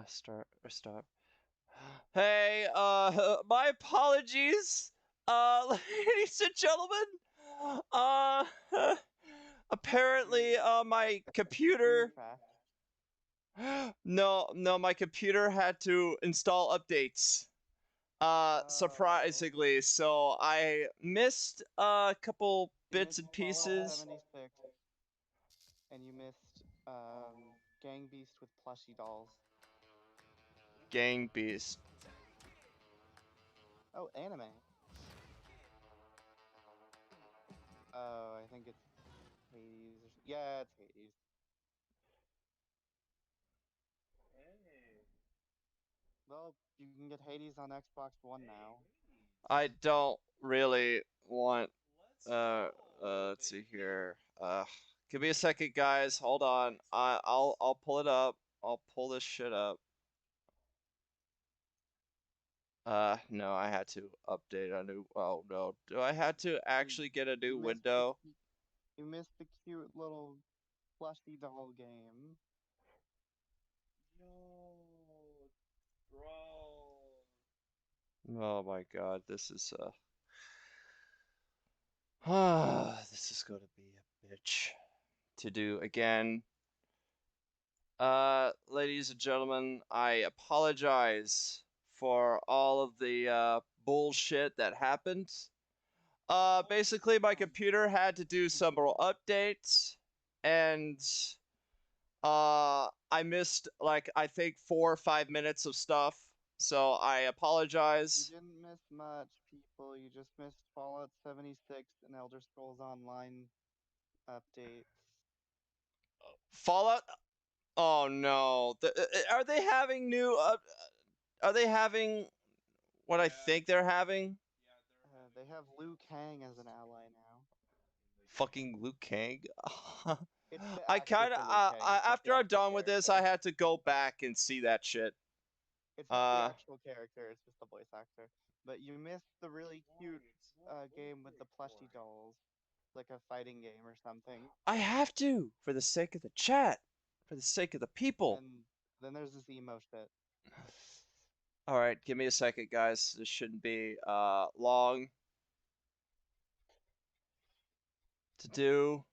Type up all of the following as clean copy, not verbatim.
Start or stop. Hey, my apologies, ladies and gentlemen. Uh, apparently, my Being computer. fast. No, my computer had to install updates. Oh. Surprisingly, so I missed a couple You bits missed and Fallout pieces. 76 and you missed Gang Beast with plushie dolls. Gang Beast. Oh, anime. Oh, I think it's Hades. Yeah, it's Hades. Well, you can get Hades on Xbox One now. I don't really want. Uh, let's see here. Give me a second, guys. Hold on. I'll pull it up. I'll pull this shit up. No, I had to update a new. Oh no, do I had to You, actually get a you new missed the window? you missed the cute little plushie doll game. Yo, bro. Oh my God, this is this is gonna be a bitch to do again. Ladies and gentlemen, I apologize for all of the bullshit that happened. Basically, my computer had to do several updates, and I missed like I think 4 or 5 minutes of stuff. So I You apologize. didn't miss much, people. You just missed Fallout 76 and Elder Scrolls Online updates. Fallout. Oh no, are they having new? Are they having what I think they're having? They have Liu Kang as an ally now. Fucking Luke Kang. It's the I actor kind of for Liu Kang. It's not the after I'm actual done with this, I character. had to go back and see that shit. It's not the Uh, actual character. It's just the voice actor. But you missed the really cute game with the plushy dolls, like a fighting game or something. I have to for the sake of the chat, for the sake of the people. And then there's this emo shit. All right, give me a second, guys. This shouldn't be long to do.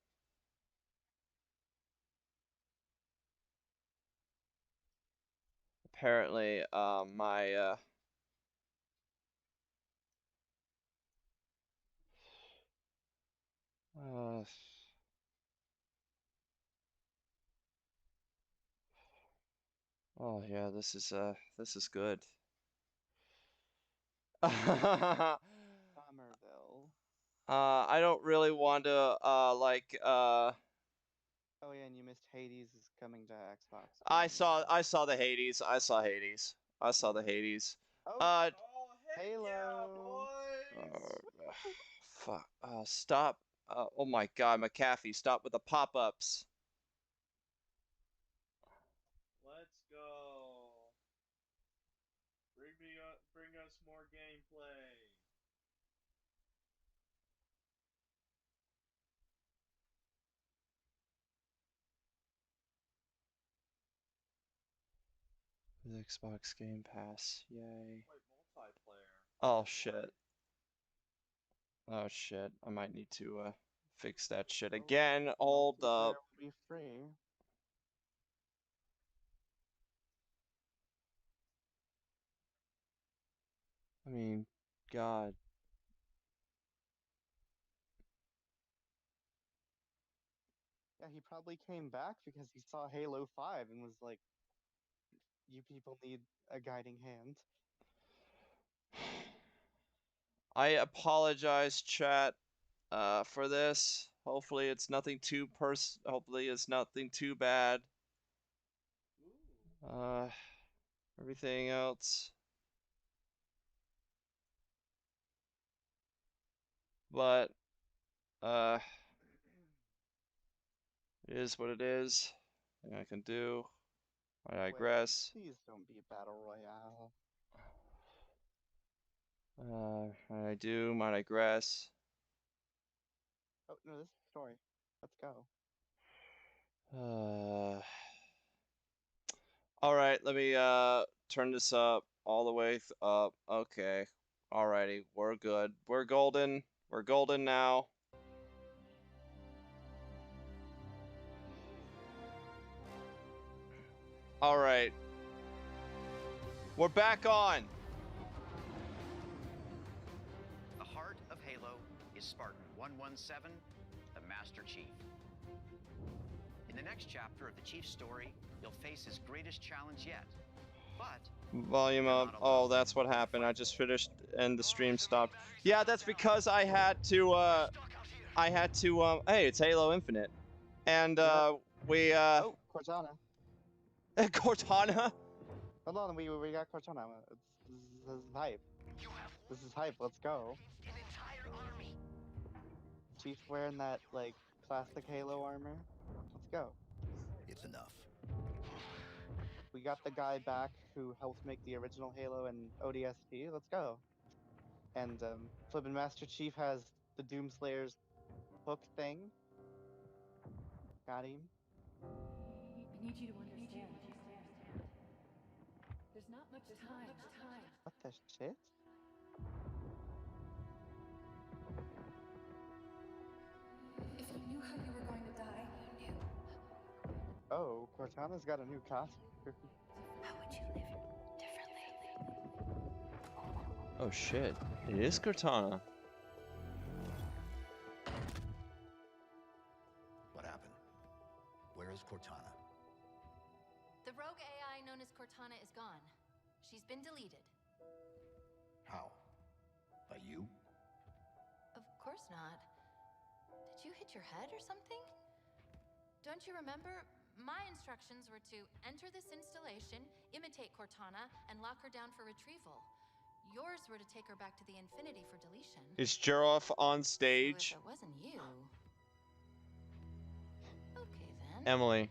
Apparently, my uh, oh yeah, this is good. Somerville. I don't really want to Oh yeah, and you missed Hades is coming to Xbox One now. I saw the Hades. I saw Hades. I saw the Hades. Oh, Uh Halo. uh fuck. Stop. Oh my God, McAfee, stop with the pop-ups. Let's go. Bring us more gameplay. The Xbox Game Pass. Yay. Wait, multiplayer. Oh shit. Oh shit. I might need to fix that shit Oh, again. Hold multiplayer up. will be free. I mean, God. Yeah, he probably came back because he saw Halo 5 and was like, you people need a guiding hand. I apologize, chat, for this. Hopefully it's nothing too hopefully it's nothing too bad. Uh everything else. But uh it is what it is. Nothing I can do. I Wait, digress. please don't be Battle Royale. I do, might digress. Oh, no, this is the story. Let's go. Uh All right, let me turn this up all the way up. Okay. Alrighty, we're good. We're golden. We're golden now. All right. We're back on. The heart of Halo is Spartan 117, the Master Chief. In the next chapter of the Chief's story, you'll face his greatest challenge yet. But Volume up. Oh, that's what happened. I just finished and the stream stopped. Yeah, that's because I had to hey, it's Halo Infinite. And we Oh, Cortana. Cortana. Hold on, we got Cortana. This is hype. This is hype. Let's go. Chief wearing that like classic Halo armor. Let's go. It's enough. We got the guy back who helped make the original Halo and ODST. Let's go. And flippin' Master Chief has the Doomslayer's hook thing. Got him. I need you to understand. There's not much time. What the shit? If you knew how you were going to die, you knew. Oh, Cortana's got a new costume. How would you live differently? Oh shit. It is Cortana. What happened? Where is Cortana? The rogue AI known as Cortana is gone. She's been deleted. How? By you? Of course not. Did you hit your head or something? Don't you remember? My instructions were to enter this installation, imitate Cortana, and lock her down for retrieval. Yours were to take her back to the Infinity for deletion. Is Jeroff on So stage? if it wasn't you... Okay then. Emily,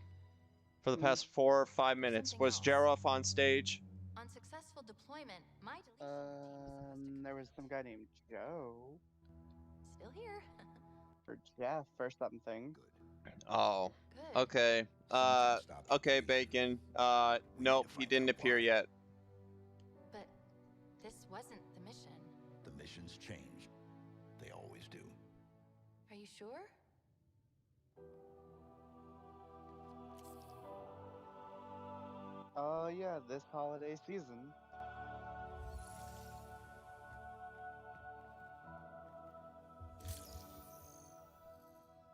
for the past 4 or 5 minutes, was Jeroff on stage? On successful deployment, my deletion There was some guy named Joe. still here. Or Jeff or something. Good. Oh. Good. Okay. Okay, Bacon. Nope, he didn't appear yet. But this wasn't the mission. The missions changed. They always do. Are you sure? Oh yeah, this holiday season.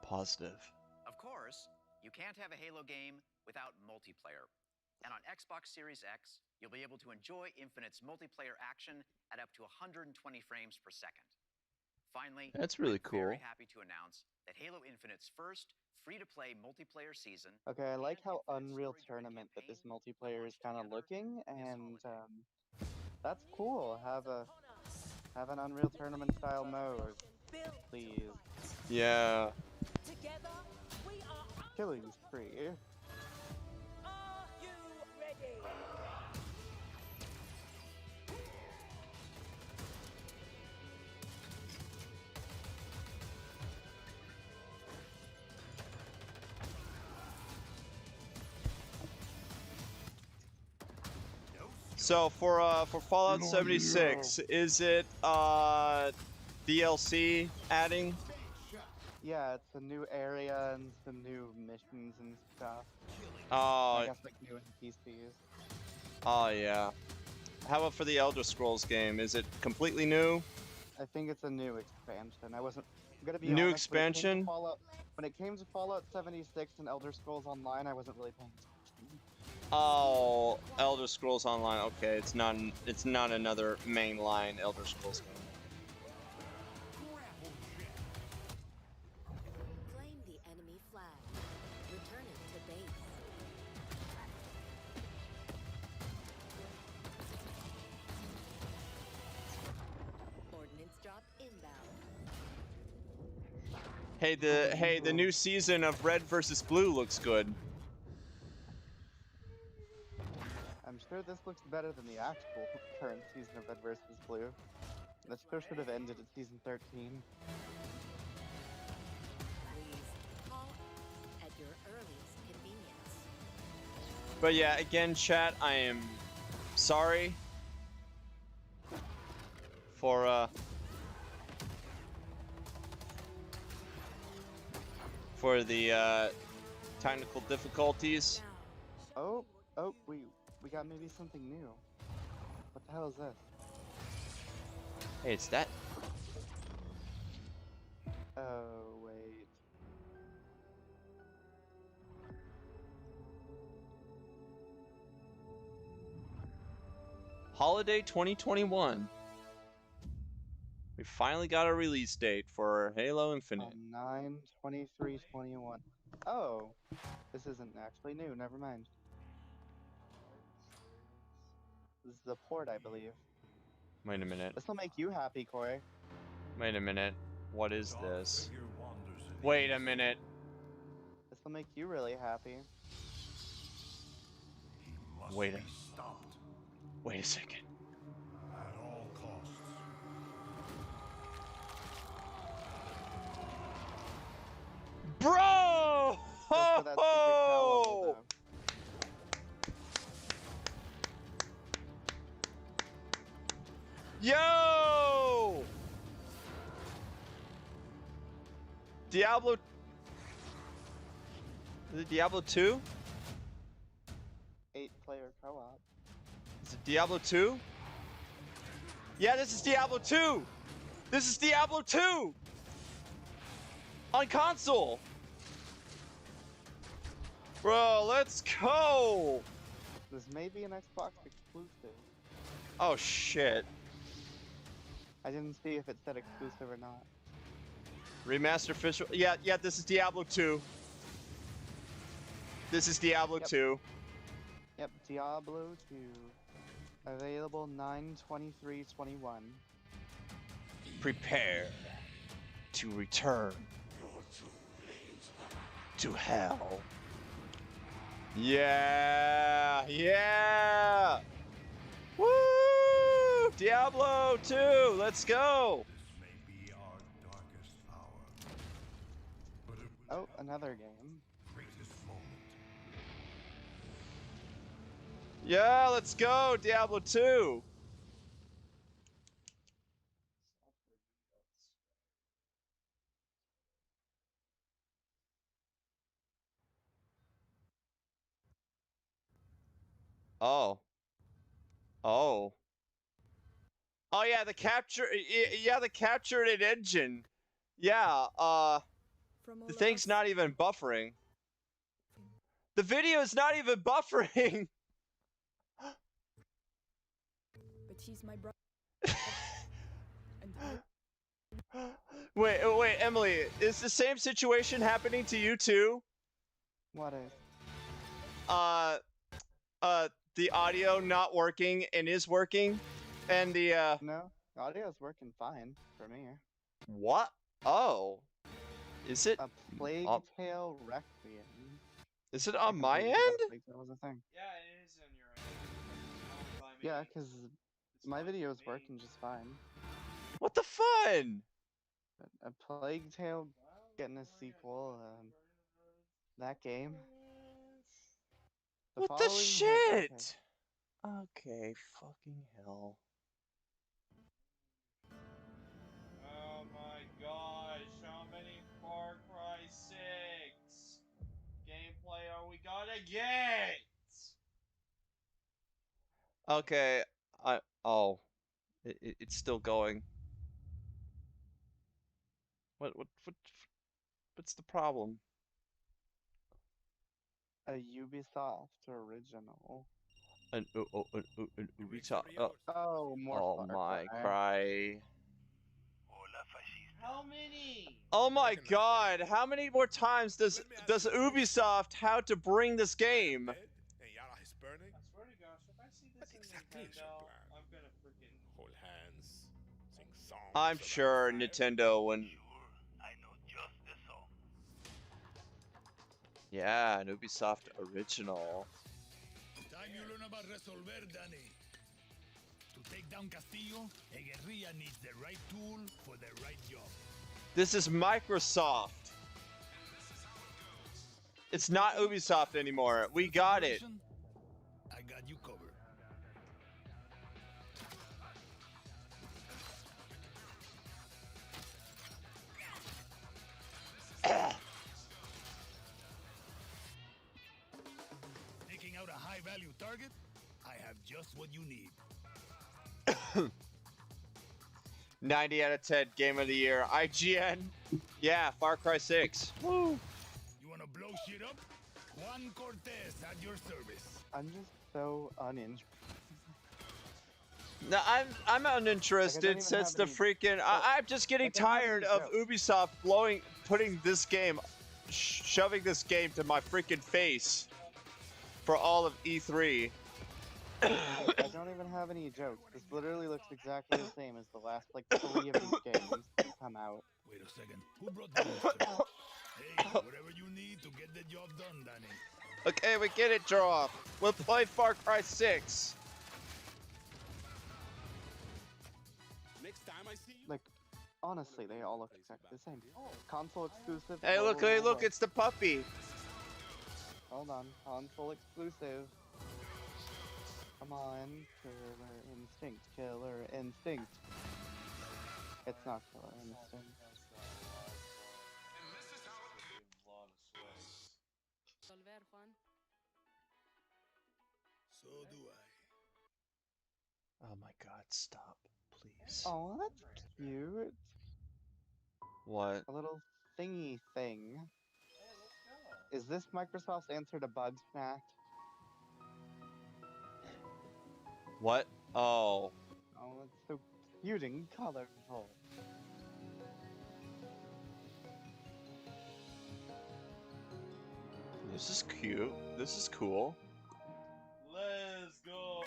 Positive. of course, you can't have a Halo game without multiplayer. And on Xbox Series X, you'll be able to enjoy Infinite's multiplayer action at up to 120 frames per second. Finally, That's really I'm cool. very happy to announce that Halo Infinite's first free-to-play multiplayer season. Okay, I like and how Infinite's Unreal story-driven Tournament that this campaign multiplayer is launched kind of together looking, this and holiday. that's cool. Have an Unreal Tournament style mode, please. Yeah. Together, we are Killing spree. Are you ready? So for Fallout 76, is it DLC adding? Yeah, it's a new area and some new missions and stuff. Oh, I guess like new NPCs. oh yeah. How about for the Elder Scrolls game? Is it completely new? I think it's a new expansion. I wasn't I'm gonna be New honest, expansion? when it came to Fallout 76 and Elder Scrolls Online, I wasn't really paying attention. Oh, Elder Scrolls Online. Okay, it's not another mainline Elder Scrolls game. Claim the enemy flag. Return it to base. Ordnance drop inbound. Hey, the new season of Red versus Blue looks good. I'm sure this looks better than the actual current season of Red vs. Blue. This show should have ended at season 13. Please call at your earliest convenience. But yeah, again, chat, I am sorry for the technical difficulties. Oh, we got maybe something new. What the hell is this? Hey, it's that. Oh, wait. Holiday 2021. We finally got a release date for Halo Infinite. 9/23/21. Oh, this isn't actually new. Never mind. This is the port, I believe. Wait a minute. This will make you happy, Corey. Wait a minute. What is this? Wait a minute. This will make you really happy. Wait a second. At all costs. Bro! Go for that secret cow level, though. Yo! Diablo. Is it Diablo 2? 8-player co-op. Is it Diablo 2? Yeah, this is Diablo 2! This is Diablo 2! On console! Bro, let's go! This may be an Xbox exclusive. Oh shit. I didn't see if it said exclusive or not. Remaster official. Yeah, this is Diablo 2. This is Diablo 2. Yep, Diablo 2. Available 9/23/21. Prepare to return to hell. Yeah! Woo! Diablo 2, let's go! This may be our darkest hour. But it was Oh, another game. the greatest moment. Yeah, let's go, Diablo 2! Oh. Oh. Oh yeah, the capture it engine. Yeah, the thing's not even buffering. The video is not even buffering. But he's my brother. Wait, Emily, is the same situation happening to you too? What is? The audio not working and is working, and the No, audio's working fine for me. what? Oh, is it? A Plague Tale Requiem. Is it I on my completely forgot end? Plague Tale was a thing. Yeah, it is on your end. Yeah, because my video is working just fine. What the fun? But a Plague Tale getting a sequel, that game. What the following hit- shit? okay. Okay, fucking hell. Oh my gosh, how many Far Cry 6 gameplay are we gonna get? Okay, it's still going. What's the problem? A Ubisoft original. An Ubisoft. Oh, more Oh Far my Cry. cry. How many? Oh my god, how many more times does Ubisoft have to bring this game? And Yara is burning. I swear to gosh, if I see this What in exactly is your Nintendo, plan? I'm gonna freaking... Hold hands, sing songs. I'm about sure fire. Nintendo when... Yeah, an Ubisoft original. Time you learn about resolver, Danny. To take down Castillo, a guerrilla needs the right tool for the right job. This is Microsoft. It's not Ubisoft anymore. We got it. I got you covered. Taking out a high-value target? I have just what you need. 90 out of 10 game of the year. IGN. Yeah, Far Cry 6. Woo. You wanna blow shit up? Juan Cortez at your service. I'm just so uninterested. No, I'm uninterested even since have the any- freaking. I'm just getting like, I don't have tired any of Ubisoft putting this game, shoving this game to my freaking face for all of E3. I don't even have any jokes. This literally looks exactly the same as the last, like, 3 of these games that come out. Wait a second. Who brought the monster? Hey, whatever you need to get the job done, Danny. Okay, we get it, Draw. We'll play Far Cry 6. Next time I see you. Like, honestly, they all look exactly the same. Console exclusive. Hey, look, whoa, hey, whoa, look, whoa. it's the puppy. Hold on. Console exclusive. Come on. Killer Instinct. Killer Instinct. It's not Killer Instinct. So do I. Oh my God! Stop, please. Oh, that's cute. What? A little thingy thing. Is this Microsoft's answer to Bugsnax? What? Oh. Oh, it's so cute and colorful. This is cute. This is cool. Let's go.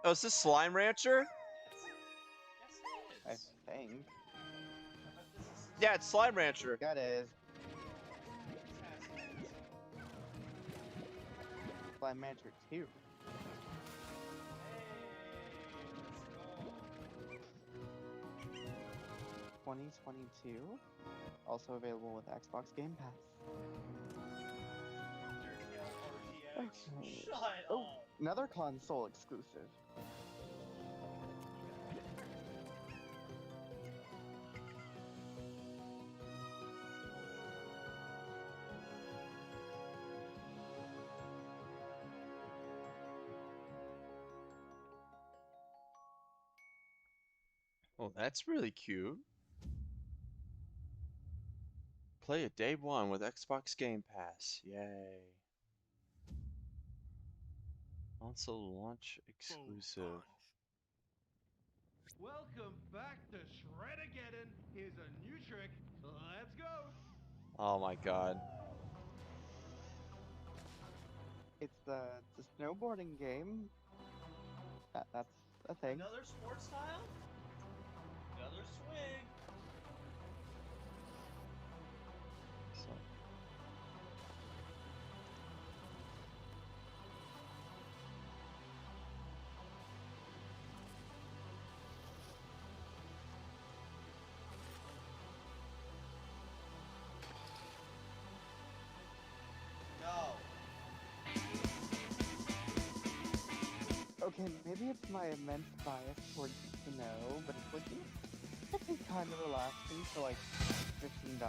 Oh, is this Slime Rancher? I think. Yeah, it's Slime Rancher. That is. Slime Rancher 2. ...2022. Also available with Xbox Game Pass. Okay. Shut Oh, up. another console exclusive. Oh, that's really cute. Play it day one with Xbox Game Pass. Yay. Console launch exclusive. Welcome back to Shred-Ageddon. Here's a new trick. Let's go. Oh my God. It's the snowboarding game. That's a thing. Another sports style? Another swing. So. No. Okay, maybe it's my immense bias towards snow, but it's looking kind of relaxing for like $15.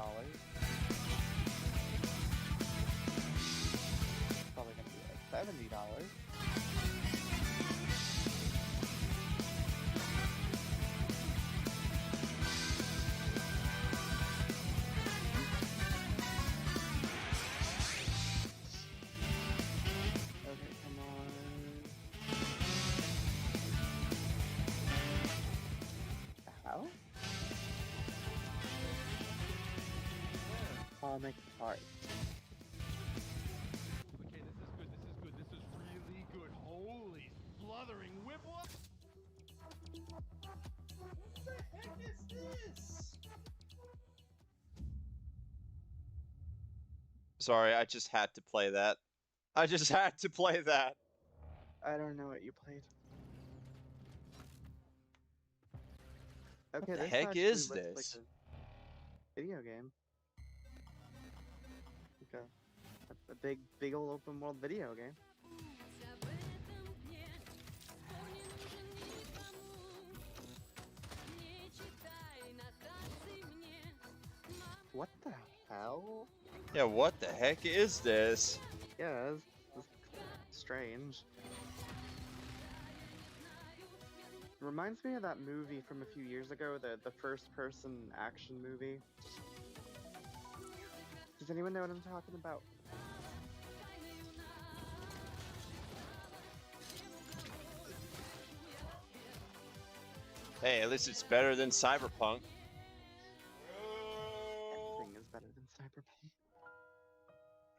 Probably gonna be like $70. Okay, come on. How? Comic art. Okay, this is good. This is good. This is really good. Holy sluthering whipple. What the heck is this? Sorry, I just had to play that. I just had to play that. I don't know what you played. Okay, the this heck actually is looks this? like a video game. Like a big old open world video game. What the hell? Yeah, what the heck is this? Yeah, this is strange. Reminds me of that movie from a few years ago, the first-person action movie. Does anyone know what I'm talking about? Hey, at least it's better than Cyberpunk. Everything is better than Cyberpunk.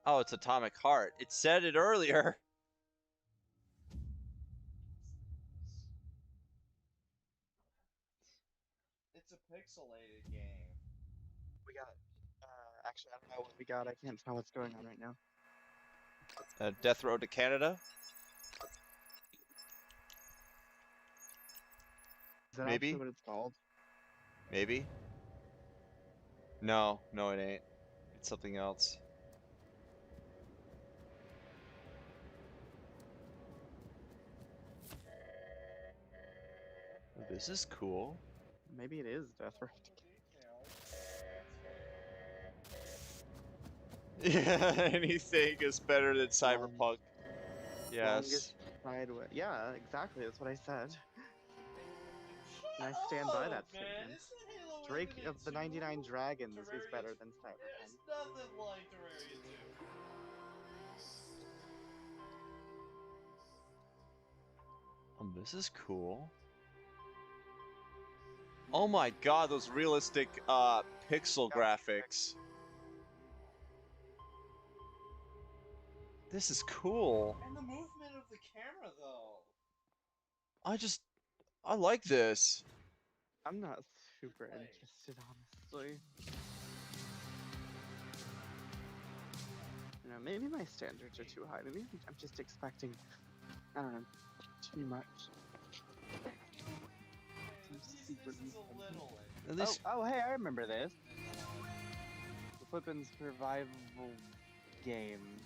Oh, it's Atomic Heart. It said it earlier. It's a pixelated game. We got, actually, I don't know what we got. I can't tell what's going on right now. Death Road to Canada? Is that Maybe? actually what it's called? Maybe? No, it ain't. It's something else. This is cool. Maybe it is Death Road. Yeah, anything is better than Cyberpunk. Yes. Longest sideway. Yeah, exactly. That's what I said. And I stand by that statement. Drake of the 99 Dragons is better than Cyberpunk. Nothing like Terraria 2. This is cool. Oh my god, those realistic pixel graphics. This is cool. And the movement of the camera though. I like this. I'm not super interested, honestly. You know, maybe my standards are too high. Maybe I'm just expecting, I don't know, too much. At least... Oh, hey, I remember this. The flippin' survival game.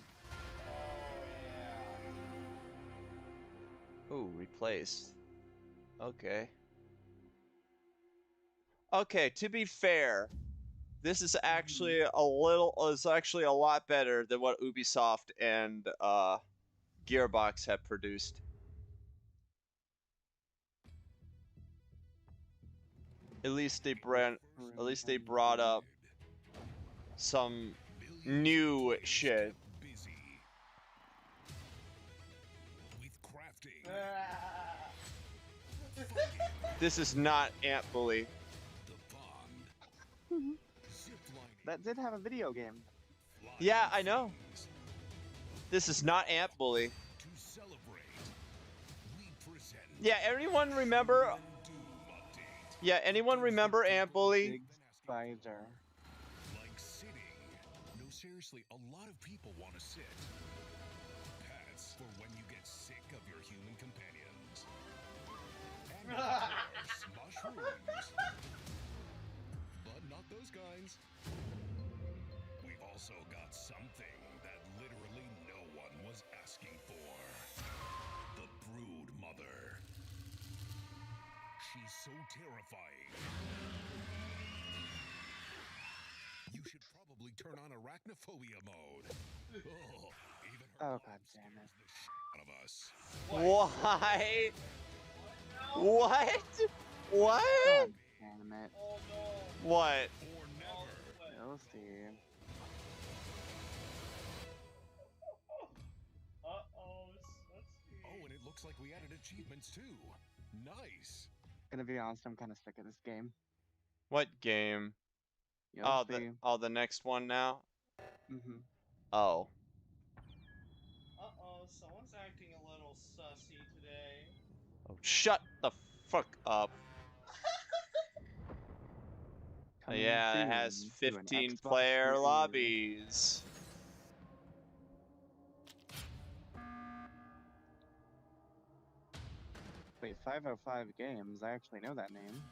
Ooh, replaced. Okay. Okay, to be fair, this is actually actually a lot better than what Ubisoft and Gearbox have produced. At least they brought up some new shit. This is not Ant Bully. That did have a video game. Yeah, I know. This is not Ant Bully. Yeah, anyone remember? Yeah, anyone remember Ant Bully? Big spider. Like sitting. No, seriously, a lot of people want to sit. Pets for when you get sick of your human companions. And of course, mushrooms. But not those kinds. We've also got something that literally no one was asking for. The Brood Mother. She's so terrifying. You should probably turn on arachnophobia mode. Oh, even her God damn it. out of us. Why? What? What? God damn it. What? Or never. We'll see. Oh, and it looks like we added achievements too. Nice. Gonna be honest, I'm kind of sick of this game. What game? You'll see. The next one now? Mm-hmm. Oh. Someone's acting a little sussy today. Oh, shut the fuck up. Coming Yeah, it soon has to an 15 Xbox player Series. lobbies. Wait, 505 Games? I actually know that name.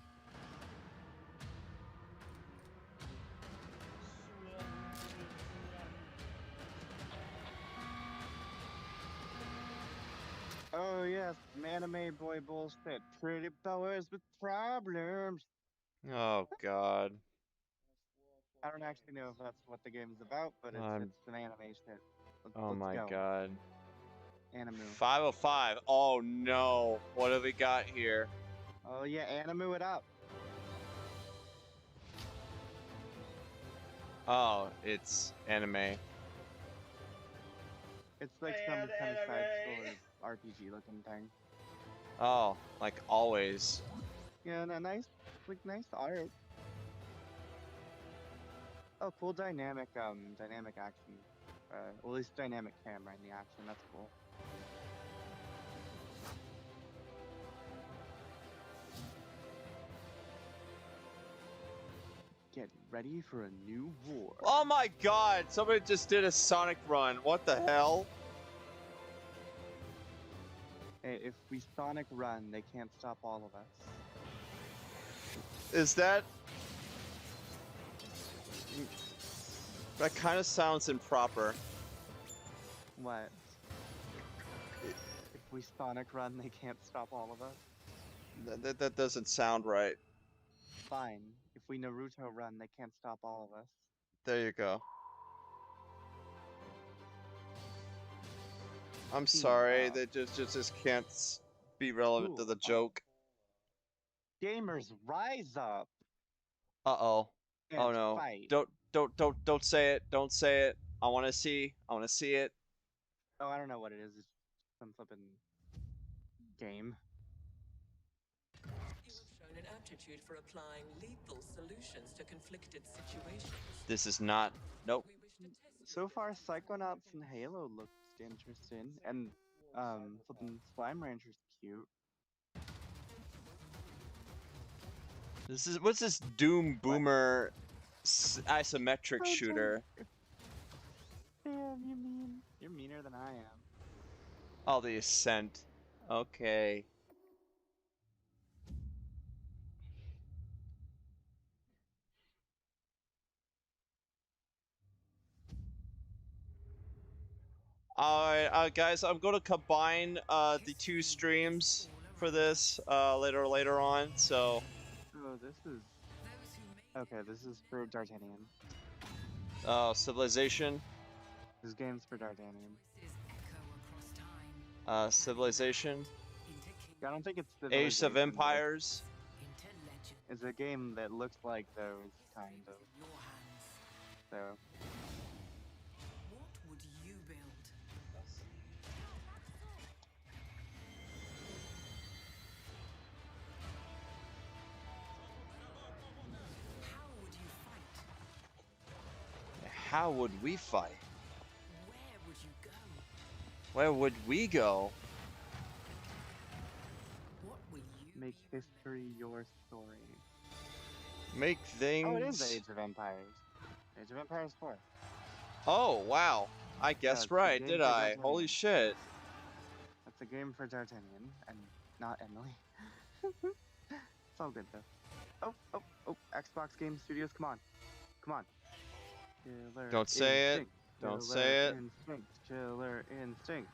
Oh yes, anime boy bullshit. Pretty boys with problems. Oh god. I don't actually know if that's what the game is about, but it's an anime shit. Oh my go. god. Animu. 505. Oh no. What have we got here? Oh yeah, Animu it up. Oh, it's anime. It's like some kind of side scroller RPG looking thing. Oh, like always. Yeah, and a nice art. Oh, cool dynamic action. Well, at least dynamic camera in the action. That's cool. Get ready for a new war. Oh my god! Somebody just did a Sonic run. What the hell? Hey, if we Sonic run, they can't stop all of us. Is that... That kind of sounds improper. What? If we Sonic run, they can't stop all of us? That doesn't sound right. Fine. If we Naruto run, they can't stop all of us. There you go. I'm sorry, they just can't be relevant to the joke. Gamers, rise up! Uh-oh. Oh no. Fight. Don't say it. Don't say it. I want to see it. Oh, I don't know what it is. It's some flippin' game. You have shown an aptitude for applying lethal solutions to conflicted situations. This is not. Nope. So far, Psychonauts and Halo looked interesting, and flippin' Slime Rancher's cute. What's this Doom Boomer isometric shooter? Damn, you mean? You're meaner than I am. Oh, the Ascent. Okay. Alright, guys, I'm going to combine the two streams for this later on, so... Oh, this is... Okay, this is for D'Artagnan. Oh, Civilization? This game's for D'Artagnan. Civilization? I don't think it's Age of Empires? It's a game that looks like those, kind of. So... What would you build? How would we fight? Where would you go? Where would we go? What will you make history your story? Make things... Oh, it is Age of Empires. Age of Empires 4. Oh, wow. I guessed right, did I? Holy shit. That's a game for D'Artagnan, and not Emily. It's all good, though. Oh, Xbox Game Studios, come on. Come on. Killer Don't say instinct. it. Don't say it. Killer Instinct.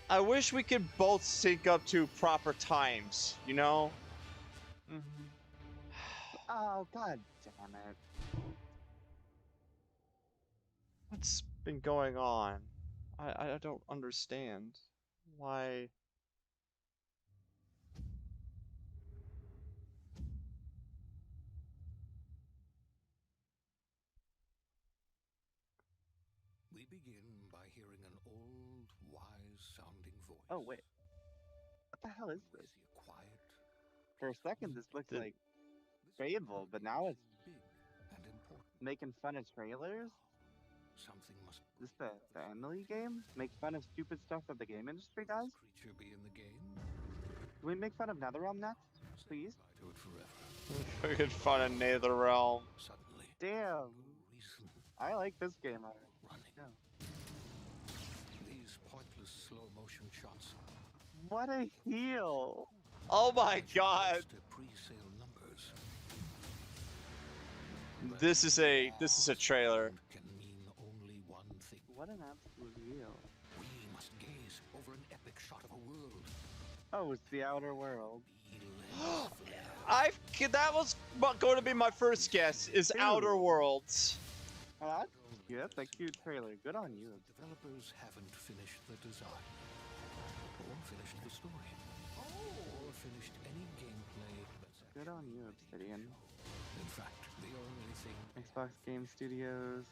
I wish we could both sync up to proper times, you know? Oh, god damn it. What's been going on? I don't understand. Why? We begin by hearing an old, wise-sounding voice. Oh, wait. What the hell is this? Quiet. For a second, this looks like Fable, but now it's big and important. Making fun of trailers? Something must... Is this the Emily game? Make fun of stupid stuff that the game industry does? Creature be in the game? Can we make fun of NetherRealm next, please? I do it forever. Making fun of Netherrealm. Suddenly. Damn. I like this game already. Running. These pointless slow-motion shots. What a heel! Oh my god! Pre-sale numbers. This is a trailer. Can mean only one thing. What an absolute heel. We must gaze over an epic shot of a world. Oh, it's the Outer World. That was going to be my first guess. Is Outer Worlds. Yeah, that's a cute trailer. Good on you. Developers haven't finished the design, or finished the story, or finished any gameplay that's Good on you, Obsidian. In fact, the only thing Xbox Game Studios,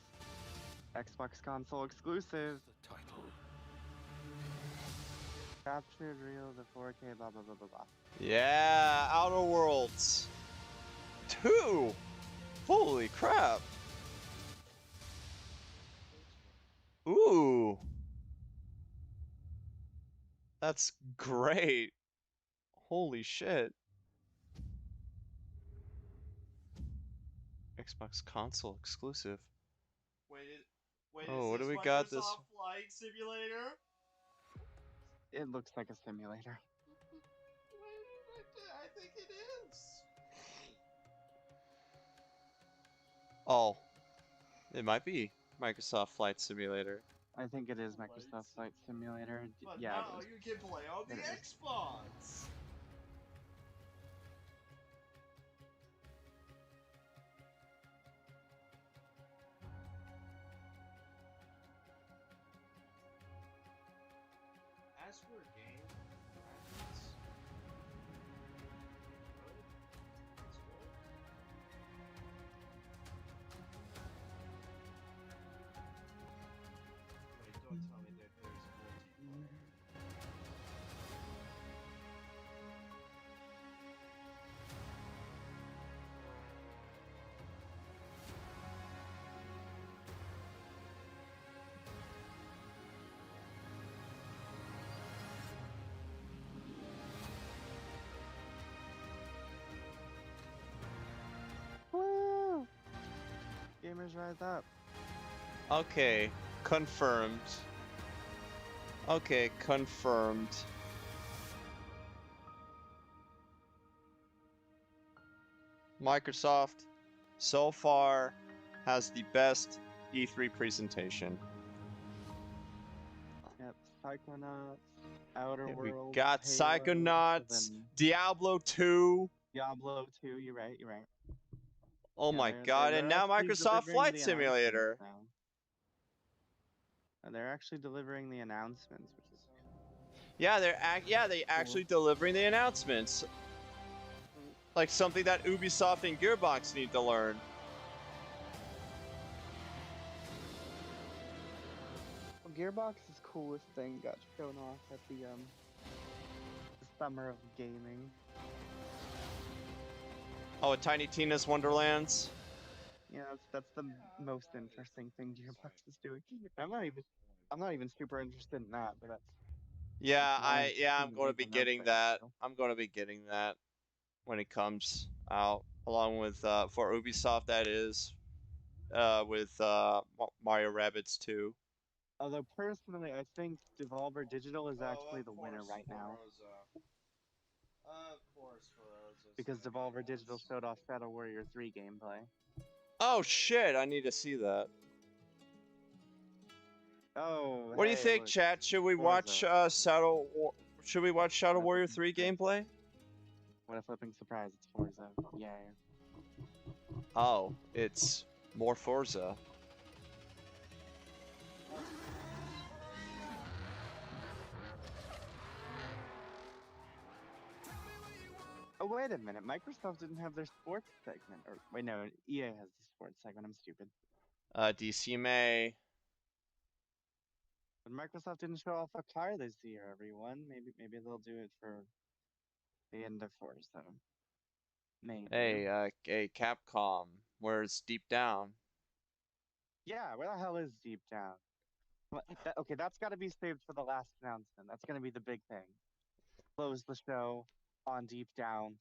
Xbox console exclusive. the title. Captured real, the 4K, blah blah blah blah blah. Yeah, Outer Worlds 2. Holy crap. Ooh. That's great. Holy shit. Xbox console exclusive. Wait, oh, what do we got this? Flight Simulator? It looks like a simulator. I think it is. Oh. It might be Microsoft Flight Simulator. I think it is Microsoft Flight Simulator. But yeah, now you can play on the Xbox. As for a game, don't tell me that there's multiplayer. Woo! Gamers rise up. Okay, confirmed. Okay, confirmed. Microsoft, so far, has the best E3 presentation. Yep, Psychonauts, Outer Worlds. We got Halo, Psychonauts, Diablo 2. Diablo 2, you're right. Oh my god, and now Microsoft Flight Simulator. They're actually delivering the announcements, which is Yeah, they actually delivering the announcements. Like something that Ubisoft and Gearbox need to learn. well, Gearbox's coolest thing got shown off at the Summer of Gaming. Oh, Tiny Tina's Wonderlands. Yeah, that's the most interesting thing Gearbox is doing. I'm not even super interested in that, but that's I'm going to be getting that. I'm going to be getting that when it comes out, along with for Ubisoft, that is, with Mario Rabbids 2. Although personally, I think Devolver Digital is actually the winner right now. Of course, because Devolver Digital showed off Shadow Warrior 3 gameplay. Oh shit! I need to see that. Oh. What do you think, chat? Should we watch Should we watch Shadow Warrior 3 gameplay? What a flipping surprise! It's Forza. Yay. Oh, it's more Forza. Oh, wait a minute. Microsoft didn't have their sports segment. Or wait, no, EA has the sports segment. I'm stupid. DC May. But Microsoft didn't show off a car this year, everyone. Maybe they'll do it for the end of Forza. Maybe. Hey, Capcom. Where's Deep Down? Yeah, where the hell is Deep Down? Okay, that's got to be saved for the last announcement. That's going to be the big thing. Close the show on Deep Down.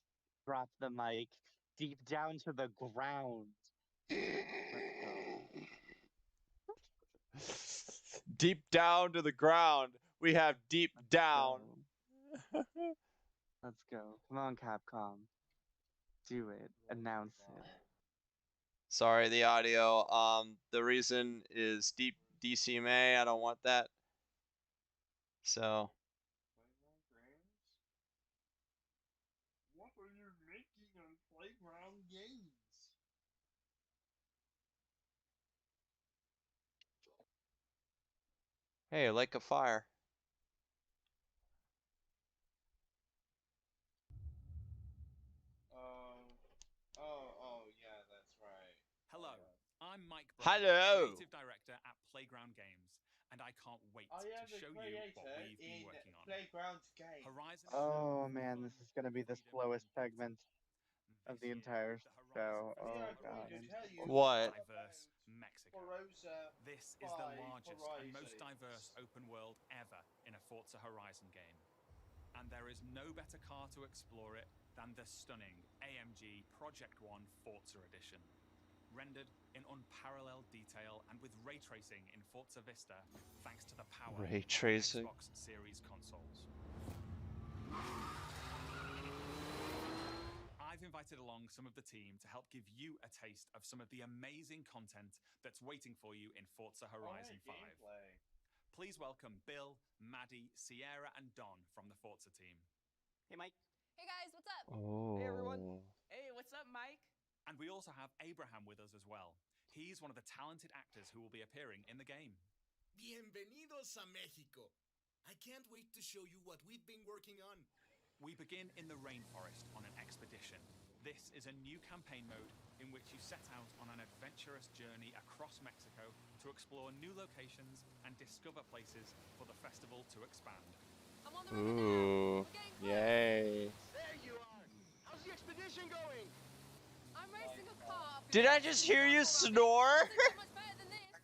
Drop the mic. Deep down to the ground. Deep down to the ground. We have Deep Down. Let's go. Come on, Capcom. Do it. Announce it. Sorry, the audio. The reason is DC May. I don't want that. So. are you making on Playground Games? Hey, like a fire. Oh, yeah, that's right. Hello, I'm Mike Brown, Hello. creative director at Playground Games, and I can't wait I am to the show you what creator we've been in working on. Playground Games. Horizon is Oh known for man, fun, this is gonna be the freedom, slowest and beauty. segment of This the year, entire the show. Horizon We Oh are Festival going god, to I'm tell so you bored. What? diverse Mexico. Forza This is the 5 largest and most Horizons. diverse open world ever in a Forza Horizon game. And there is no better car to explore it than the stunning AMG Project One Forza Edition. Rendered in unparalleled detail and with ray tracing in Forza Vista, thanks to the power Ray of the tracing. Xbox Series consoles. I've invited along some of the team to help give you a taste of some of the amazing content that's waiting for you in Forza Horizon 5. Gameplay. Please welcome Bill, Maddie, Sierra, and Don from the Forza team. Hey, Mike. Hey guys, what's up? Oh. Hey, everyone. Hey, what's up, Mike? And we also have Abraham with us as well. He's one of the talented actors who will be appearing in the game. Bienvenidos a México. I can't wait to show you what we've been working on. We begin in the rainforest on an expedition. This is a new campaign mode in which you set out on an adventurous journey across Mexico to explore new locations and discover places for the festival to expand. I'm on the river Ooh. now. We're getting close. Yay. There you are. How's the expedition going? I'm racing a car. Did I just hear you snore? Much better than this.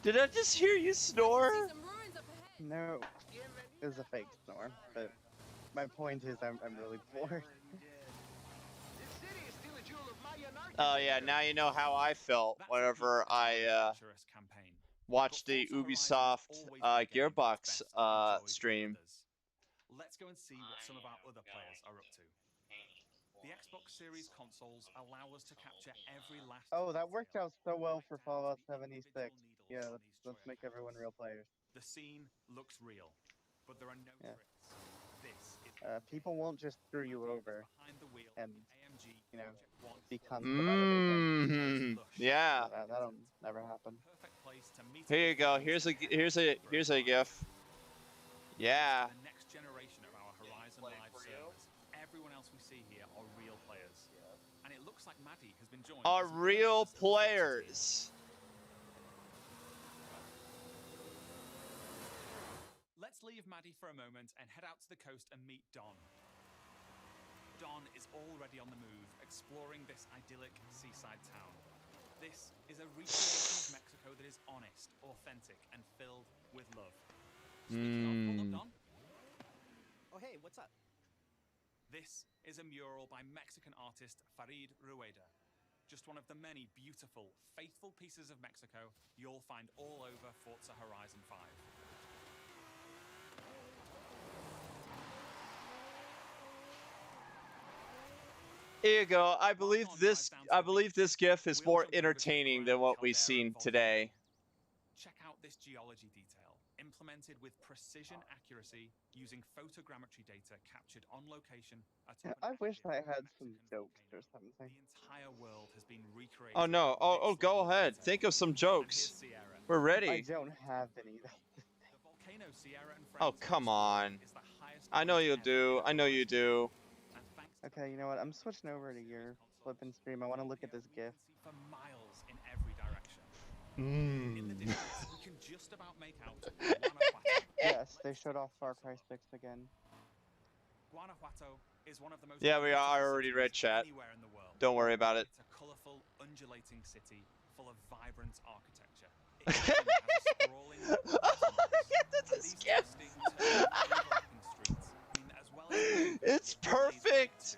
Did I just hear you snore? See some ruins up ahead. No, it was a fake snore, but my point is I'm really bored. This city is still a jewel of Mayan art. Oh yeah, now you know how I felt That's whenever the peak of our I adventurous campaign. watched But the Forza Horizon Ubisoft always been a game that's Gearbox best enjoyed with stream. others. Let's go and see what some of our other players are up to. The Xbox Series consoles allow us to capture every last Oh, that worked detail, out so well for right down Fallout to the 76. individual needles Yeah, on these let's make trailheads. everyone real players. The scene looks real, but there are no Yeah. tricks. This is People won't just screw you over behind the wheel and, AMG you know, Project One be cunts about everything. Mmm. Yeah. That'll never happen. perfect place to meet Here you go. Here's a GIF. Yeah. the next generation of our Horizon Live servers. Everyone else we see here are real players. And it looks like Maddie has been joined. Are as one real of the Forza team. players. Let's leave Maddie for a moment and head out to the coast and meet Don. Don is already on the move, exploring this idyllic seaside town. This is a recreation of Mexico that is honest, authentic, and filled with love. Speaking of, hold up, Don. Oh, hey, what's up? This is a mural by Mexican artist Farid Rueda. Just one of the many beautiful, faithful pieces of Mexico you'll find all over Forza Horizon 5. Here you go. I believe this GIF is more entertaining than what we've seen today. Check out this geology detail, implemented with precision accuracy using photogrammetry data captured on location Yeah, I wish I had some jokes or something. The entire world has been recreated. Oh no. Oh, go ahead. Think of some jokes. We're I ready. don't have any. The volcano Sierra and Oh, Friends come on. is the highest I know you'll do. I know you do. Okay, you know what? I'm switching over to your flipping stream. I want to look at this GIF. for miles in every direction. In the Mmm. distance, we can just about make out Guanajuato. Yes, they showed off Far Cry 6 again. Guanajuato is one of the most Yeah, we are. I beautiful already cities read chat. anywhere in the world. Don't worry about it. It's a colorful, undulating city full of vibrant architecture. It even has a sprawling This GIF. It's perfect.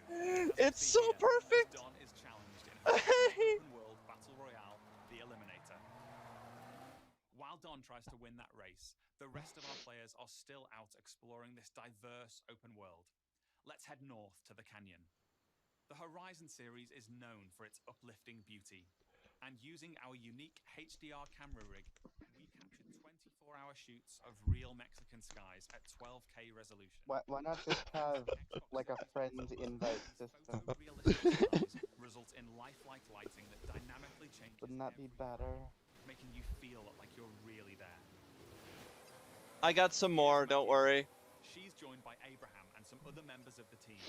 It's so perfect. Don is challenged in open world battle royale, the Eliminator. While Don tries to win that race, the rest of our players are still out exploring this diverse open world. Let's head north to the canyon. The Horizon series is known for its uplifting beauty, and using our unique HDR camera rig, we captured 24 24-hour shoots of real Mexican skies at 12K resolution. Why not just have like a friend invite system? Photorealistic skies result in lifelike lighting that dynamically changes. Wouldn't that be better? Making you feel like you're really there. I got some more, don't worry. She's joined by Abraham and some other members of the team.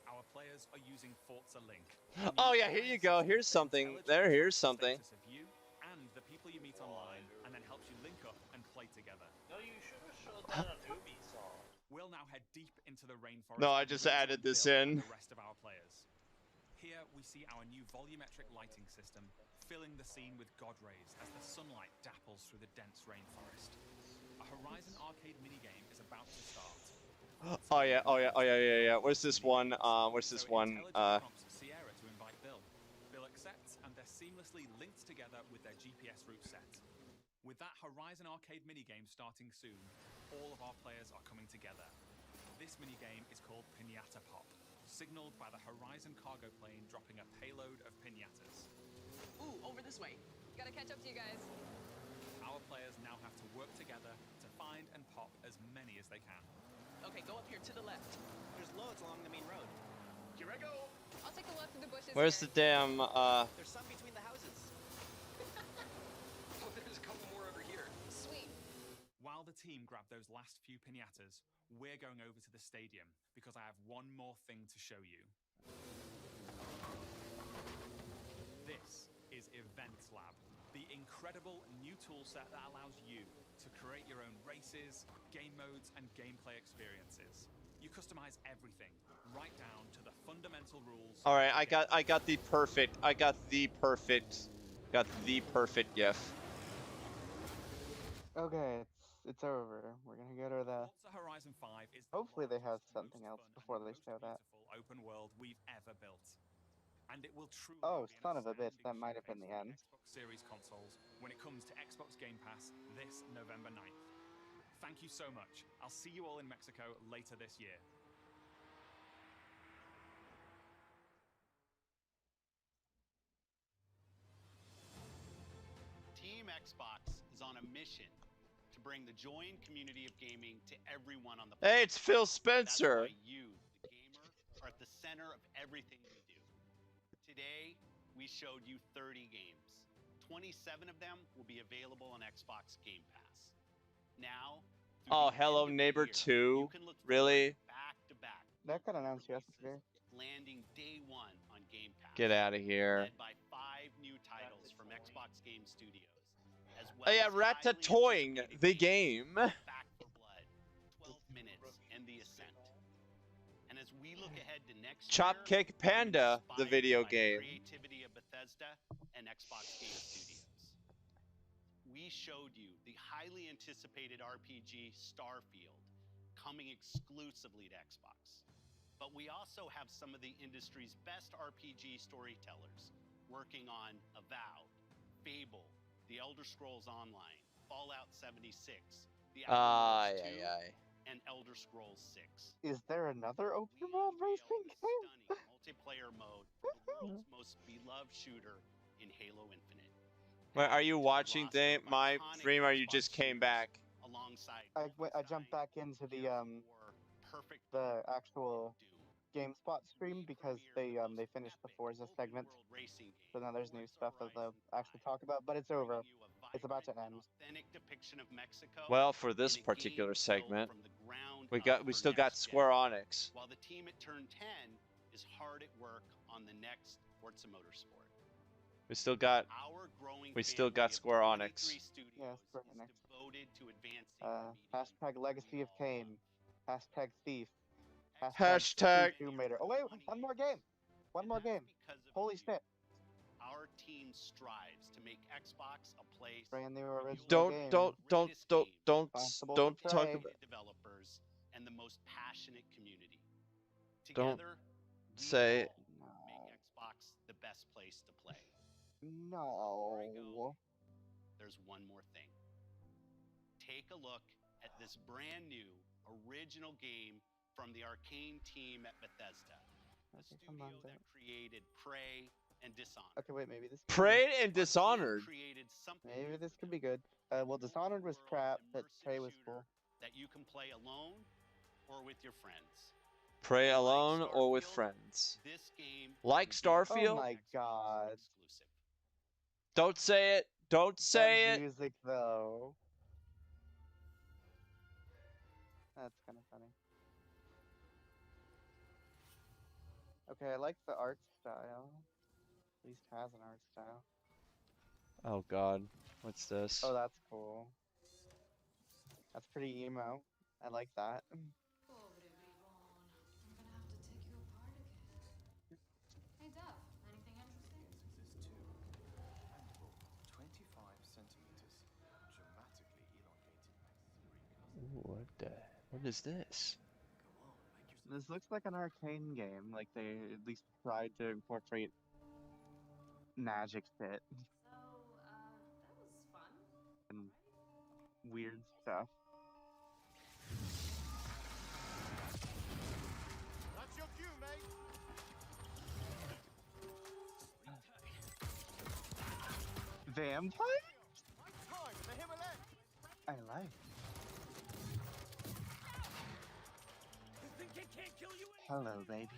Our players are using Forza Link. Oh yeah, here you go. Here's something. Here's something. Of you and the people you meet online, and then helps you link up and play together. No, you should have showed that on Ubisoft. We'll now head deep into the rainforest. No, I just added this in. The rest of our players. Here we see our new volumetric lighting system, filling the scene with god rays as the sunlight dapples through the dense rainforest. A Horizon arcade minigame is about to start. Oh yeah. Where's this one? Where's this one? Sierra to invite Bill. Bill accepts, and they're seamlessly linked together with their GPS route set. With that Horizon arcade minigame starting soon, all of our players are coming together. This minigame is called Pinata Pop, signaled by the Horizon cargo plane dropping a payload of pinatas. Ooh, over this way. Gotta catch up to you guys. Our players now have to work together to find and pop as many as they can. Okay, go up here to the left. There's loads along the main road. Here I go. I'll take a left through the bushes. Where's the damn There's some between the houses. Oh, there's a couple more over here. Sweet. While the team grab those last few pinatas, we're going over to the stadium because I have one more thing to show you. This is Events Lab, the incredible new toolset that allows you to create your own races, game modes, and gameplay experiences. You customize everything, right down to the fundamental rules. All right, I got the perfect GIF. Okay, it's over. We're gonna go to the. Forza Horizon 5 is Hopefully they have something else before they show that. open world we've ever built. And it will truly Oh, be an son of a bitch, that outstanding might have been the showcase end. for Xbox Series consoles when it comes to Xbox Game Pass this November 9th. Thank you so much. I'll see you all in Mexico later this year. Team Xbox is on a mission to bring the joy and community of gaming to everyone on the planet. Hey, it's Phil Spencer. That's why you, the gamer, are at the center of everything we do. Today, we showed you 30 games. 27 of them will be available on Xbox Game Pass. Now, Oh, Hello Neighbor 2. Really? back to back. That got announced yesterday. Landing day one on Game Pass. Get out of here. Led by 5 new titles from Xbox Game Studios. As well Oh yeah, as Ratatouille, the game. Back 4 Blood, 12 Minutes, and The Ascent. And as we look ahead to next Chop year, Kick Panda, the video by game. creativity of Bethesda and Xbox Game Studios. We showed you the highly anticipated RPG Starfield coming exclusively to Xbox. But we also have some of the industry's best RPG storytellers working on Avowed, Fable, The Elder Scrolls Online, Fallout 76, The Outer Worlds 2, and Elder Scrolls 6. Is there another open world racing game? Stunning multiplayer mode for the world's most beloved shooter in Halo Infinite. Wait, are you watching my stream or you just came back? Alongside I jumped back into the actual GameSpot stream because they finished the Forza segment. So now there's new stuff that they'll actually talk about, but it's over. It's about to end. Well, for this particular segment, we still got Square Enix. While the team at Turn 10 is hard at work on the next Forza Motorsport. We still got Square Enix. Yeah, Square Enix. Hashtag Legacy of Kain. Hashtag Thief. Hashtag Tomb Raider. Oh wait, one more game. One more game. Holy shit. Our team strives to make Xbox a place brand new original don't game. Don't talk about developers and the most passionate community. Don't Together, say make Xbox the best place to play. No. There's one more thing. Take a look at this brand new original game from the Arcane team at Bethesda. The studio that created Prey, and Dishonored. Okay, wait, maybe this. Preyed and Dishonored. Maybe this could be good. Well, Dishonored was crap, but Prey was cool. That you can play alone or with your friends. Prey alone or with friends. This game like Starfield. Oh my god. Don't say it. Don't say that it. Music though. That's kind of funny. Okay, I like the art style. At least has an art style. Oh god, what's this? Oh, that's cool. That's pretty emo. I like that. Hey, Duff, anything interesting? This too. Mandible, 25 centimeters, dramatically elongated by 3 cousins. What is this? This looks like an arcane game. Like they at least tried to incorporate magic shit So, that was fun. and weird stuff. That's your cue, mate. Vampire? Time in the Himalayas. I like. Hello, baby.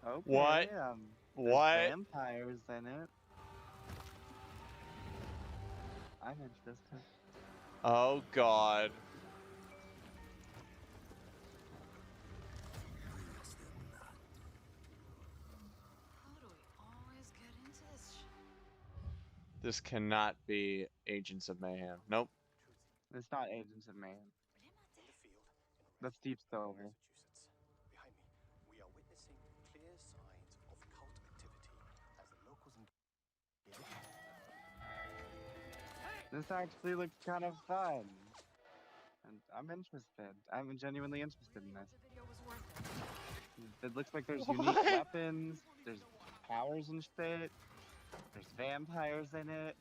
Okay, What? there's What? vampires in it. I'm interested. Oh god. How do we always get into this shit? This cannot be Agents of Mayhem. Nope. It's not Agents of Mayhem. That's Deep Silver. Behind me, we are witnessing clear signs of cult activity as the locals engage. This actually looks kind of fun. And I'm interested. I'm genuinely interested in this. It looks like there's unique weapons, there's powers and shit, there's vampires in it.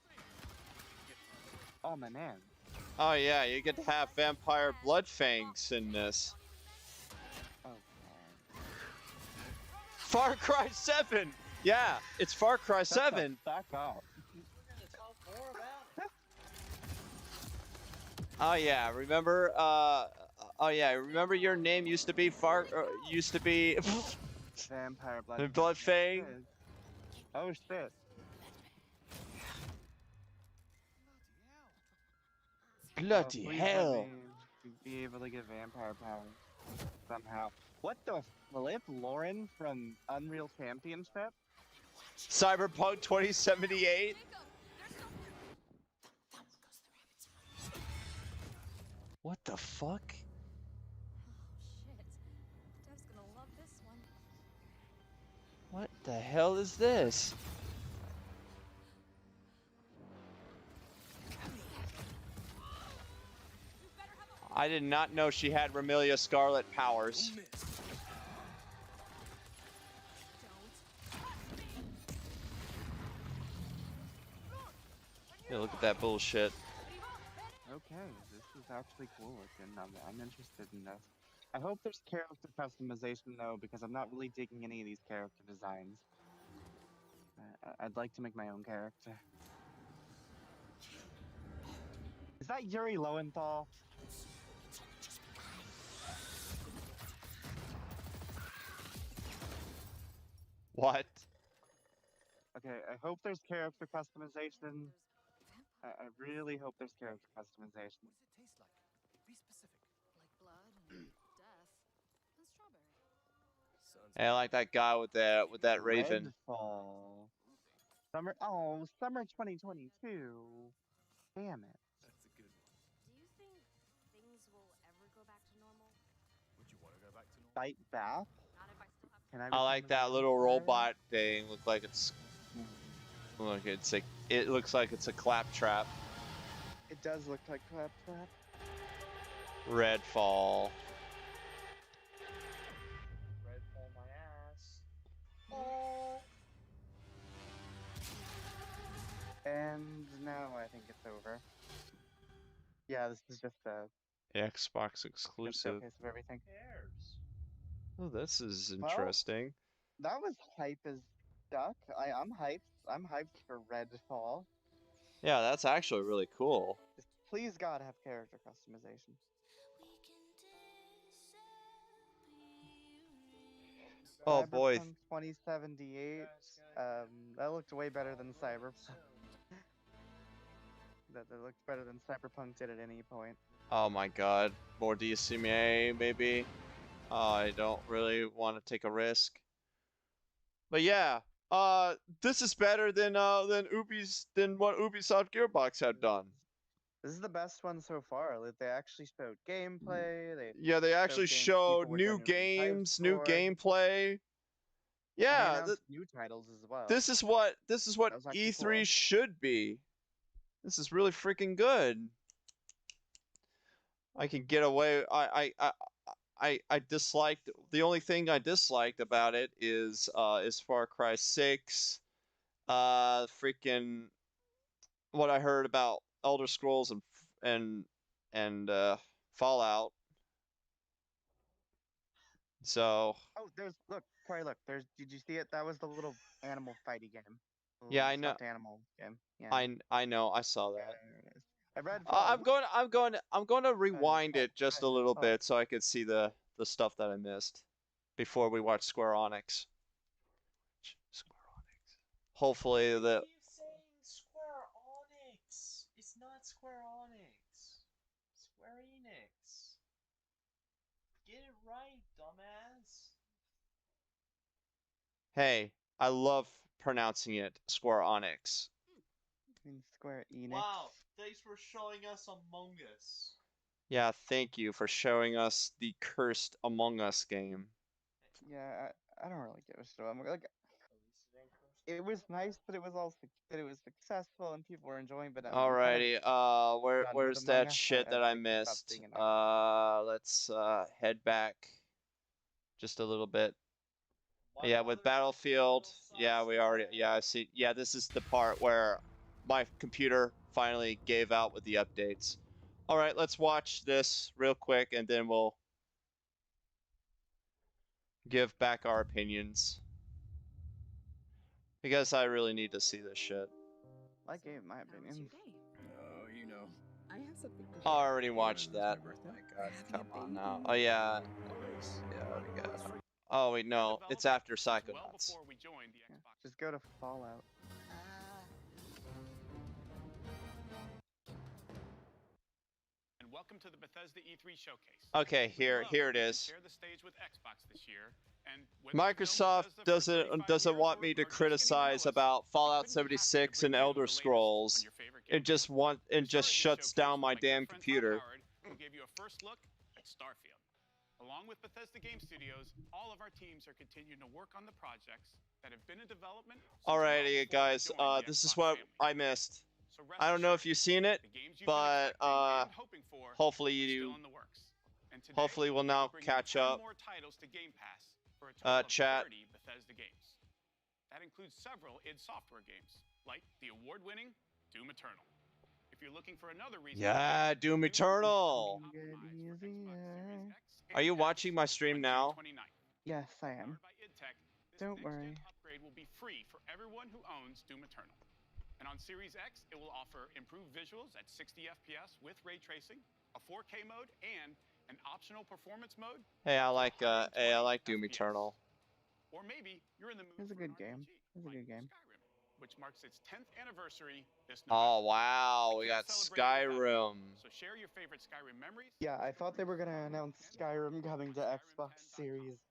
Oh my man. Oh yeah, you get to have vampire blood fangs in this. Oh god. Far Cry 7! Yeah, it's Far Cry 7. Back off. Oh yeah, remember remember your name used to be Vampire blood. Bloodfang? Oh shit. Bloody Please hell. let me be able to get vampire power somehow. What the flip? Lauren from Unreal Championship? Cyberpunk 2078? What the fuck? Oh, shit. Dev's gonna love this one. What the hell is this? I did not know she had Remilia Scarlet powers. Yeah, look at that bullshit. Okay, this is actually cool looking. I'm interested in this. I hope there's character customization though, because I'm not really digging any of these character designs. I'd like to make my own character. Is that Yuri Lowenthal? What? Okay, I hope there's character customization. I really hope there's character customization. What does it taste like? Be specific. Like blood and death and strawberry. Hey, I like that guy with that raven. Redfall. Summer 2022. Damn it. That's a good one. Do you think things will ever go back to normal? Would you want to go back to normal? Fight back? Not if I still have Can I I become like a that little vampire? robot thing. It looks like it's a claptrap. It does look like Claptrap. Redfall. Redfall my ass. Oh. And now I think it's over. Yeah, this is just a Xbox Good exclusive. showcase of everything. Oh, this is Well, interesting. that was hype as duck. I'm hyped. I'm hyped for Redfall. Yeah, that's actually really cool. Just please God have character customization. Oh boy. Cyberpunk 2078. That looked way better than Cyberpunk. that looked better than Cyberpunk did at any point. Oh my god. More DCMA, maybe. I don't really want to take a risk. But yeah, this is better than what Ubisoft Gearbox had done. This is the best one so far. Like, they actually showed gameplay. They actually showed new genuinely hyped games, new for. gameplay. And they Yeah, announced new titles as well. this is what That was actually E3 cool. should be. This is really freaking good. I can get away. I disliked, the only thing I disliked about it is Far Cry 6. Freaking what I heard about Elder Scrolls and Fallout. So Oh, look. Did you see it? That was the little animal fighty game. yeah, I know. Stuffed animal game. Yeah. I know. I saw that. There it is. I read. I'm going to rewind it just a little oh. bit so I could see the stuff that I missed before we watch Square Enix. Hopefully the. Keep saying Square Enix. It's not Square Enix. Square Enix. Get it right, dumbass. Hey, I love pronouncing it Square Enix. Square Enix. Wow, thanks for showing us Among Us. Yeah, thank you for showing us the cursed Among Us game. Yeah, I don't really give a shit. I'm like, it was nice, but it was also that it was successful and people were enjoying. But Alrighty, where's that shit that I think we stopped missed? seeing it now. Let's head back just a little bit. Yeah, with Battlefield. Yeah, we already. Yeah, I see. Yeah, this is the part where my computer finally gave out with the updates. All right, let's watch this real quick, and then we'll give back our opinions. Because I really need to see this shit. I gave my opinion. Oh, you know, I have something. I already watched that. Oh my god, come on now. Oh yeah. Yeah, we got. Oh wait, no, it's after Psychonauts. Yeah, just go to Fallout. And welcome to the Bethesda E3 showcase. Okay, here it is. Share the stage with Xbox this year, and Microsoft doesn't want me to criticize about Fallout 76 and Elder Scrolls. It just shuts down my damn computer. We'll give you a first look at Starfield. Along with Bethesda Game Studios, all of our teams are continuing to work on the projects that have been in development. Alrighty, guys, this is what I missed. I don't know if you've seen it, but hopefully you do. Hopefully we'll now catch up. Chat. Bethesda games. That includes several id Software games, like the award-winning Doom Eternal. If you're looking for another reason, yeah, Doom Eternal. Are you watching my stream now? Yes, I am. Don't worry. Upgrade will be free for everyone who owns Doom Eternal. And on Series X, it will offer improved visuals at 60 FPS with ray tracing, a 4K mode, and an optional performance mode. Hey, I like Doom Eternal. Or maybe you're in the mood for a good game. It's a good game. Skyrim, which marks its 10th anniversary this November. Oh wow, we got Skyrim. So share your favorite Skyrim memories. Yeah, I thought they were gonna announce Skyrim coming to Xbox Series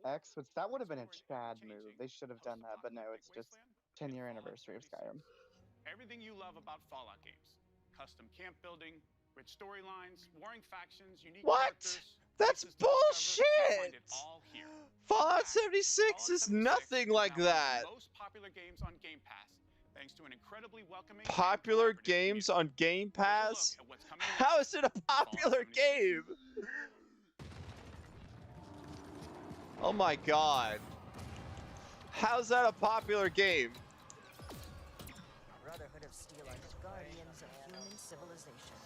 X, which that would have been a Chad move. They should have done that, but no, it's just 10-year anniversary of Skyrim. Everything you love about Fallout games. Custom camp building, rich storylines, warring factions, unique characters. That's bullshit! Fallout 76 is nothing like that. Most popular games on Game Pass, thanks to an incredibly welcoming. Popular games on Game Pass? How is it a popular game? Oh my god. How's that a popular game? Brotherhood of Steel are guardians of human civilization.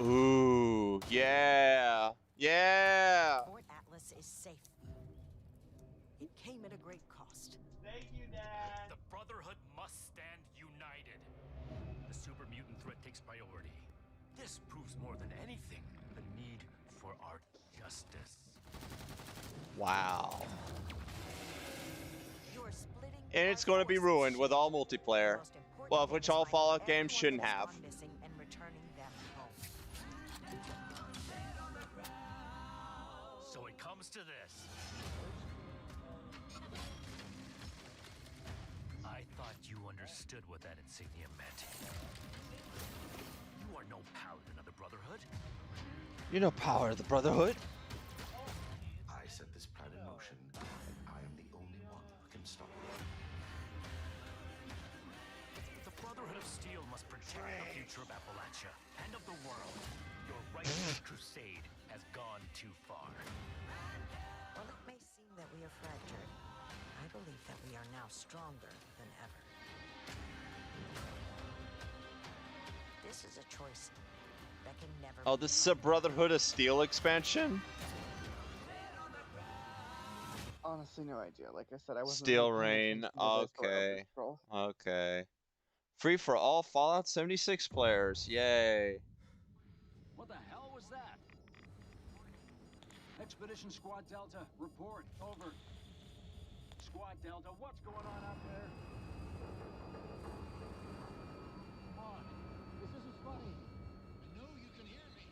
Ooh. Ooh, yeah. Yeah. Fort Atlas is safe. It came at a great cost. Thank you, Dad. The Brotherhood must stand united. The super mutant threat takes priority. This proves more than anything the need for our justice. Wow. You're splitting And it's going to be ruined with all multiplayer. Well, which all Fallout games shouldn't have. missing and returning them home. So it comes to this. I thought you understood what that insignia meant. You are no paladin of the Brotherhood. You know power of the Brotherhood. I set this plan in motion, and I am the only one who can stop it. The Brotherhood of Steel must protect the future of Appalachia and of the world. Your righteous crusade has gone too far. While it may seem that we are fractured, I believe that we are now stronger than ever. This is a choice that can never Oh, this is a Brotherhood of Steel expansion? Honestly, no idea. Like I said, I wasn't Steel really paying Rain. attention to this for Elder Okay. Scroll. Okay. Free for all Fallout 76 players. Yay. What the hell was that? Expedition Squad Delta, report. Over. Squad Delta, what's going on out there? Come on. This isn't funny. I know you can hear me.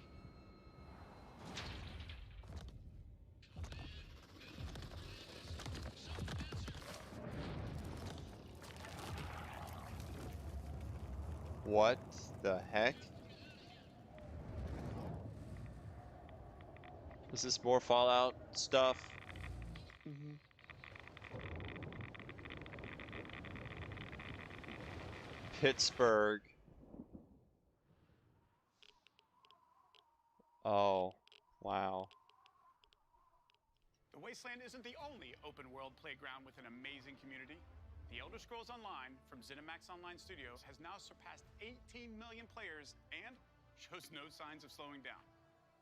What the heck? Is this more Fallout stuff? Mm-hmm. Pittsburgh. Oh, wow. The Wasteland isn't the only open-world playground with an amazing community. The Elder Scrolls Online from ZeniMax Online Studios has now surpassed 18 million players and shows no signs of slowing down.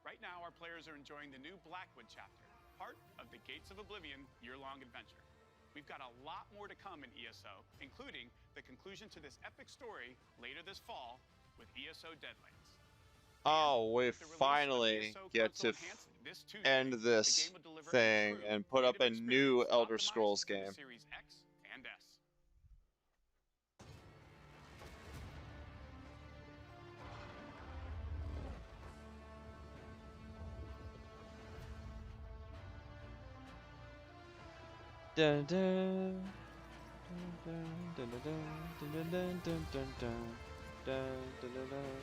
Right now, our players are enjoying the new Blackwood chapter, part of the Gates of Oblivion year-long adventure. We've got a lot more to come in ESO, including the conclusion to this epic story later this fall with ESO Deadlands. Oh, we finally get to end this thing and put up a new Elder Scrolls game. Series X and S. Dun dun dun dun dun dun dun dun dun dun dun dun dun dun.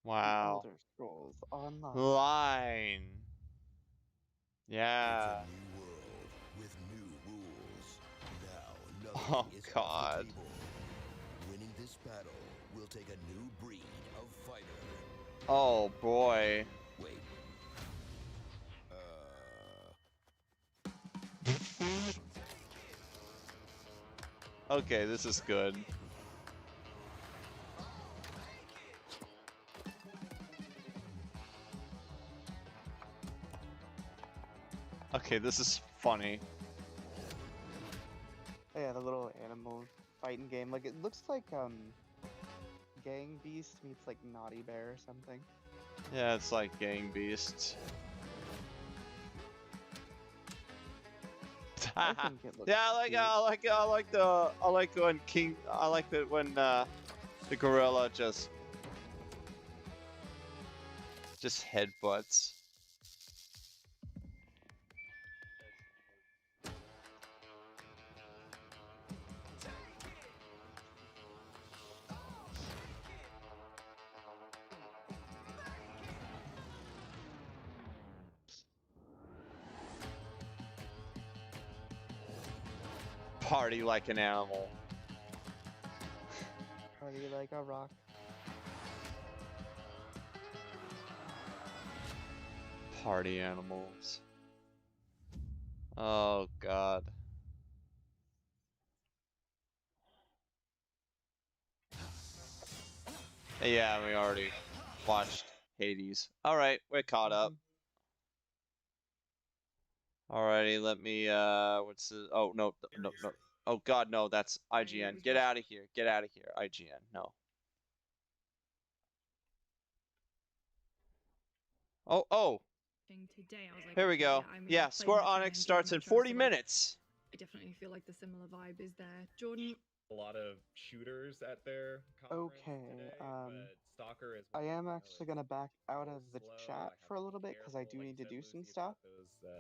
Wow. Elder Scrolls Online. Line. Yeah. It's a new world with new rules. Now, Oh, nothing is off God. the table. Winning this battle will take a new breed of fighter. Oh, boy. Wait. Okay, this is good. Okay, this is funny. Yeah, the little animal fighting game. Like it looks like Gang Beast meets like Naughty Bear or something. Yeah, it's like Gang Beasts. I think it looks Yeah, I like when the gorilla just headbutts. Party like an animal. Party like a rock. Party animals. Oh god. Yeah, we already watched Hades. Alright, we're caught up. Alrighty, let me what's the oh no. Oh god, no, that's IGN. Get out of here. Get out of here, IGN. No. Oh. Today, I was like, Here we okay, go. Yeah, Square Onyx starts in 40 minutes. I definitely feel like the similar vibe is there. Jordan? A lot of shooters at their conference today, but Stalker is I am actually gonna back out of the chat for a little bit because I do need to do some stuff. Those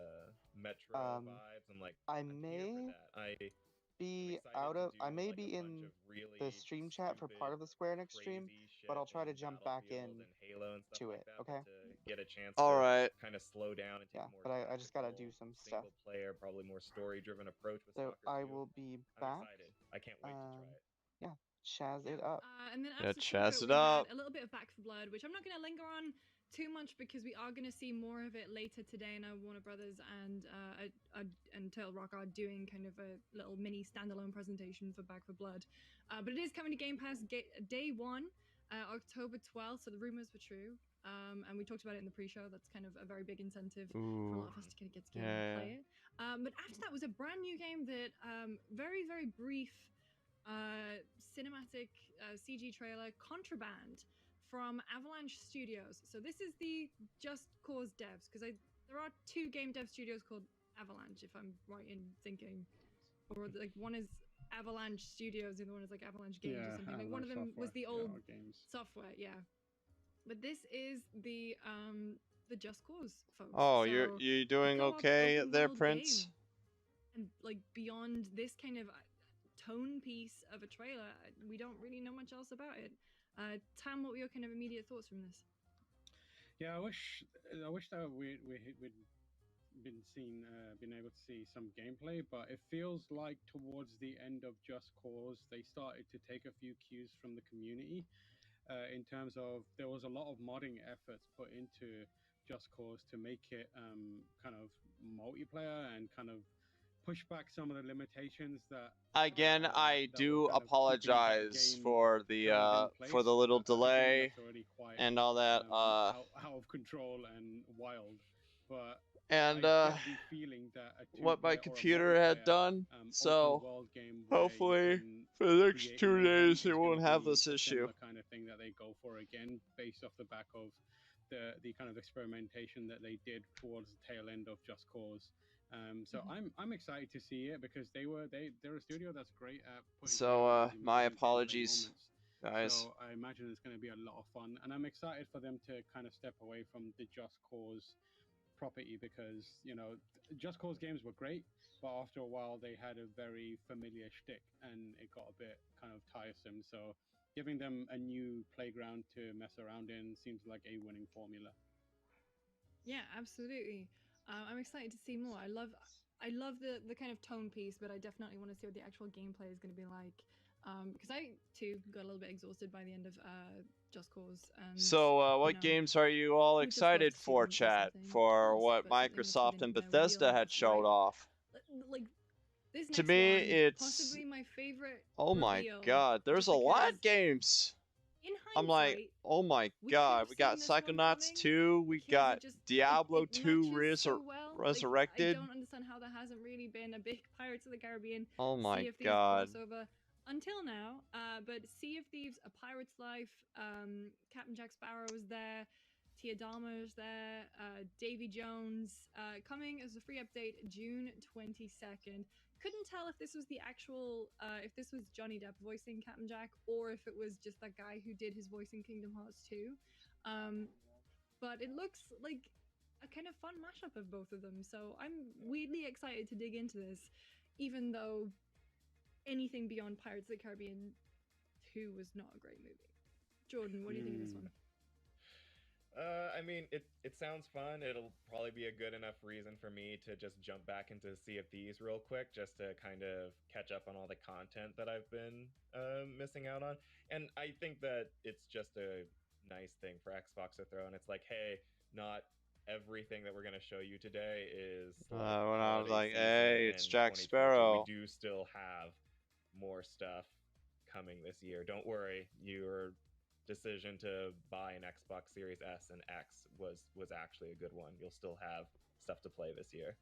Metro vibes. I'm like, I I'm here for may that. be out of. I may be in the stream chat for part of the Square Enix stream, but I'll try to jump back in Halo and stuff to like it. that, Okay. to get a chance All to right. kind of slow down and take Yeah, more. but I just gotta do some stuff. Single player, probably more story-driven approach with So Stalker 2. I will be back. I'm excited. I can't wait to try it. Yeah, Chaz it up. And then Yeah, after chaz Stalker, it we up. had a little bit of Back 4 Blood, which I'm not going to linger on too much because we are going to see more of it later today. Now Warner Brothers and Turtle Rock are doing kind of a little mini standalone presentation for Back 4 Blood. But it is coming to Game Pass day 1, October 12th, so the rumors were true. And we talked about it in the pre-show. That's kind of a very big incentive for a lot of us to kind of get together and play it. But after that was a brand new game that very, very brief cinematic CG trailer, Contraband, from Avalanche Studios. So this is the Just Cause devs, because there are 2 game dev studios called Avalanche, if I'm right in thinking, or like one is Avalanche Studios, the other one is like Avalanche Games or something. Like one of them was the old software, yeah. But this is the Just Cause folks. Oh, so you're doing okay there, Prince? And like beyond this kind of tone piece of a trailer, we don't really know much else about it. Tam, what were your kind of immediate thoughts from this? Yeah, I wish that we'd been able to see some gameplay, but it feels like towards the end of Just Cause, they started to take a few cues from the community. In terms of, there was a lot of modding efforts put into Just Cause to make it kind of multiplayer and kind of push back some of the limitations that Again, I do apologize for the little delay and all that. out of control and wild, but and I get the feeling that what my computer had done. So hopefully for the next 2 days they won't have this issue. The kind of thing that they go for again, based off the back of the kind of experimentation that they did towards the tail end of Just Cause. So I'm excited to see it because they're a studio that's great at putting so my apologies, guys. So I imagine it's going to be a lot of fun, and I'm excited for them to kind of step away from the Just Cause property because, you know, Just Cause games were great, but after a while they had a very familiar shtick and it got a bit kind of tiresome. So giving them a new playground to mess around in seems like a winning formula. Yeah, absolutely. I'm excited to see more. I love the kind of tone piece, but I definitely want to see what the actual gameplay is going to be like. Because I too got a little bit exhausted by the end of Just Cause. And, so what games are you all excited for, chat? For what Microsoft and Bethesda had showed off? Like this to next me, one, it's possibly my favorite. Oh my reveal, god, there's a lot of games. I'm like, oh my god, we got Psychonauts 2, we got Diablo 2 Resurrected. I don't understand how there hasn't really been a big Pirates of the Caribbean Oh my Sea of Thieves god. crossover until now. But Sea of Thieves, A Pirate's Life, Captain Jack Sparrow is there, Tia Dalma's there, Davy Jones, coming as a free update June 22nd. Couldn't tell if this was the actual, if this was Johnny Depp voicing Captain Jack, or if it was just that guy who did his voice in Kingdom Hearts 2. But it looks like a kind of fun mashup of both of them, so I'm weirdly excited to dig into this, even though anything beyond Pirates of the Caribbean 2 was not a great movie. Jordan, what do you think of this one? I I mean, it sounds fun. It'll probably be a good enough reason for me to just jump back into Sea of Thieves real quick, just to kind of catch up on all the content that I've been missing out on. And I think that it's just a nice thing for Xbox to throw. And it's like, hey, not everything that we're going to show you today is like When I was holiday like, season hey, in it's Jack 2022. Sparrow. We do still have more stuff coming this year. Don't worry, your decision to buy an Xbox Series S and X was actually a good one. You'll still have stuff to play this year.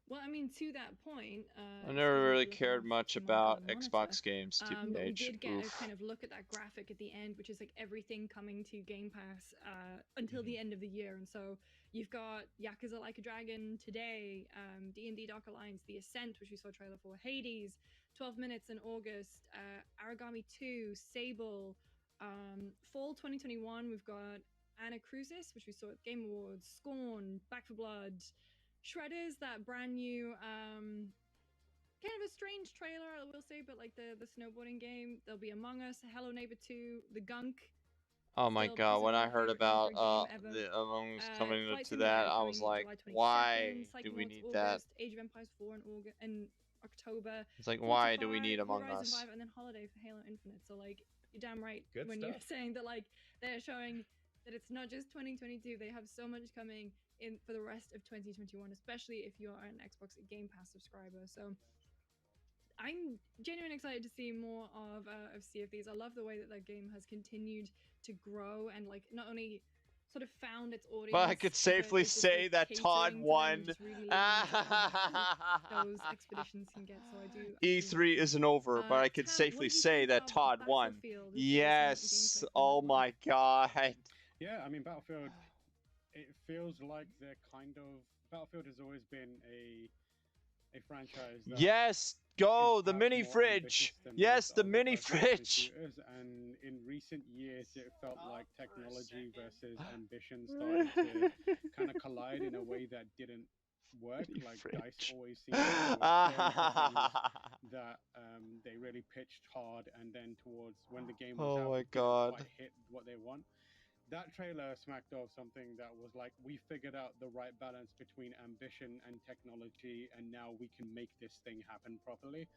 Well, I mean, to that point, I never really looking cared off much to my about monitor, Xbox games, but we TBH. did get Oof. a kind of look at that graphic at the end, which is like everything coming to Game Pass until the end of the year. And so you've got Yakuza Like a Dragon today, D&D Dark Alliance, The Ascent, which we saw a trailer for, Hades, 12 Minutes in August, Aragami 2, Sable, Fall 2021, we've got Anna Crucis, which we saw at Game Awards, Scorn, Back for Blood, Shredders, that brand new kind of a strange trailer, I will say, but like the snowboarding game. There'll be Among Us, Hello Neighbor 2, The Gunk. Oh my Still god, when possibly I my heard favorite about game ever. the Among Us coming Flight to Simulator that, I was coming like, July 22nd, why do we Psychonauts need that? August, Age of Empires 4 in October. It's like, 45, why do we need Among Horizon Us? 5, and then Holiday for Halo Infinite. So like, you're damn right Good when stuff. you're saying that like they're showing that it's not just 2022. They have so much coming in for the rest of 2021, especially if you're an Xbox Game Pass subscriber. So I'm genuinely excited to see more of Sea of Thieves. I love the way that that game has continued to grow and like not only sort of found its audience, But I could safely say that Todd won. Really those expeditions can get. So I do. E3 isn't over, but I could Tam, safely say that Todd won. Battlefield? Yes. Oh my god. Yeah, I mean Battlefield. It feels like they're kind of Battlefield has always been a franchise. That yes, go the mini fridge. Yes, the mini fridge. And in recent years, it felt like technology versus ambition started to kind of collide in a way that didn't work. Like DICE always seemed to go for things that they really pitched hard, and then towards when the game was out, it didn't quite hit what they want. That trailer smacked off something that was like, we figured out the right balance between ambition and technology, and now we can make this thing happen properly.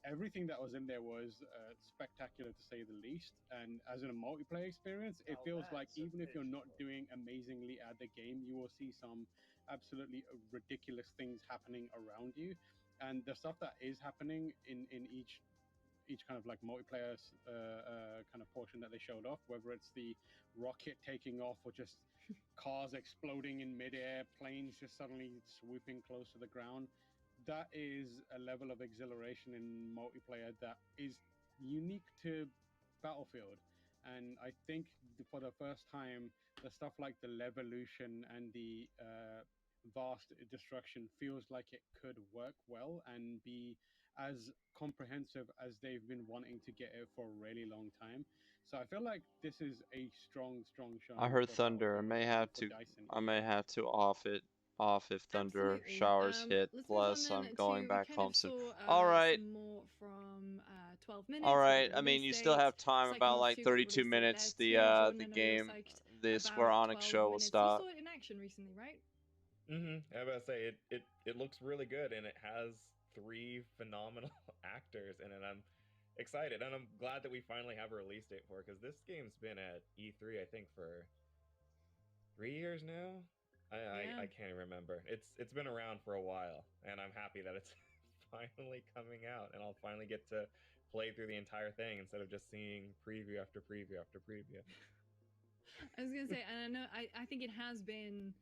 Everything that was in there was spectacular to say the least. And as in a multiplayer experience, it feels like even if you're not doing amazingly at the game, you will see some absolutely ridiculous things happening around you. And the stuff that is happening in each kind of like multiplayer kind of portion that they showed off, whether it's the rocket taking off or just cars exploding in midair, planes just suddenly swooping close to the ground. That is a level of exhilaration in multiplayer that is unique to Battlefield. And I think for the first time, the stuff like the Levolution and the vast destruction feels like it could work well and be as comprehensive as they've been wanting to get it for a really long time. So I feel like this is a strong showing. I heard thunder. I may have to off if thunder showers hit. Plus, I'm going back home soon. All right. Some more from 12 minutes. All right. I mean, you still have time. About like 32 minutes. The game, the Square Enix show will stop. You saw it in action recently, right? I was about to say it looks really good, and it has 3 phenomenal actors in it. I'm excited, and I'm glad that we finally have a release date for it, because this game's been at E3 I think for 3 years now. I can't even remember. It's been around for a while, and I'm happy that it's finally coming out, and I'll finally get to play through the entire thing instead of just seeing preview after preview after preview. I was gonna say, and I know I think it has been.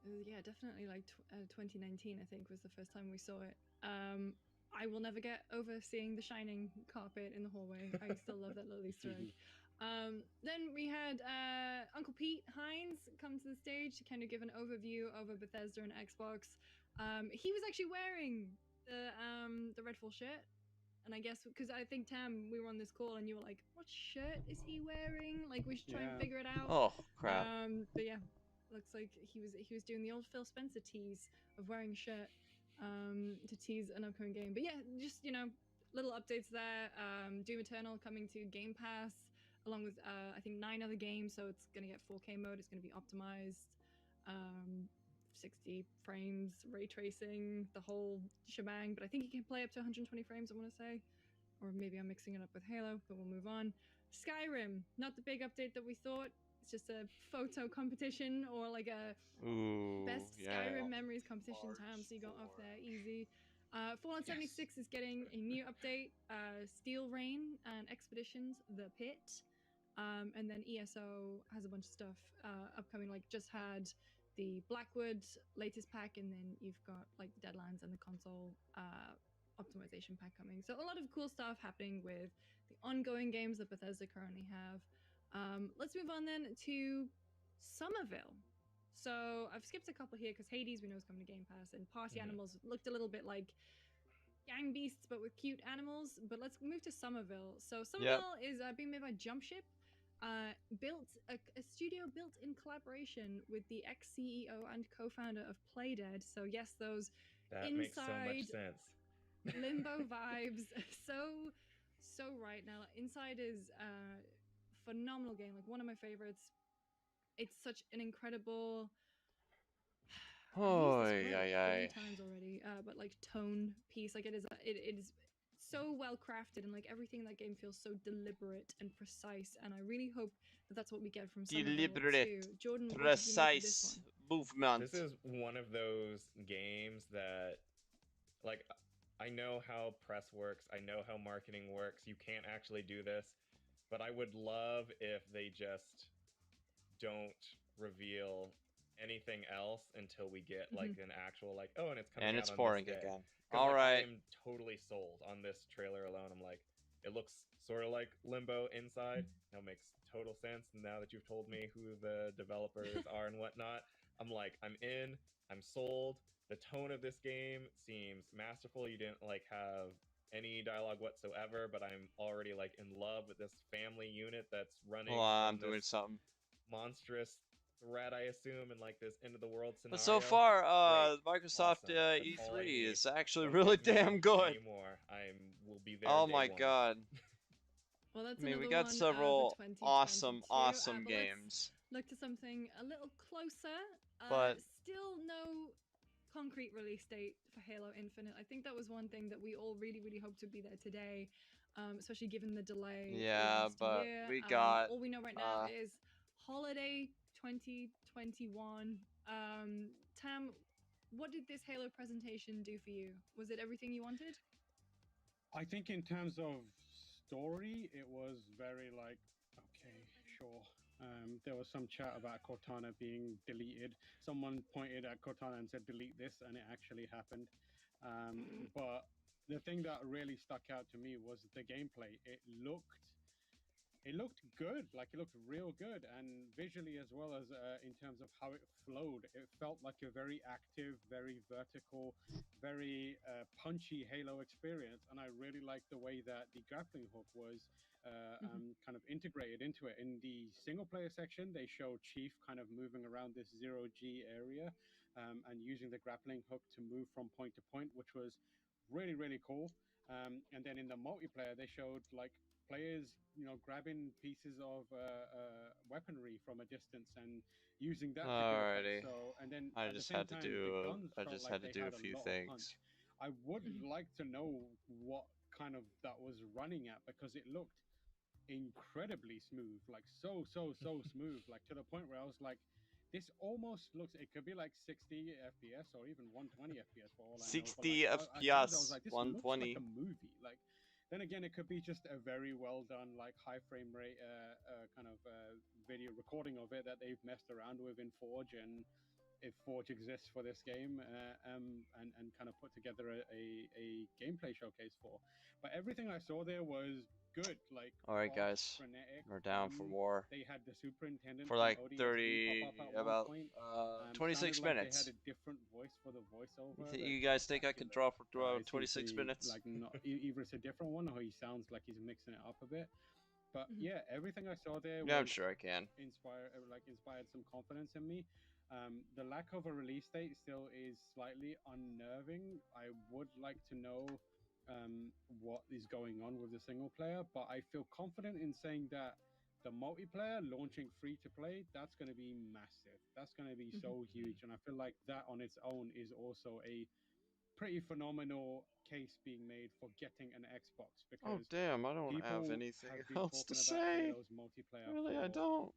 Yeah, definitely like 2019, I think, was the first time we saw it. I will never get over seeing the shining carpet in the hallway. I still love that little Easter egg. Then we had Uncle Pete Hines come to the stage to kind of give an overview over Bethesda and Xbox. He was actually wearing the Redfall shirt. And I guess, because I think, Tam, we were on this call and you were like, what shirt is he wearing? Like, we should try and figure it out. Oh, crap. But yeah. Looks like he was doing the old Phil Spencer tease of wearing a shirt to tease an upcoming game. But yeah, just little updates there. Doom Eternal coming to Game Pass. along with I think 9 other games. So it's going to get 4K mode. It's going to be optimized, 60 frames, ray tracing, the whole shebang. But I think you can play up to 120 frames, I want to say. Or maybe I'm mixing it up with Halo, but we'll move on. Skyrim, not the big update that we thought. It's just a photo competition or like a best Skyrim memories competition time, so you got off there easy. Fallout 76 is getting a new update, Steel Rain and Expeditions, The Pit. And then ESO has a bunch of stuff upcoming, like just had the Blackwood latest pack, and then you've got like the Deadlands and the console optimization pack coming. So a lot of cool stuff happening with the ongoing games that Bethesda currently have. Let's move on then to Somerville. So I've skipped a couple here because Hades we know is coming to Game Pass, and Party Animals looked a little bit like Gang Beasts but with cute animals. But let's move to Somerville. So Somerville is being made by Jumpship. Built a studio built in collaboration with the ex-CEO and co-founder of Playdead. So yes, those that makes so much sense. Limbo vibes. So right now. Inside is a phenomenal game, like one of my favorites. It's such an incredible Oh, I've used this word 3 yeah. times already, but like tone piece. Like it is so well crafted, and like everything in that game feels so deliberate and precise. And I really hope that that's what we get from Somerville too. Jordan, what did you make of this one? Movement. This is one of those games that, like, I know how press works. I know how marketing works. You can't actually do this, but I would love if they just don't reveal anything else until we get like an actual like, oh, and it's coming out on boring this day. again. All right. I am totally sold on this trailer alone. I'm like, it looks sort of like Limbo inside. Now makes total sense now that you've told me who the developers are and whatnot. I'm like, I'm in. I'm sold. The tone of this game seems masterful. You didn't like have any dialogue whatsoever, but I'm already like in love with this family unit that's running. I'm doing something. Monstrous threat, I assume, in like this end of the world scenario. But so far, Microsoft awesome. E3 is actually really damn good. Will be there. Oh my god. Well, that's I mean, we another got one, several awesome but games. Let's look to something a little closer. But still no concrete release date for Halo Infinite. I think that was one thing that we all really, really hoped to be there today, especially given the delay. Yeah, but year. we got. All we know right now is holiday 2021. Tam, what did this Halo presentation do for you? Was it everything you wanted? I think in terms of story, it was very like, okay, sure. There was some chat about Cortana being deleted. Someone pointed at Cortana and said, delete this, and it actually happened. But the thing that really stuck out to me was the gameplay. It looked good, like it looked real good, and visually as well as in terms of how it flowed. It felt like a very active, very vertical, very punchy Halo experience, and I really liked the way that the grappling hook was kind of integrated into it. In the single player section, they show Chief kind of moving around this zero-G area and using the grappling hook to move from point to point, which was really, really cool. And then in the multiplayer, they showed like players, grabbing pieces of weaponry from a distance and using that to good effect. So, and then I at the just same had to time, do. the guns I felt just like had to they do had a few lot of things. punch. I would like to know what kind of that was running at, because it looked incredibly smooth, like so smooth, like to the point where I was like, this almost looks, it could be like 60 FPS or even 120 FPS for all I know. 60 but like, I was FPS, like, this 120. looks like a movie. Like, then again, it could be just a very well done, like high frame rate kind of video recording of it that they've messed around with in Forge, and if Forge exists for this game, and kind of put together a gameplay showcase for. But everything I saw there was good. Like, all right, guys, frenetic, we're down for war. They had the superintendent for like from ODST 30, pop up at about one point. 26 Like minutes. they had a different voice for the voiceover. You guys think I can draw for 26 minutes? Like, not either it's a different one or he sounds like he's mixing it up a bit. But yeah, everything I saw there, yeah, I'm sure I can. Inspired some confidence in me. The lack of a release date still is slightly unnerving. I would like to know what is going on with the single player, but I feel confident in saying that the multiplayer launching free to play, that's going to be massive. That's going to be so huge. And I feel like that on its own is also a pretty phenomenal case being made for getting an Xbox, Oh because damn, I don't have people anything have been else to talking about say. Halo's multiplayer Really, I for don't.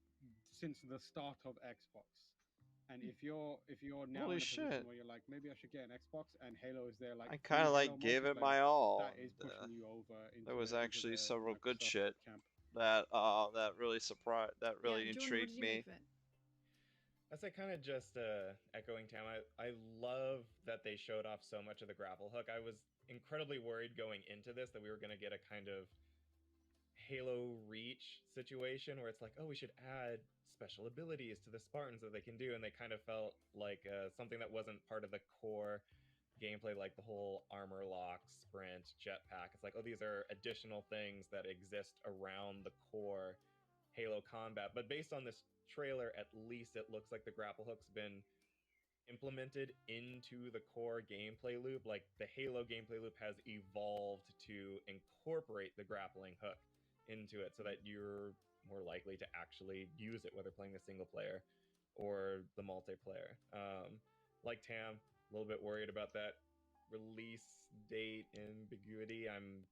since the start of Xbox. And if you're now Holy in a position shit. where you're like, maybe I should get an Xbox, and Halo is there, like I free kind of Halo like gave it multiplayer, my all. that is And, pushing you over into there was into actually the several good Microsoft shit camp. that really really Jordan, what intrigued did you me. make of it? I say kind of just echoing Tam. I love that they showed off so much of the grapple hook. I was incredibly worried going into this that we were going to get a kind of Halo Reach situation where it's like, oh, we should add special abilities to the Spartans that they can do, and they kind of felt like something that wasn't part of the core gameplay, like the whole armor lock, sprint, jetpack. It's like, oh, these are additional things that exist around the core Halo combat. But based on this trailer, at least it looks like the grapple hook's been implemented into the core gameplay loop. Like the Halo gameplay loop has evolved to incorporate the grappling hook into it so that you're more likely to actually use it, whether playing the single player or the multiplayer. Like Tam, a little bit worried about that release date ambiguity. I'm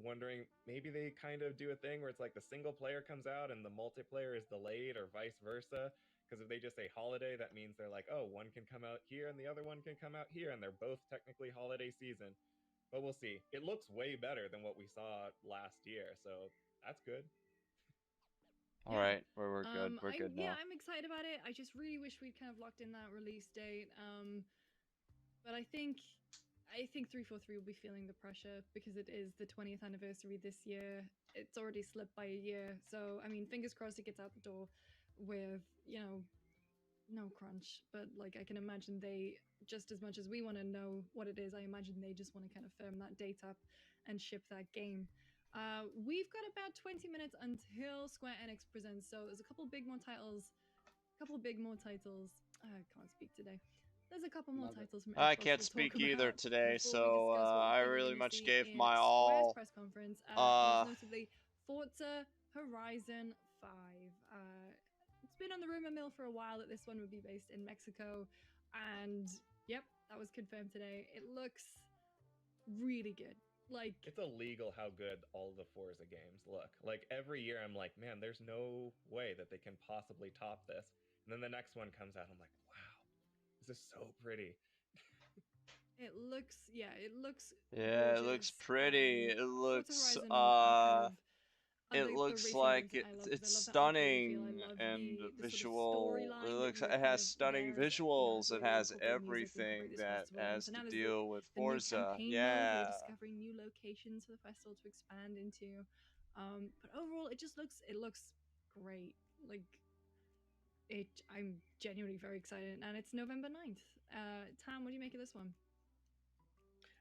wondering maybe they kind of do a thing where it's like the single player comes out and the multiplayer is delayed, or vice versa. Because if they just say holiday, that means they're like, oh, one can come out here and the other one can come out here, and they're both technically holiday season. But we'll see. It looks way better than what we saw last year, so that's good. All right, we're good. We're good now. Yeah, I'm excited about it. I just really wish we'd kind of locked in that release date. But I think 343 will be feeling the pressure because it is the 20th anniversary this year. It's already slipped by a year. So, I mean, fingers crossed it gets out the door with, no crunch. But, like, I can imagine they, just as much as we want to know what it is, I imagine they just want to kind of firm that date up and ship that game. We've got about 20 minutes until Square Enix presents. So there's a couple big more titles. I can't speak today. There's a couple more titles from Xbox I can't we'll speak talk either about today, before so we discuss what we I think we're really gonna much see gave in my Square's all. press conference. Most notably, Forza Horizon 5. It's been on the rumor mill for a while that this one would be based in Mexico, and yep, that was confirmed today. It looks really good. Like, it's illegal how good all the Forza games look. Like every year I'm like, man, there's no way that they can possibly top this. And then the next one comes out, I'm like, wow, this is so pretty. it looks gorgeous. It looks pretty. It looks it The looks racing games like that I love, 'cause it's I love the arcade feel. I stunning love and the sort of visual. It storyline looks that it kind has of stunning bears, visuals. the It way they has incorporate music and incorporate everything this that festival. And has so to now there's deal with the new Forza. campaign mode where you're discovering new locations for the festival to expand into. But overall, it looks great. Like, I'm genuinely very excited, and it's November 9th. Tam, what do you make of this one?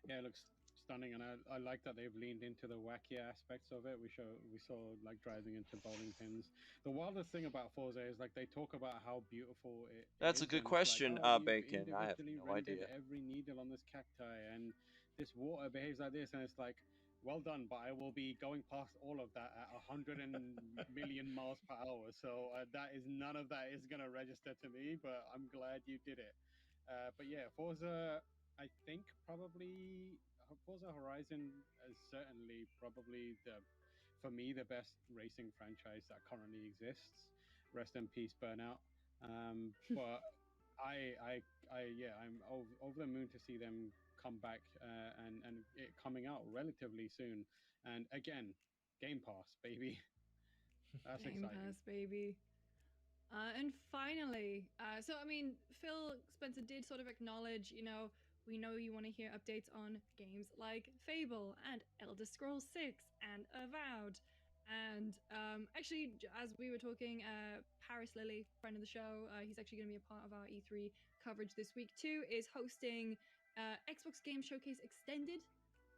Yeah, it looks stunning, and I like that they've leaned into the wacky aspects of it. We saw like driving into bowling pins. The wildest thing about Forza is like they talk about how beautiful it That's is, a good and it's like, question, oh, you've Bacon. I have individually no rendered idea. every needle on this cacti, and this water behaves like this, and it's like, well done, but I will be going past all of that at 100 million miles per hour. So none of that is gonna register to me. But I'm glad you did it. But yeah, Forza. I think probably Forza Horizon is certainly probably for me, the best racing franchise that currently exists. Rest in peace, Burnout. But I'm over the moon to see them come back and it coming out relatively soon. And again, Game Pass, baby. That's Game exciting. Pass, baby. And finally, so I mean, Phil Spencer did sort of acknowledge, we know you want to hear updates on games like Fable and Elder Scrolls 6 and Avowed. And actually, as we were talking, Paris Lilly, friend of the show, he's actually going to be a part of our E3 coverage this week too, is hosting Xbox Game Showcase Extended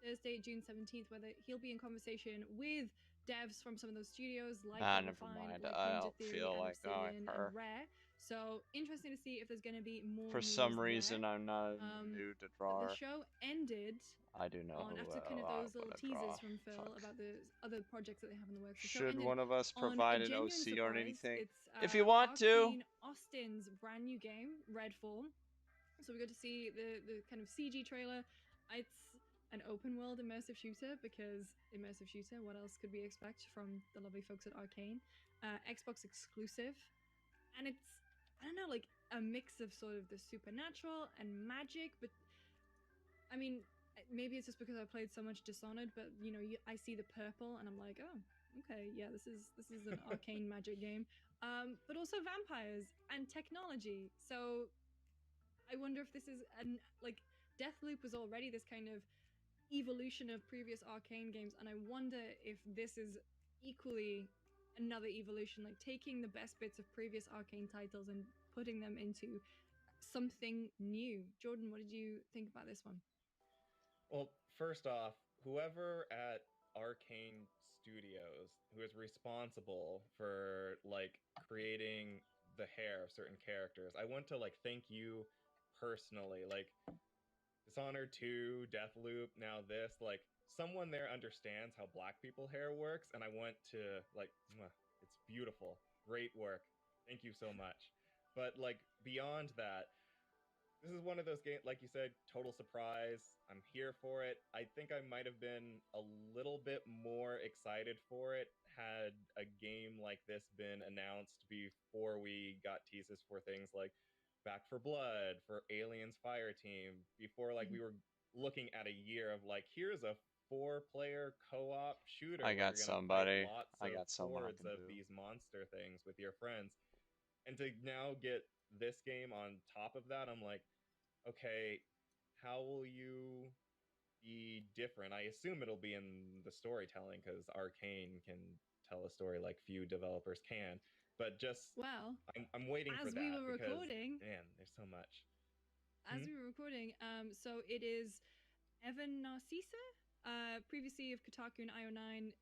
Thursday, June 17th, where he'll be in conversation with devs from some of those studios like Double Never Fine, mind. like I Ninja don't Theory, feel and like going Obsidian, her. and Rare. So interesting to see if there's going to be more. For news some there. reason, I'm not in the mood to draw. The show ended. I do know who After kind of I those little wanna teasers draw. from Phil Fuck. about the other projects that they have in the works. The show Should ended one of us on provide a an genuine OC or surprise. anything? It's If you want to. Arkane Austin's brand new game, Redfall. So we got to see the kind of CG trailer. It's an open world immersive shooter, because immersive shooter, what else could we expect from the lovely folks at Arkane? Xbox exclusive. And it's, I don't know, like a mix of sort of the supernatural and magic, but I mean, maybe it's just because I played so much Dishonored, but you know, I see the purple and I'm like, oh, okay, yeah, this is an arcane magic game. But also vampires and technology. So I wonder if this is like Deathloop was already this kind of evolution of previous arcane games, and I wonder if this is equally another evolution, like taking the best bits of previous arcane titles and putting them into something new. Jordan, what did you think about this one? Well, first off, whoever at Arcane Studios who is responsible for like creating the hair of certain characters, I want to like thank you personally. Like Dishonored 2, Deathloop, now this, like someone there understands how black people hair works, and I want to like it's beautiful. Great work. Thank you so much. But like beyond that, this is one of those games, like you said, total surprise. I'm here for it. I think I might have been a little bit more excited for it had a game like this been announced before we got teases for things like Back for Blood, for Aliens Fireteam, before like we were looking at a year of like, here's a 4-player co-op shooter I where got you're gonna somebody. fight lots I of got someone I hordes can of do. these monster things with your friends. And to now get this game on top of that, I'm like, okay, how will you be different? I assume it'll be in the storytelling because Arcane can tell a story like few developers can. But just well, I'm waiting for that. As we were because, recording, man, there's so much. As we were recording, so it is Evan Narcissa, previously of Kotaku and IO9,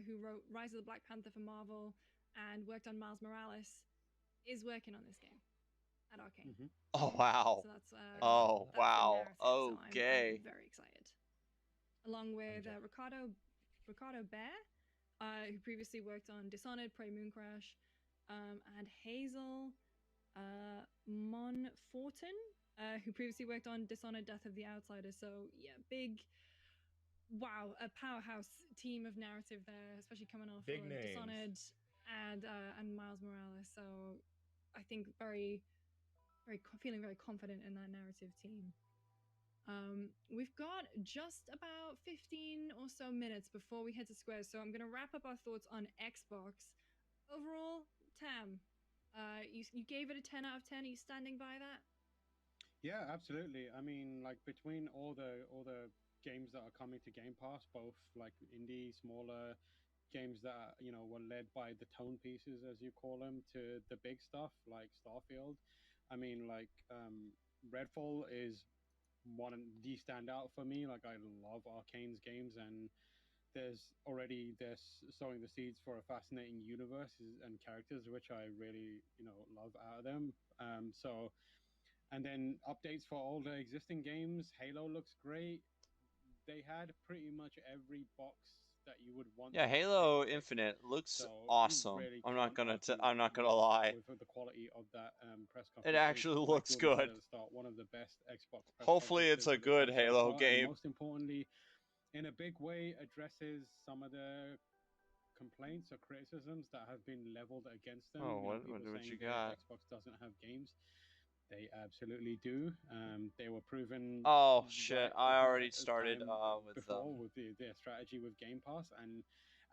who wrote Rise of the Black Panther for Marvel and worked on Miles Morales, is working on this game at Arcane. Mm-hmm. Oh wow! So that's oh that's wow! Okay. I'm very excited. Along with Ricardo Bear, who previously worked on Dishonored, Prey Mooncrash, and Hazel Monforton, who previously worked on Dishonored, Death of the Outsider. So yeah, big, wow, a powerhouse team of narrative there, especially coming off big of names. Dishonored and Miles Morales. So I think feeling very confident in that narrative team. We've got just about 15 or so minutes before we head to Squares, so I'm going to wrap up our thoughts on Xbox. Overall, Tam, you gave it a 10 out of 10. Are you standing by that? Yeah, absolutely. I mean, like between all the games that are coming to Game Pass, both like indie, smaller games that were led by the tone pieces, as you call them, to the big stuff like Starfield. I mean, like Redfall is one of the standout for me. Like I love Arcane's games, and they're sowing the seeds for a fascinating universe and characters, which I really love out of them. So, and then updates for all the existing games. Halo looks great. They had pretty much every box that you would want. Yeah, Halo Infinite looks awesome. Really I'm not gonna with lie. With the quality of that press It conference. actually looks Jordan good. said at the start, one of the best Xbox press Hopefully, it's a conferences that good they've had so Halo far, game. and most importantly, in a big way, addresses some of the complaints or criticisms that have been leveled against them. Oh, what people you saying got? that Xbox doesn't have games. They absolutely do. They were proven. Oh shit! I already started with before with their strategy with Game Pass, and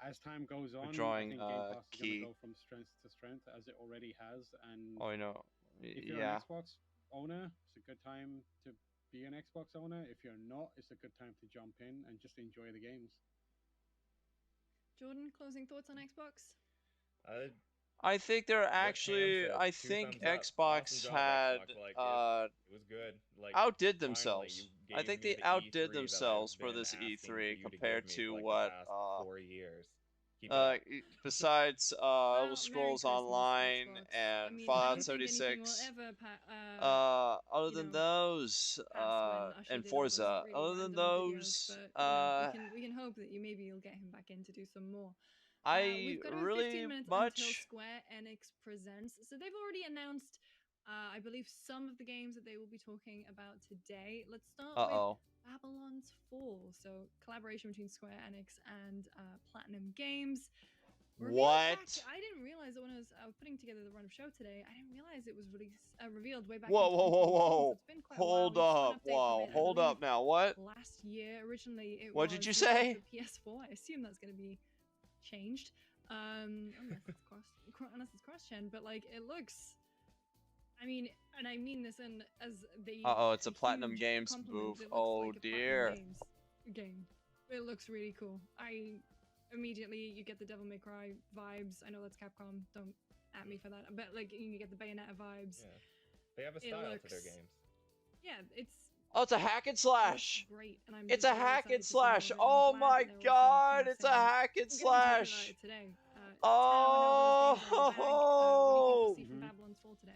as time goes on, drawing, I think Game Pass is going key. to go from strength to strength as it already has. And oh, I know. If you're an Xbox owner, it's a good time to be an Xbox owner. If you're not, it's a good time to jump in and just enjoy the games. Jordan, closing thoughts on Xbox? I think they're actually. I think Xbox had it was good. Like outdid themselves. I think they outdid themselves for this E3 compared to what 4 years. keep it up. Besides Elder Merry Scrolls Christmas, Online Xbox. and I mean, I Fallout don't think anything will 76. ever Other you than know, those, pass when Usher and did all those Forza. really Other than random videos, those, but you know, we can hope that maybe you'll get him back in to do some more. I We've got about really 15 minutes until much. Square Enix presents. So they've already announced, I believe, some of the games that they will be talking about today. Let's start with Babylon's Fall. So collaboration between Square Enix and Platinum Games. What? I didn't realize that when I was putting together the run of show today. I didn't realize it was revealed way back. Whoa, in whoa, whoa, 2017, whoa! So it's been quite Hold a while. up! Wow, hold up now. What? Last year, originally it What was did you released say? for PS4. I assume that's going to be changed, unless it's cross-gen. But like, it looks. I mean, and I mean this in as the. It's a Platinum Games move. Oh dear. Game. It looks really cool. Immediately you get the Devil May Cry vibes. I know that's Capcom. Don't at me for that. But like you get the Bayonetta vibes. Yeah. They have a style to their games. Yeah, it's. Oh, it's a hack and slash. Great, and I'm it's a hack and slash. Oh my god, it's a hack and slash. Oh.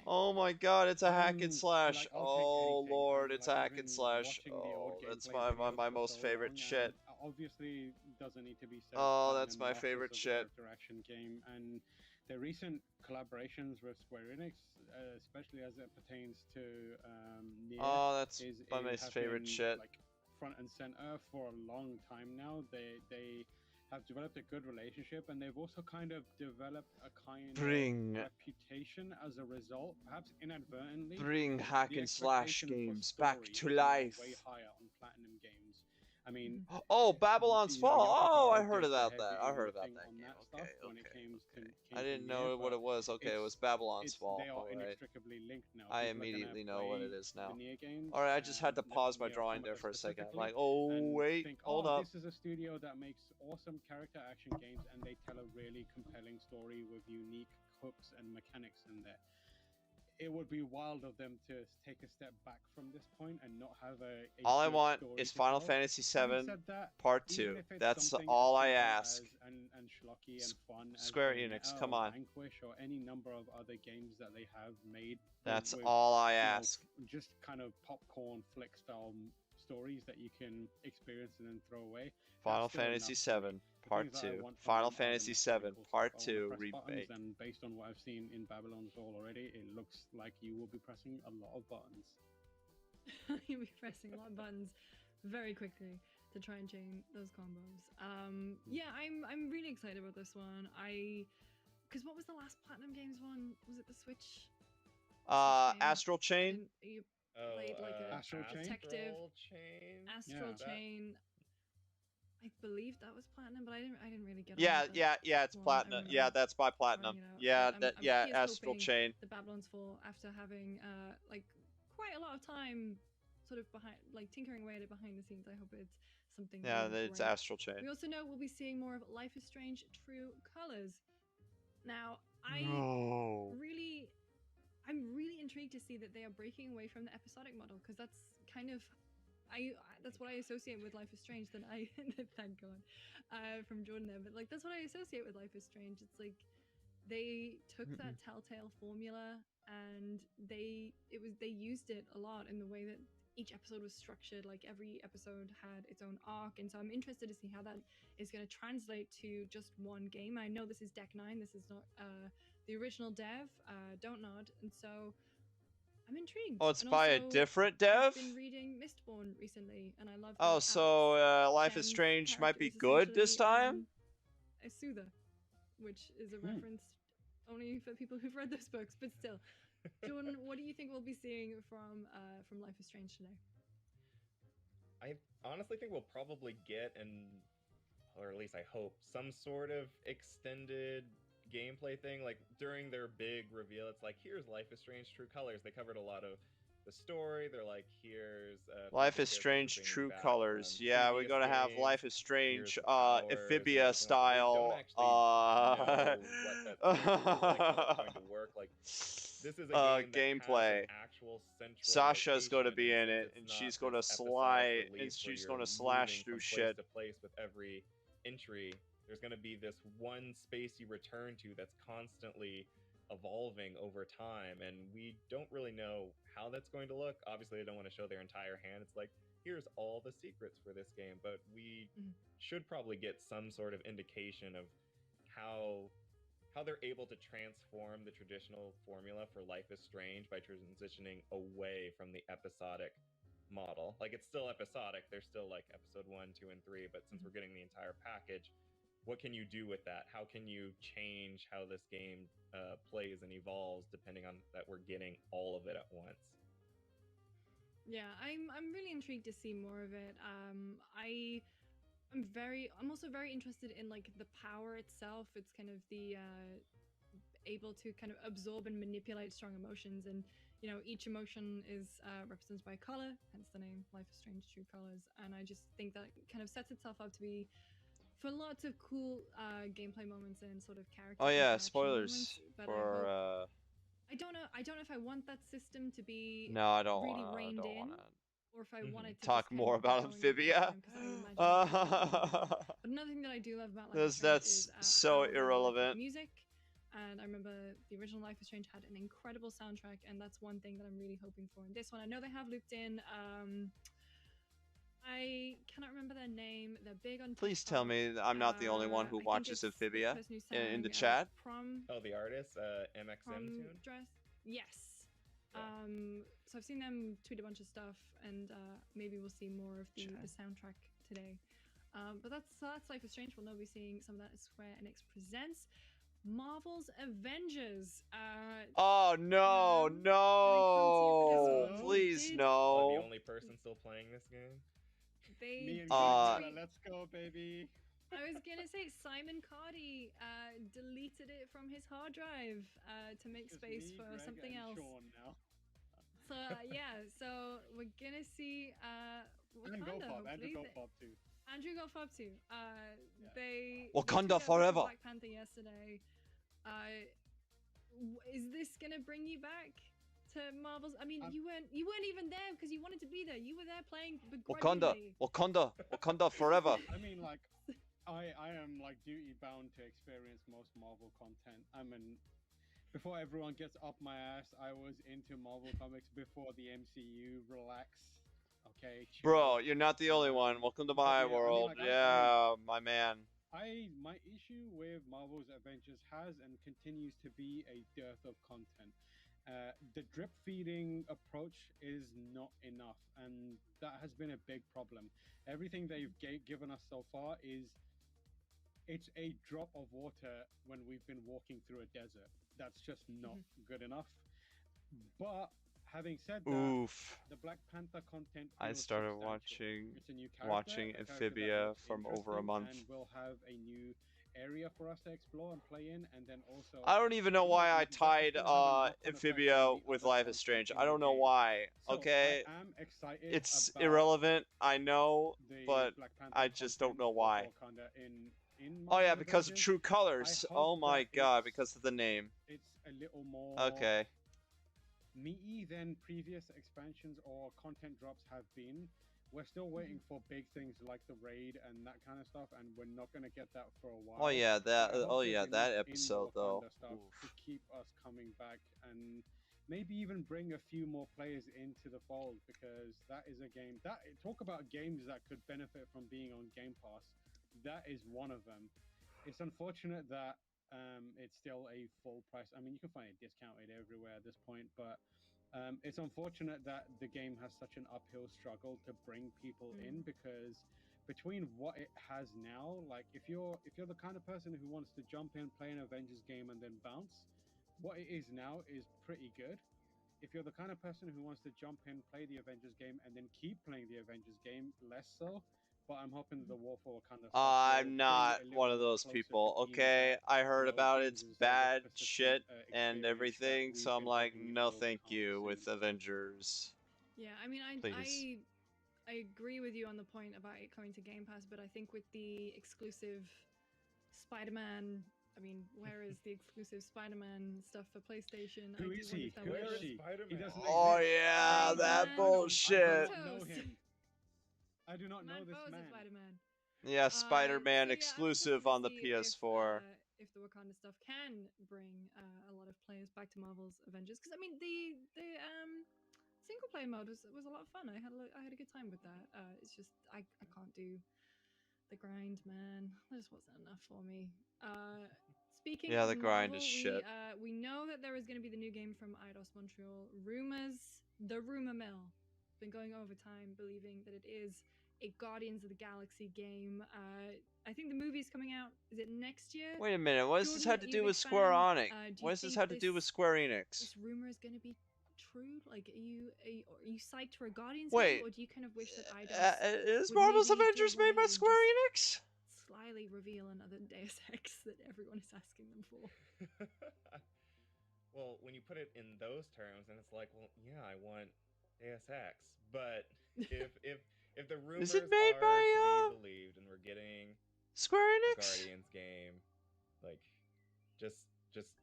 Oh my god, it's a hack and slash. Oh lord, it's a hack and slash. Oh, that's my most favorite shit. Obviously, doesn't need to be said. Oh, that's my favorite shit. Interaction game, and the recent collaborations with Square Enix, especially as it pertains to Nier, that's my most favorite shit. Like front and center for a long time now. They have developed a good relationship, and they've also kind of developed a kind of reputation as a result, perhaps inadvertently. Bring hack and slash games back to life. Way higher on Platinum Games. I mean, Babylon's Fall. Oh, I heard about that. I heard about that game. Okay. I didn't know what it was. Okay, it was Babylon's Fall. They are inextricably linked now. I immediately know what it is now. All right, I just had to pause my drawing there for a second. I'm like, oh wait, hold up. This is a studio that makes awesome character action games, and they tell a really compelling story with unique hooks and mechanics in there. It would be wild of them to take a step back from this point and not have a all I want is Final Fantasy VII Part 2. That's all I ask. And schlocky and fun. Square Enix, come on. Vanquish or any number of other games that they have made. That's all I ask. Just kind of popcorn flick style stories that you can experience and then throw away. Final Fantasy VII Part 2. Final Fantasy VII Part 2 remake. And based on what I've seen in Babylon's Fall already, it looks like you will be pressing a lot of buttons. You'll be pressing a lot of buttons very quickly to try and chain those combos. Yeah, I'm really excited about this one. Because what was the last Platinum Games one? Was it the Switch? Astral Chain. You played like a Astral detective. Astral Chain. I believe that was Platinum, but I didn't really get. Yeah, it's Platinum. Yeah, that's by Platinum. Astral Chain. The Babylon's Fall, after having like quite a lot of time, sort of behind, like tinkering away at it behind the scenes. I hope it's something. Yeah, it's Astral Chain. We also know we'll be seeing more of Life is Strange: True Colors. Now, I'm really intrigued to see that they are breaking away from the episodic model, because that's kind of that's what I associate with Life is Strange. That I thank God from Jordan there, but like that's what I associate with Life is Strange. It's like they took that Telltale formula and they used it a lot in the way that each episode was structured. Like every episode had its own arc, and so I'm interested to see how that is going to translate to just one game. I know this is Deck 9. This is not the original dev. Don't nod. And so I'm intrigued. Oh, it's by a different dev? I've been reading Mistborn recently, and I love. Oh, so Life is Strange might be good this time? A soother, which is a reference only for people who've read those books, but still. Jordan, what do you think we'll be seeing from Life is Strange today? I honestly think we'll probably get, or at least I hope, some sort of extended gameplay thing. Like during their big reveal, it's like, here's Life is Strange True Colors. They covered a lot of the story. They're like, here's Life is Strange True Colors. Yeah, we're gonna have Life is Strange amphibia style going to work. Like this is a game gameplay. Actual central Sasha's going to be in it, and she's going to slide, and she's going to slash through shit. To place with every entry there's going to be this one space you return to that's constantly evolving over time, and we don't really know how that's going to look. Obviously, they don't want to show their entire hand. It's like, here's all the secrets for this game, but we should probably get some sort of indication of how they're able to transform the traditional formula for Life is Strange by transitioning away from the episodic model. Like, it's still episodic. There's still like episode 1, 2, and 3, but since we're getting the entire package, what can you do with that? How can you change how this game plays and evolves depending on that we're getting all of it at once? Yeah, I'm really intrigued to see more of it. I'm also very interested in like the power itself. It's kind of the able to kind of absorb and manipulate strong emotions, and you know, each emotion is represented by color, hence the name Life is Strange True Colors. And I just think that kind of sets itself up to be for lots of cool gameplay moments and sort of character. Oh yeah, interaction moments, spoilers but for. I don't know if I want that system to be No, I don't really want to. reined Don't in, want to. or if I wanted to Talk just kind more of get about going with Amphibia. time, 'cause I imagine but another thing that I do love about Life is Strange That's is so how they work with irrelevant. music. And I remember the original Life is Strange had an incredible soundtrack, and that's one thing that I'm really hoping for in this one. I know they have looped in. I cannot remember their name. They're big on. Please tell me that I'm not the only one who I think watches it's the Amphibia person who in the sang, chat. Prom. Oh, the artist, MXM Prom tune? dress. Yes. So I've seen them tweet a bunch of stuff, and maybe we'll see more of the soundtrack today. But that's Life is Strange. We'll now be seeing some of that as Square Enix presents Marvel's Avengers. Oh no, no! Please Oh, no. the only person still playing this game? They let's go, baby. I was gonna say Simon Cardy deleted it from his hard drive to make space for Greg, something and else. Sean now. So yeah, so we're gonna see And Wakanda, GoFob, Andrew hopefully. GoFob too. Andrew GoFob too. They Wakanda tweeted out forever. Black Panther yesterday. Is this gonna bring you back to Marvel's? I mean, you weren't even there because you wanted to be there. You were there playing begrudgingly. Wakanda forever. I mean, like, I am like duty bound to experience most Marvel content. I mean, before everyone gets up my ass, I was into Marvel comics before the MCU. Relax, okay? Chill. Bro, you're not the only one. Welcome to my world. My man. My issue with Marvel's Avengers has and continues to be a dearth of content. The drip feeding approach is not enough, and that has been a big problem. Everything they've given us so far it's a drop of water when we've been walking through a desert. That's just not good enough. But having said that, the Black Panther content I feels started substantial. It's a new character, watching a character that Amphibia looks from over a interesting, month. and we'll have a new area for us to explore and play in, and then also I don't even know why I tied Amphibia with Life is Strange. I don't know why. Okay, I am excited. it's about irrelevant. I know, the but Black Panther I just don't know content why. of Wakanda in Oh yeah, Marvel because of Avengers. True Colors. I Oh hope my that god, because of the name. It's a little more Okay. meaty than previous expansions or content drops have been. We're still waiting for big things like the raid and that kind of stuff, and we're not gonna get that for a while. Oh yeah, that. I hope Oh there's yeah, that enough episode in though. Wakanda stuff to keep us coming back, and maybe even bring a few more players into the fold, because that is a game that talk about games that could benefit from being on Game Pass. That is one of them. It's unfortunate that it's still a full price. I mean, you can find it discounted everywhere at this point, but it's unfortunate that the game has such an uphill struggle to bring people in, because between what it has now, like if you're the kind of person who wants to jump in, play an Avengers game, and then bounce, what it is now is pretty good. If you're the kind of person who wants to jump in, play the Avengers game, and then keep playing the Avengers game, less so. But I'm hoping the War for Wakanda. I'm not one of those people. Okay, I heard about it's bad shit and everything, so I'm like, no, thank you with Avengers. Yeah, I mean, Please. I agree with you on the point about it coming to Game Pass, but I think with the exclusive Spider-Man, I mean, where is the exclusive Spider-Man stuff for PlayStation? Who is he? Who is he? He doesn't Oh exist. yeah, that bullshit. I don't know him. I do not know Matt this Bowser man. Spider-Man. Yeah, Spider-Man so yeah, I'm exclusive interested to on the see PS4. If the Wakanda stuff can bring a lot of players back to Marvel's Avengers. Because I mean, the single player mode was a lot of fun. I had a good time with that. It's just I can't do the grind, man. That just wasn't enough for me. Speaking Yeah, of the grind is Marvel, shit. we know that there is going to be the new game from Eidos Montreal. The rumor mill, has been going over time, believing that it is a Guardians of the Galaxy game. I think the movie's coming out. Is it next year? Wait a minute. What does this Jordan, have to are you a do big with Square fan? Enix? Do What you does this think have to do with Square Enix? This rumor is going to be true? Like, are you psyched for a Guardians Wait, game, or do you kind of wish that Eidos is would Marvel's maybe Avengers get made by away and Square just Enix? slyly reveal another Deus Ex that everyone is asking them for? Well, when you put it in those terms, and it's like, well, yeah, I want Deus Ex, but if the rumors Is it made are by to be believed, and we're getting Square a Enix? Guardians game, like, just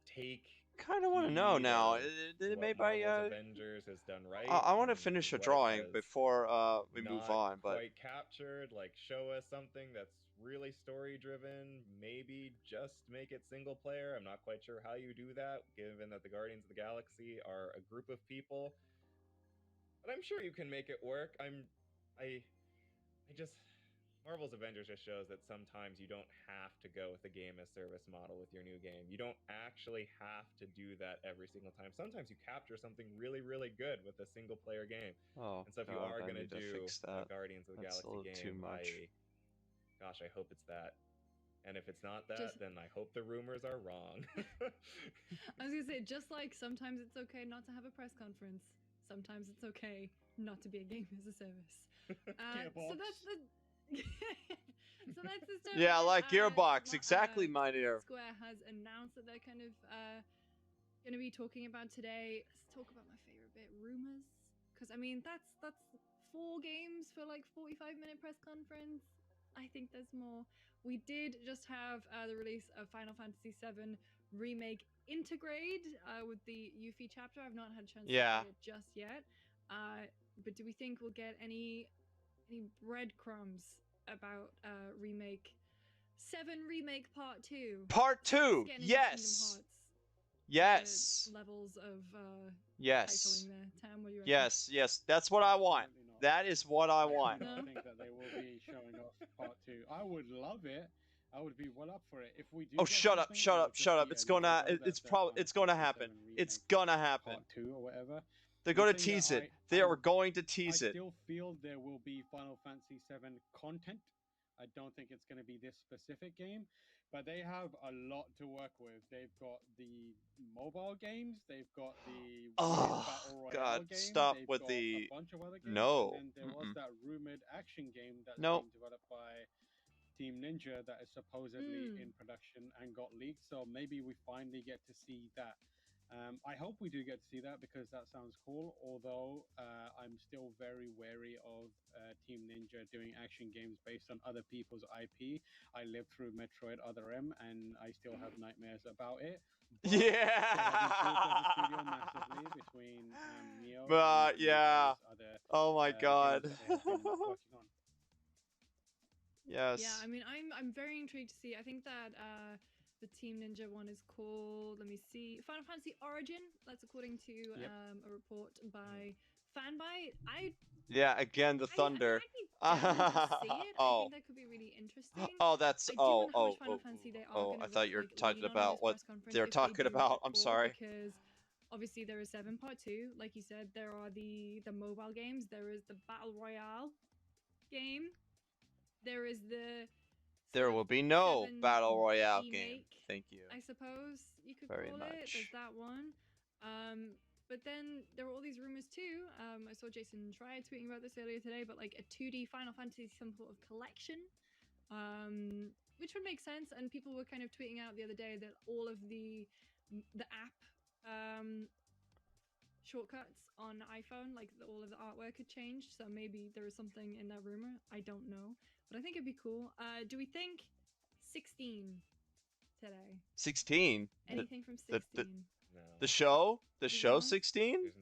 take Kind of want to know heed now. of Did it what made by? Marvel's Avengers has done right. I want to and finish a what it drawing has before we move not on, but quite captured. Like, show us something that's really story driven. Maybe just make it single player. I'm not quite sure how you do that, given that the Guardians of the Galaxy are a group of people. But I'm sure you can make it work. I just Marvel's Avengers just shows that sometimes you don't have to go with a game as service model with your new game. You don't actually have to do that every single time. Sometimes you capture something really, really good with a single player game. oh And so if you god, are I going to need to do fix a that. Guardians of the That's a Galaxy little too game, much. I hope it's that. And if it's not that, then I hope the rumors are wrong. I was gonna say, just like sometimes it's okay not to have a press conference, sometimes it's okay not to be a game as a service. So that's the. So that's the stuff. Yeah, that, like Gearbox, exactly, my dear. Square has announced that they're kind of going to be talking about today. Let's talk about my favorite bit, rumors, because I mean that's 4 games for like 45-minute press conference. I think there's more. We did just have the release of Final Fantasy VII Remake Intergrade with the Yuffie chapter. I've not had a chance to play it just yet. But do we think we'll get any breadcrumbs about Remake 7 Remake Part 2? Part 2, yes. Yes. Levels of yes. titling there. Tam, what do you reckon? Yes, that's what I want. That is what I want. I don't think that they will be showing off Part 2. I would love it. I would be well up for it if we do. Oh, shut up! It's gonna. It's gonna happen. It's gonna happen. Part 2 or whatever. They're gonna tease it. They are going to tease it. I still feel there will be Final Fantasy VII content. I don't think it's going to be this specific game, but they have a lot to work with. They've got the mobile games. They've got the Battle Royale God, game. stop They've with got the. a bunch of other games. No. And then there was that rumored action game that's Nope. being developed by Team Ninja that is supposedly in production and got leaked. So maybe we finally get to see that. I hope we do get to see that because that sounds cool. Although I'm still very wary of Team Ninja doing action games based on other people's IP. I lived through Metroid Other M, and I still have nightmares about it. But yeah. The studio massively between Neo and yeah. other, oh my god. Working on. Yes. Yeah, I mean, I'm very intrigued to see. I think that the Team Ninja one is called, let me see, Final Fantasy Origin. That's according to a report by Fanbyte. Yeah, again, the thunder. I see it. I think that could be really interesting. Oh, that's Final Fantasy they are I thought you were talking about what they're talking about. I'm sorry. Because obviously there is 7 Part 2. Like you said, there are the mobile games. There is the Battle Royale game. There is the. There will be no Battle Royale game. Thank you. I suppose you could very call much. it. There's that one. But then there were all these rumors too. I saw Jason Schreier tweeting about this earlier today, but like a 2D Final Fantasy, some sort of collection, which would make sense. And people were kind of tweeting out the other day that all of the app shortcuts on iPhone, like all of the artwork had changed. So maybe there is something in that rumor. I don't know, but I think it'd be cool. Do we think 16 today? 16? Anything from 16? The show? The show 16?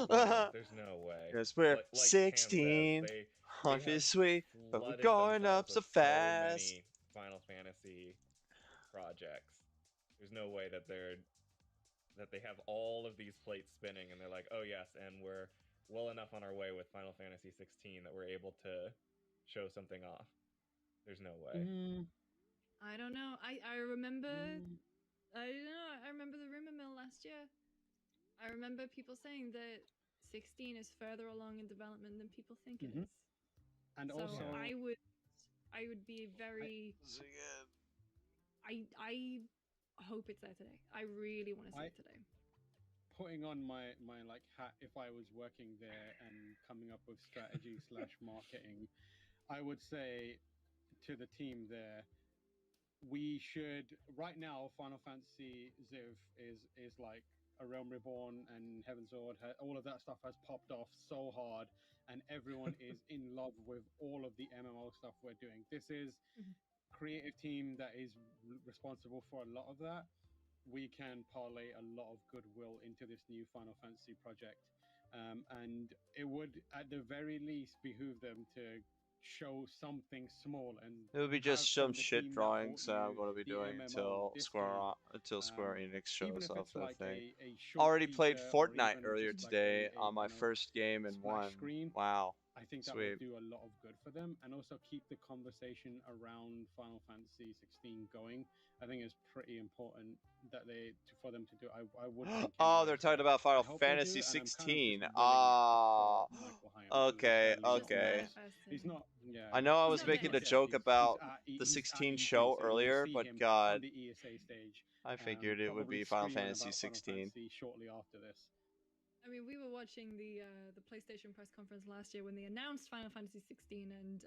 There's no way. Yes, we're like 16. Sam says, Obviously, but we're flooded going up themselves so with fast. many Final Fantasy projects. There's no way that they have all of these plates spinning and they're like, oh yes, and we're well enough on our way with Final Fantasy 16 that we're able to show something off. There's no way. I don't know. I remember. I don't know. I remember the rumor mill last year. I remember people saying that 16 is further along in development than people think it is. And so also, I would be very. I hope it's there today. I really want to see it today. Putting on my like hat, if I was working there and coming up with strategy / marketing, I would say to the team there, we should right now. Final Fantasy Ziv is like A Realm Reborn and Heaven's Sword. All of that stuff has popped off so hard, and everyone is in love with all of the MMO stuff we're doing. This is creative team that is responsible for a lot of that. We can parlay a lot of goodwill into this new Final Fantasy project, and it would at the very least behoove them to show something small. And it would be just some shit drawings that I'm going to be the doing MMO until Square Enix even shows if off it's that like thing. a short Already played feature or Fortnite even earlier just like today on my you know, first game and splash won. screen. Wow. I think that Sweet. will do a lot of good for them, and also keep the conversation around Final Fantasy 16 going. I think it's pretty important that for them to do. I would think. Oh, they're talking about Final hope they do, Fantasy and I'm kind of 16. just willing it Ah, for Michael Hyam, who's okay, apparently okay. He's not. Yeah. I know I he's was not making a just- joke he's about he's the at 16 E3, show so you'll earlier, see but him God, on the ESA stage. I figured it would probably be Final screaming Fantasy about 16. Final Fantasy shortly after this. I mean, we were watching the PlayStation press conference last year when they announced Final Fantasy 16, and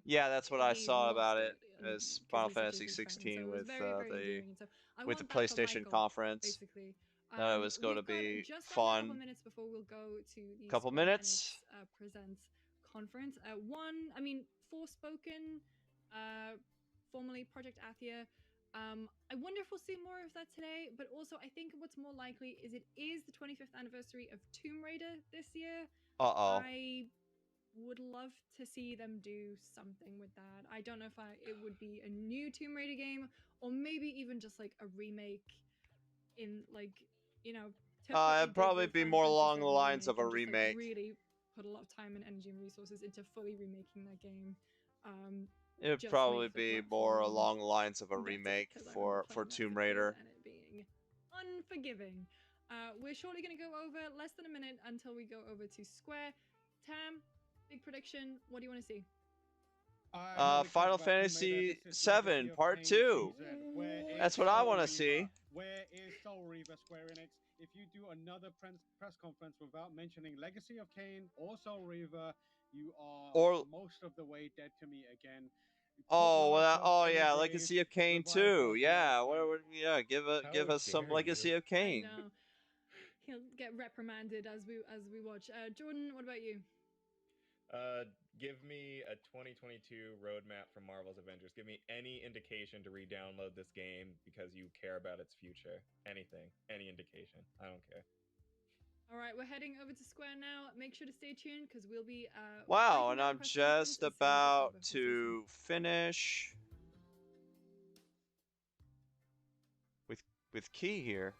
Yeah, that's what I he saw lost about it. and- Is 'cause Final he's such a Fantasy huge fan, 16 so it was with very, very endearing. And so I with the want that for PlayStation Michael, conference. basically. That it was going to We've got be just under a couple fun. minutes before we'll go to the Couple Square minutes. Enix, Presents conference. Forspoken, formerly Project Athia. I wonder if we'll see more of that today, but also I think what's more likely is it is the 25th anniversary of Tomb Raider this year. Uh-oh. I would love to see them do something with that. I don't know if it would be a new Tomb Raider game or maybe even just like a remake in like, you know, It'd probably be more along the lines of a remake. Really put a lot of time and energy and resources into fully remaking that game. It'd just probably make the be more platform along the lines of a better, remake 'cause I remember for playing that Tomb as a kid Raider. and it being unforgiving. We're shortly going to go over less than a minute until we go over to Square. Tam, big prediction. What do you want to see? Final Fantasy 7 Part 2. That's what I want to see. Where is Soul Reaver, Square Enix? If you do another press conference without mentioning Legacy of Kain or Soul Reaver, you are most of the way dead to me again. Oh well, oh yeah, Legacy of Kain too. Yeah, give us some Legacy of Kain. I know. He'll get reprimanded as we watch. Jordan, what about you? Give me a 2022 roadmap from Marvel's Avengers. Give me any indication to re-download this game because you care about its future. Anything, any indication. I don't care. All right, we're heading over to Square now. Make sure to stay tuned because we'll be. Wow, and I'm just about to finish with Key here.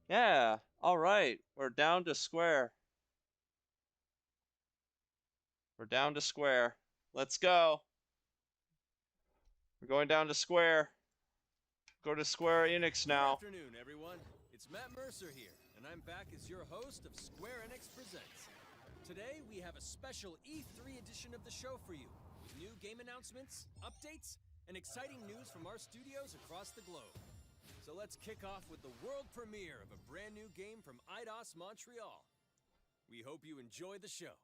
Yeah, all right. We're down to Square. We're down to Square. Let's go. We're going down to Square. Go to Square Enix now. Good afternoon, everyone. It's Matt Mercer here, and I'm back as your host of Square Enix Presents. Today, we have a special E3 edition of the show for you, with new game announcements, updates, and exciting news from our studios across the globe. So let's kick off with the world premiere of a brand new game from Eidos Montreal. We hope you enjoy the show.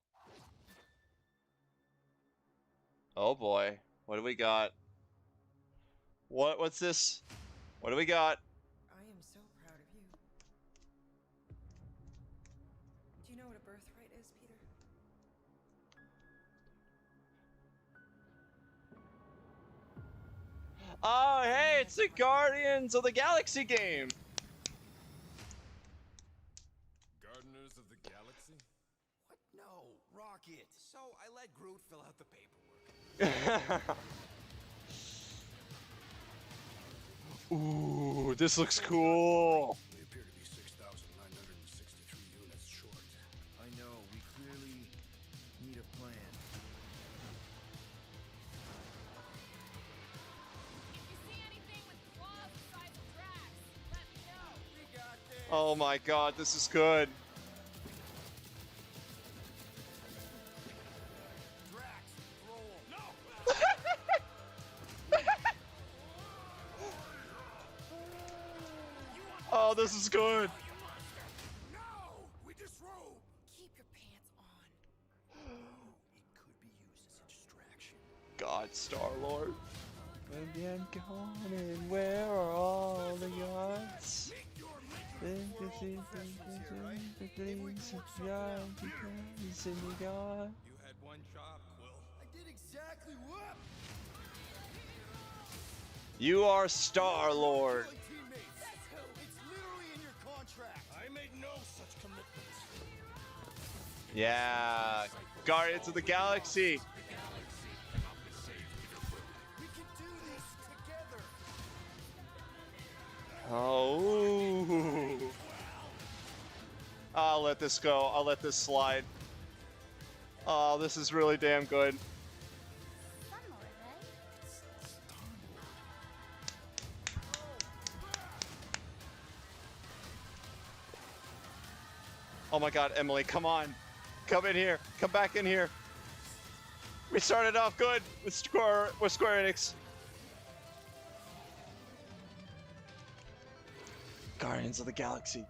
Oh boy, what do we got? What's this? What do we got? I am so proud of you. Do you know what a birthright is, Peter? Oh, hey, it's the Guardians of the Galaxy game. Gardeners of fill out the paperwork. Ooh, this looks cool. We appear to be 6,963 units short. I know, we clearly need a plan. Oh my god, this is good. Oh, this is good. We disrobe. Keep your pants on. It could be used as a distraction. God, Star-Lord. Maybe I'm gone, and where are all the gods? You had one job, Quill. I did exactly what? You are Star-Lord. It's literally in your contract. I made no such commitments. Yeah, Guardians of the Galaxy. We can do this together. Oh. I'll let this go. I'll let this slide. Oh, this is really damn good. Oh my god, Emily, come on. Come in here. Come back in here. We started off good with Square Enix. Guardians of the Galaxy.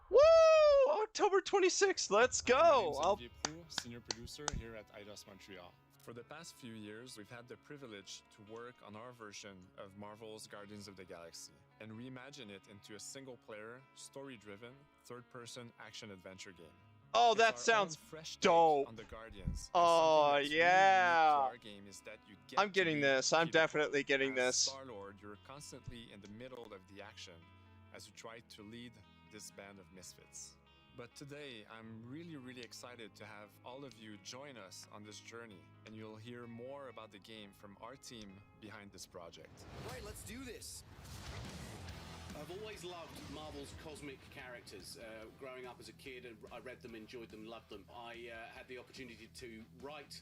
Woo! October 26th, let's go! Olivier Proulx, senior producer here at Eidos Montreal. For the past few years, we've had the privilege to work on our version of Marvel's Guardians of the Galaxy and reimagine it into a single-player, story-driven, third-person action-adventure game. Oh, It's that our sounds own fresh take dope. on the Guardians. Oh, yeah. Our game is that you get I'm getting this. I'm definitely getting this. Star-Lord, you're constantly in the middle of the action as you try to lead this band of misfits. But today, I'm really excited to have all of you join us on this journey, and you'll hear more about the game from our team behind this project. Right, let's do this. I've always loved Marvel's cosmic characters. Growing up as a kid, I read them, enjoyed them, loved them. I had the opportunity to write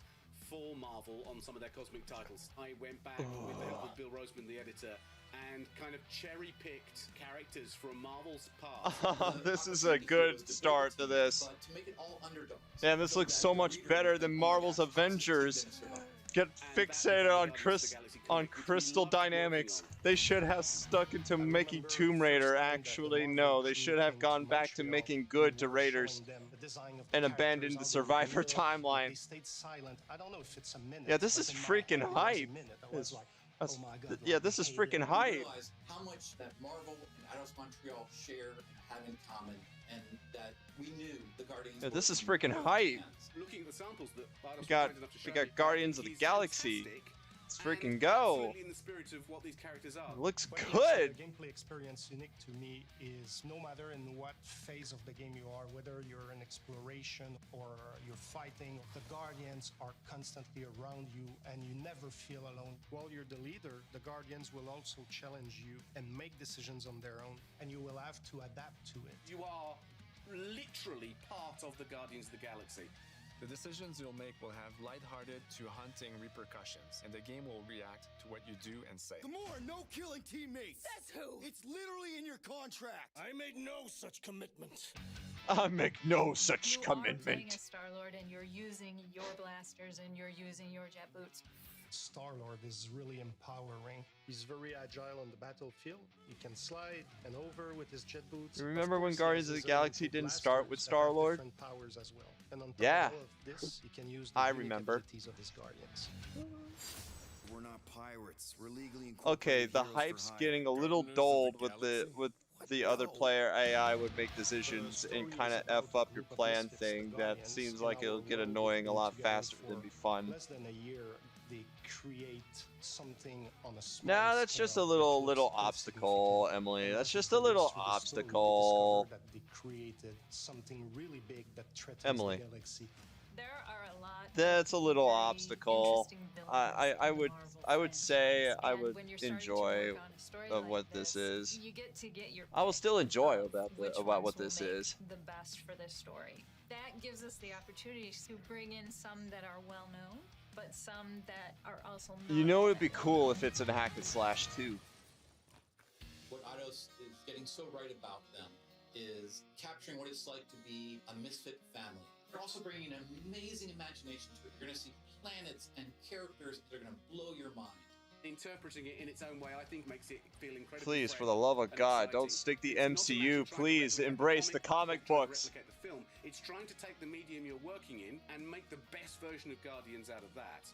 for Marvel on some of their cosmic titles. I went back with the help of Bill Roseman, the editor, and kind of cherry-picked characters from Marvel's past. This is a good start to this. Man, this looks so much better than Marvel's Avengers. Get fixated on Crystal Dynamics. They should have stuck into making Tomb Raider. Actually, no, they should have gone back to making good to Raiders and abandoned the Survivor timeline. Yeah, this is freaking hype. Yeah, this is freaking hype. How much that Marvel and Eidos Montreal share and have in common, and that we knew the Guardians. Yeah, this is freaking hype. Looking at the samples that We got Guardians of the Galaxy. Let's freaking go. in the spirit of what these characters are. It looks But good. The gameplay experience unique to me is no matter in what phase of the game you are, whether you're in exploration or you're fighting, the Guardians are constantly around you and you never feel alone. While you're the leader, the Guardians will also challenge you and make decisions on their own, and you will have to adapt to it. You are literally part of the Guardians of the Galaxy. The decisions you'll make will have lighthearted to haunting repercussions, and the game will react to what you do and say. Gamora, no killing teammates. Says who? It's literally in your contract. I made no such commitment. I make no such You are playing commitment. as Star-Lord and you're using your blasters and you're using your jet boots. Star-Lord is really empowering. He's very agile on the battlefield. He can slide and over with his jet boots. You remember Of when course, Guardians he of has the his own Galaxy didn't start with blasters that have Star-Lord? different powers as well. And on top Yeah. of all of this, he can use the I unique remember. abilities of his Guardians. We're not pirates. We're legally Okay, the heroes for hype's hire. getting a little dulled with the other player AI would make decisions and kind of F up your plan thing. That seems like it'll get annoying a lot faster than be fun. Less than a year, the create something on a small Nah, that's just a scale little that looks obstacle, Emily. And That's as we just a little progress through the story, we obstacle. discover that they created something really big that threatens Emily. the galaxy. There are a lot. That's a little very obstacle. interesting villains I in the would Marvel say franchise. I And would when you're starting to enjoy work on a story of like what this is. You get to get your I will pick still enjoy of about which what ones will this make is. the best for this story. That gives us the opportunity to bring in some that are well known, but some that are also not. You know, it'd be cool if it's a hack and slash too. What Eidos is getting so right about them is capturing what it's like to be a misfit family. They're also bringing an amazing imagination to it. You're going to see planets and characters that are going to blow your mind. Interpreting it in its own way, I think, makes it feel incredibly Please, fresh for the love of and God, exciting. don't stick the It's not a matter MCU. of trying to Please replicate embrace the comic or trying to books. replicate the film. It's trying to take the medium you're working in and make the best version of Guardians out of that.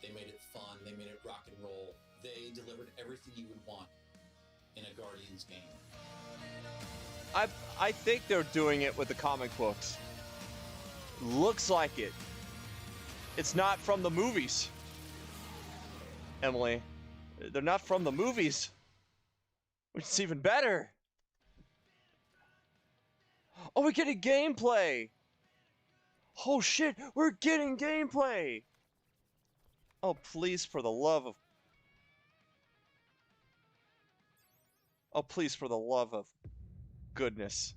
They made it fun. They made it rock and roll. They delivered everything you would want in a Guardians game. I think they're doing it with the comic books. Looks like it. It's not from the movies. Emily, they're not from the movies. Which is even better. Oh, we're getting gameplay. Oh shit, we're getting gameplay. Oh, please, for the love of... Oh, please, for the love of goodness.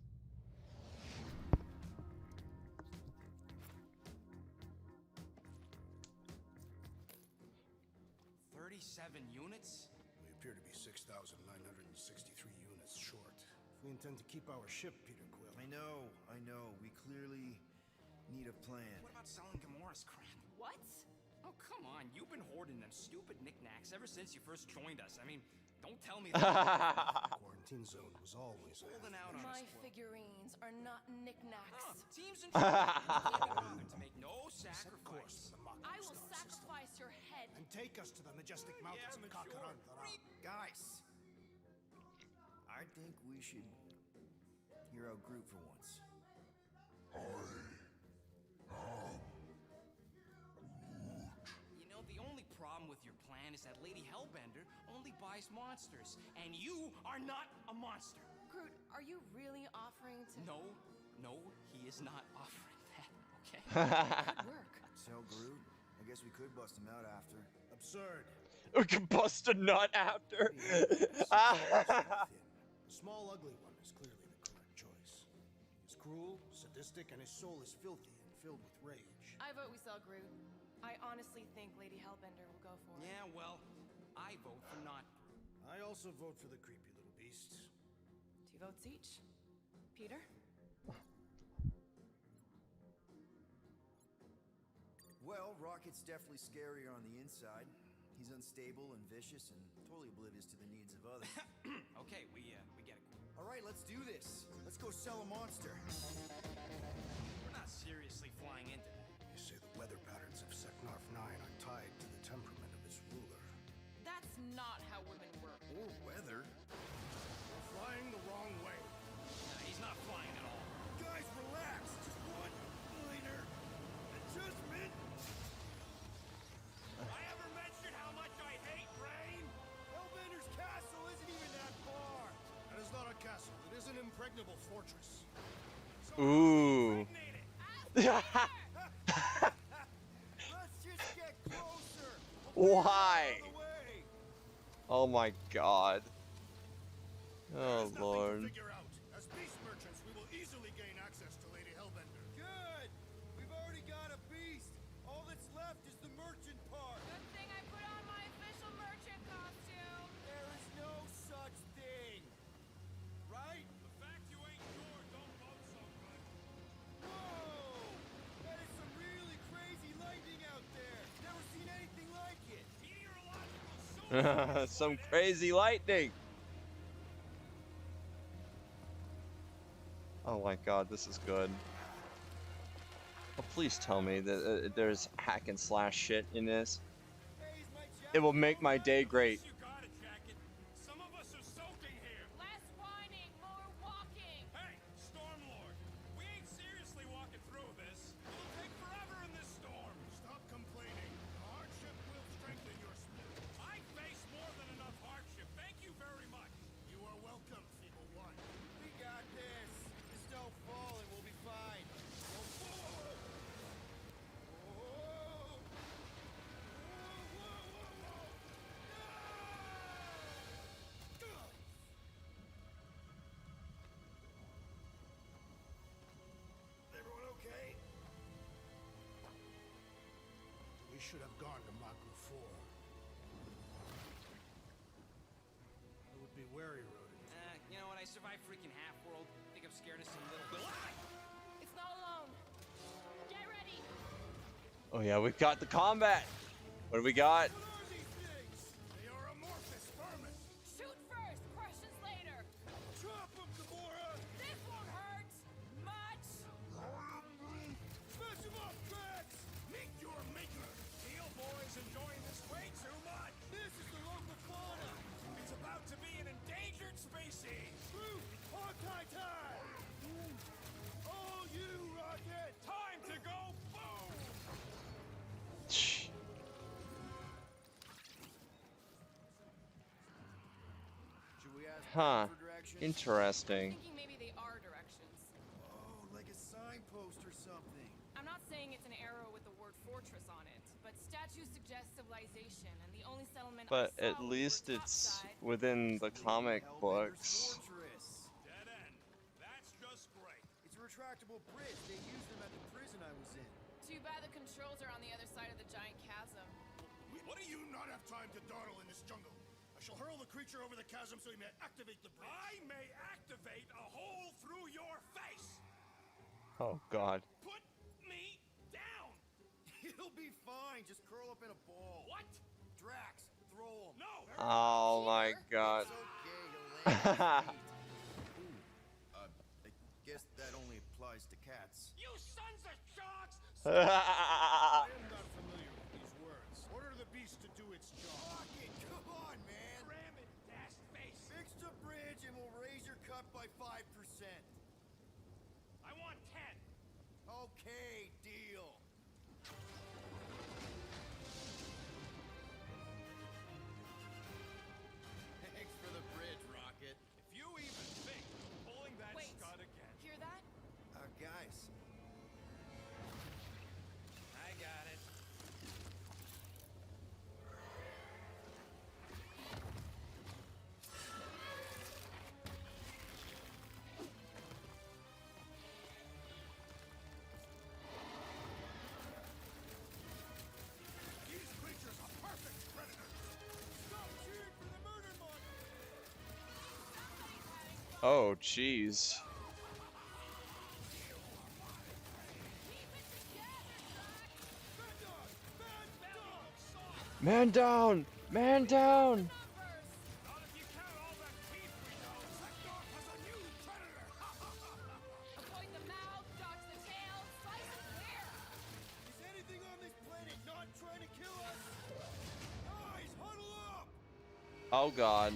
Units? We appear to be 6,963 units short. If we intend to keep our ship, Peter Quill. I know. We clearly need a plan. What about selling Gamora's crap? What? Oh, come on. You've been hoarding them stupid knickknacks ever since you first joined us. I mean, don't tell me that. The quarantine zone was always holding out on My us, Quill. figurines are not knickknacks. Teams in trouble to make no sacrifice. I will sacrifice your head. And take us to the majestic mountains of Kakaran. Guys, I think we should hear out Groot for once. You know, the only problem with your plan is that Lady Hellbender only buys monsters, and you are not a monster. Groot, are you really offering to... No, he is not offering that, okay? Good work. So, Groot, I guess we could bust him out after. Absurd. We can bust a nut after. The small, ugly one is clearly the correct choice. He's cruel, sadistic, and his soul is filthy and filled with rage. I vote we sell Groot. I honestly think Lady Hellbender will go for it. Yeah, well, I vote for not. I also vote for the creepy little beast. 2 votes each. Peter? Well, Rocket's definitely scarier on the inside. He's unstable and vicious and totally oblivious to the needs of others. Okay, we get it. All right, let's do this. Let's go sell a monster. We're not seriously flying into that. They say the weather patterns of Seknarf 9 are tied to the temperament of his ruler. That's not how women work. Or weather. We're flying the wrong way. Nah, he's not flying at all. Guys, relax. Just one minor adjustment. I ever mentioned how much I hate rain? Hellbender's castle isn't even that far. That is not a castle. It is an impregnable fortress. Ooh. Let's just get closer. Why? Oh my God. Oh Lord. Figure out. As beast merchants, we will easily gain access to Lady Hellbender. Good. We've already got a beast. All that's left is the merchant part. Good thing I put on my official merchant costume. There is no such thing. Right? The fact you ain't sure don't vote so good. Whoa! That is some really crazy lightning out there. Never seen anything like it. Meteorological Some crazy lightning. Oh my God, this is good. Oh, please tell me that there's hack and slash shit in this. It will make my day great. You got it, Jacket. Some of us are soaking here. Less whining, more walking. Hey, Stormlord, we ain't seriously walking through this. It'll take forever in this storm. Stop complaining. The hardship will strengthen should have gone to Maku 4. I would be wary, Rodent. You know what? I survived freaking Half-World. Think I'm scared of some little... It's not alone. Get ready. Oh yeah, we've got the combat. What do we got? They are amorphous vermin. Shoot first, questions later. Chop them, Gamora! This won't hurt much. Smash them up, Drax! Meet your maker! Steel Boy's enjoying this way too much! This is the local fauna! It's about to be an endangered species! True! Hawkeye time! All you, Rocket! Time to go boom! Should we ask Huh. for directions? Interesting. Thinking maybe they are directions. Oh, like a signpost or something. I'm not saying it's an arrow with the word fortress on it, but statues suggest civilization, and the only settlement But I at saw least was it's topside. within the comic books. Fortress. Dead end. That's just great. It's a retractable bridge. They used them at the prison I was in. Too bad the controls are on the other side of the giant chasm. What do you not have time to dawdle in this jungle? I shall hurl the creature over the chasm so he may activate the bridge. I may activate a hole through your face! Oh god. Put me down! He'll be fine. Just curl up in a ball. What? Drax, throw him. No! Oh my god. It's okay. He'll land on his feet. Ooh. I guess that only applies to cats. You sons of sharks! I am not familiar with these words. Order the beast to do its job. Rocket, come on, man. Ram it, dash face. Fix the bridge and we'll raise your cut by 5%. I want 10. Okay, deal. Thanks for the bridge, Rocket. If you even think of pulling that Wait. scud again. Hear that? Guys. I got it. These creatures are perfect predators. Stop cheering for the murder monster. Oh jeez. Man down! Man down! Not if you count all that beef we know. Sektor has a new predator. Avoid the mouth, dodge the tail, slice and clear. Is anything on this planet not trying to kill us? Guys, huddle up! Oh god.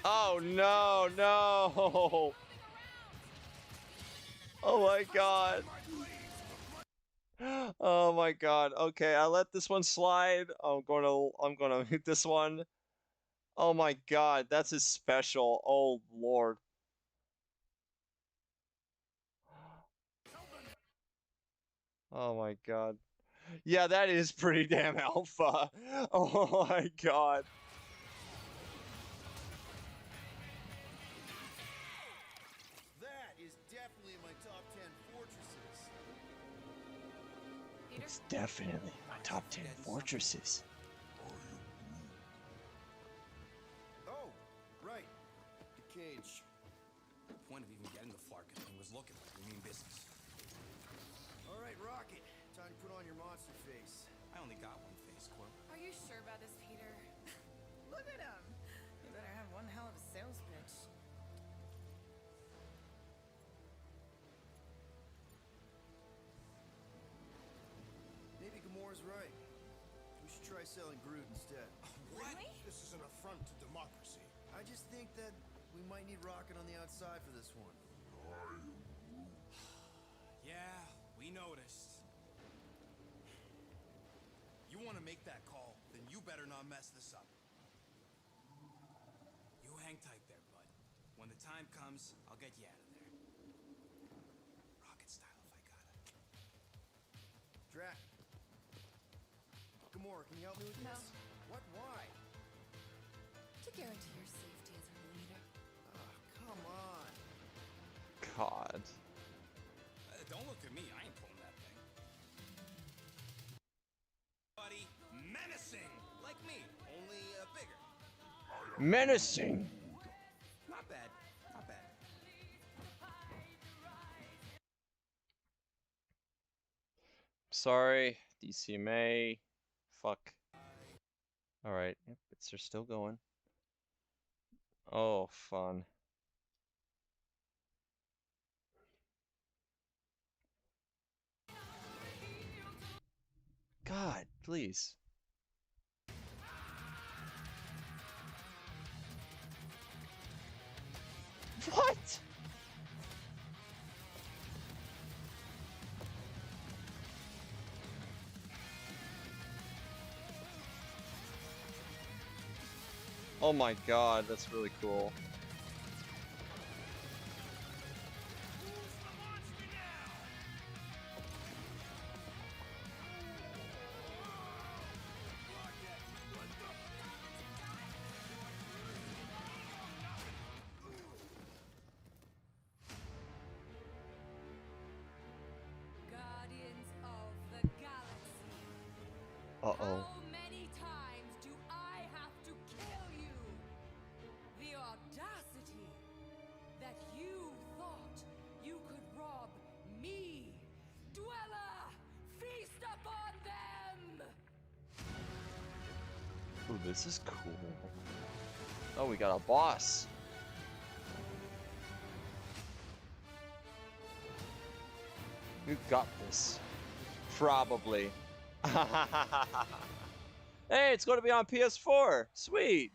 Oh no, no! Oh my god. Oh my god. Okay, I let this one slide. I'm gonna hit this one. Oh my god, that's his special. Oh lord. Oh my god. Yeah, that is pretty damn alpha. Oh my god. That is definitely in my top 10 fortresses. It's definitely my top 10 fortresses. Oh, right. The cage. The point of even getting the Flarkin thing was looking like we mean business. All right, Rocket. Time to put on your monster face. I only got one face, Quill. Are you sure about this, Peter? Look at him. You better have one hell of a sales pitch. Maybe Gamora's right. We should try selling Groot instead. Really? This is an affront to democracy. I just think that we might need Rocket on the outside for this one. Yeah, we noticed. You want to make that call, then you better not mess this up. You hang tight there, bud. When the time comes, I'll get you out of there. Rocket style if I got it. Drac. Gamora, can you help me with No. this? What? Why? To guarantee your safety as our leader. Come on. God. Don't look at me. I ain't pulling that thing. menacing, like me, only bigger. Menacing. Not bad, not bad. Sorry, DCMA. Fuck. Alright, yep, bits are still going. Oh, fun. God, please. What? Oh my god, that's really cool. Guardians of the Galaxy. Uh-oh. How many times do I have to kill you? The audacity that you thought you could rob me. Dweller, feast upon them! Ooh, this is cool. Oh, we got a boss. You got this. Probably. Hey, it's going to be on PS4. Sweet.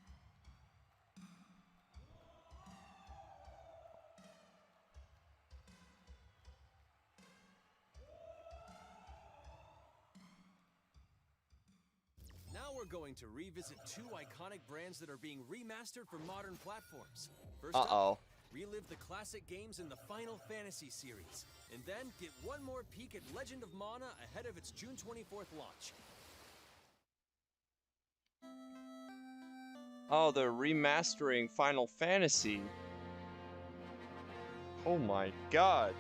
Now we're going to revisit two iconic brands that are being remastered for modern platforms. First Uh-oh. up, relive the classic games in the Final Fantasy series, and then get one more peek at Legend of Mana ahead of its June 24th launch. Oh, they're remastering Final Fantasy. Oh my god.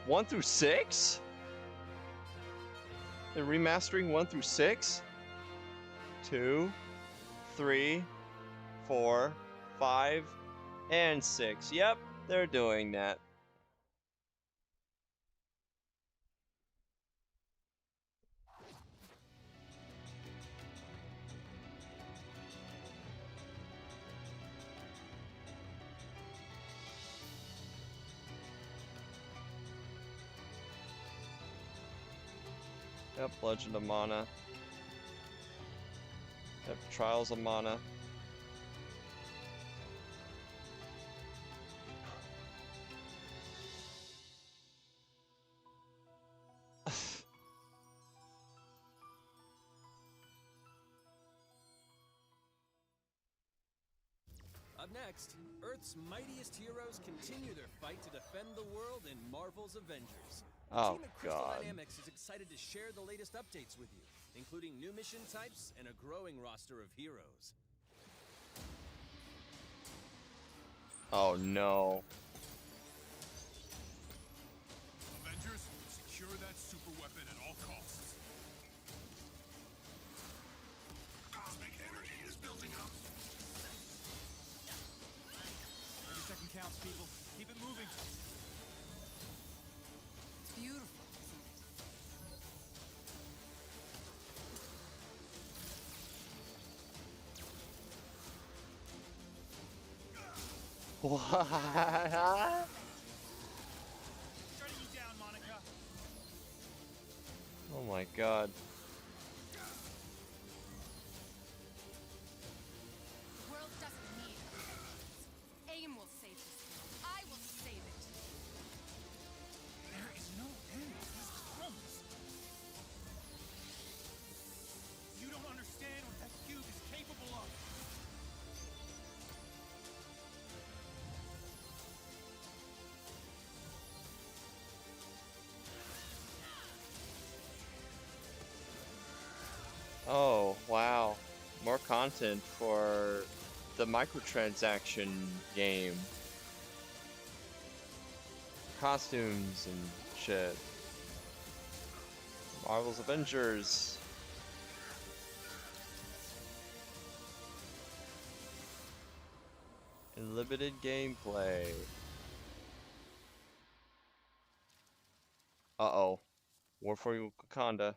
One through 6? They're remastering 1 through 6? 2, 3, 4, 5, and 6. Yep, they're doing that. Yep, Legend of Mana. Yep, Trials of Mana. Up next, Earth's mightiest heroes continue their fight to defend the world in Marvel's Avengers. The Oh, team at Crystal God. Dynamics is excited to share the latest updates with you, including new mission types and a growing roster of heroes. Oh no. Avengers, secure that super weapon at all costs. Cosmic energy is building up. Every second counts, people. Keep it moving. It's beautiful, isn't it? What? Shutting you down, Monica. Oh my god. The world doesn't need us. AIM will save this world. I will save it. There is no end to these crumbs. You don't understand what that cube is capable of. Oh, wow. More content for the microtransaction game. Costumes and shit. Marvel's Avengers. In limited gameplay. Uh-oh. War for Wakanda.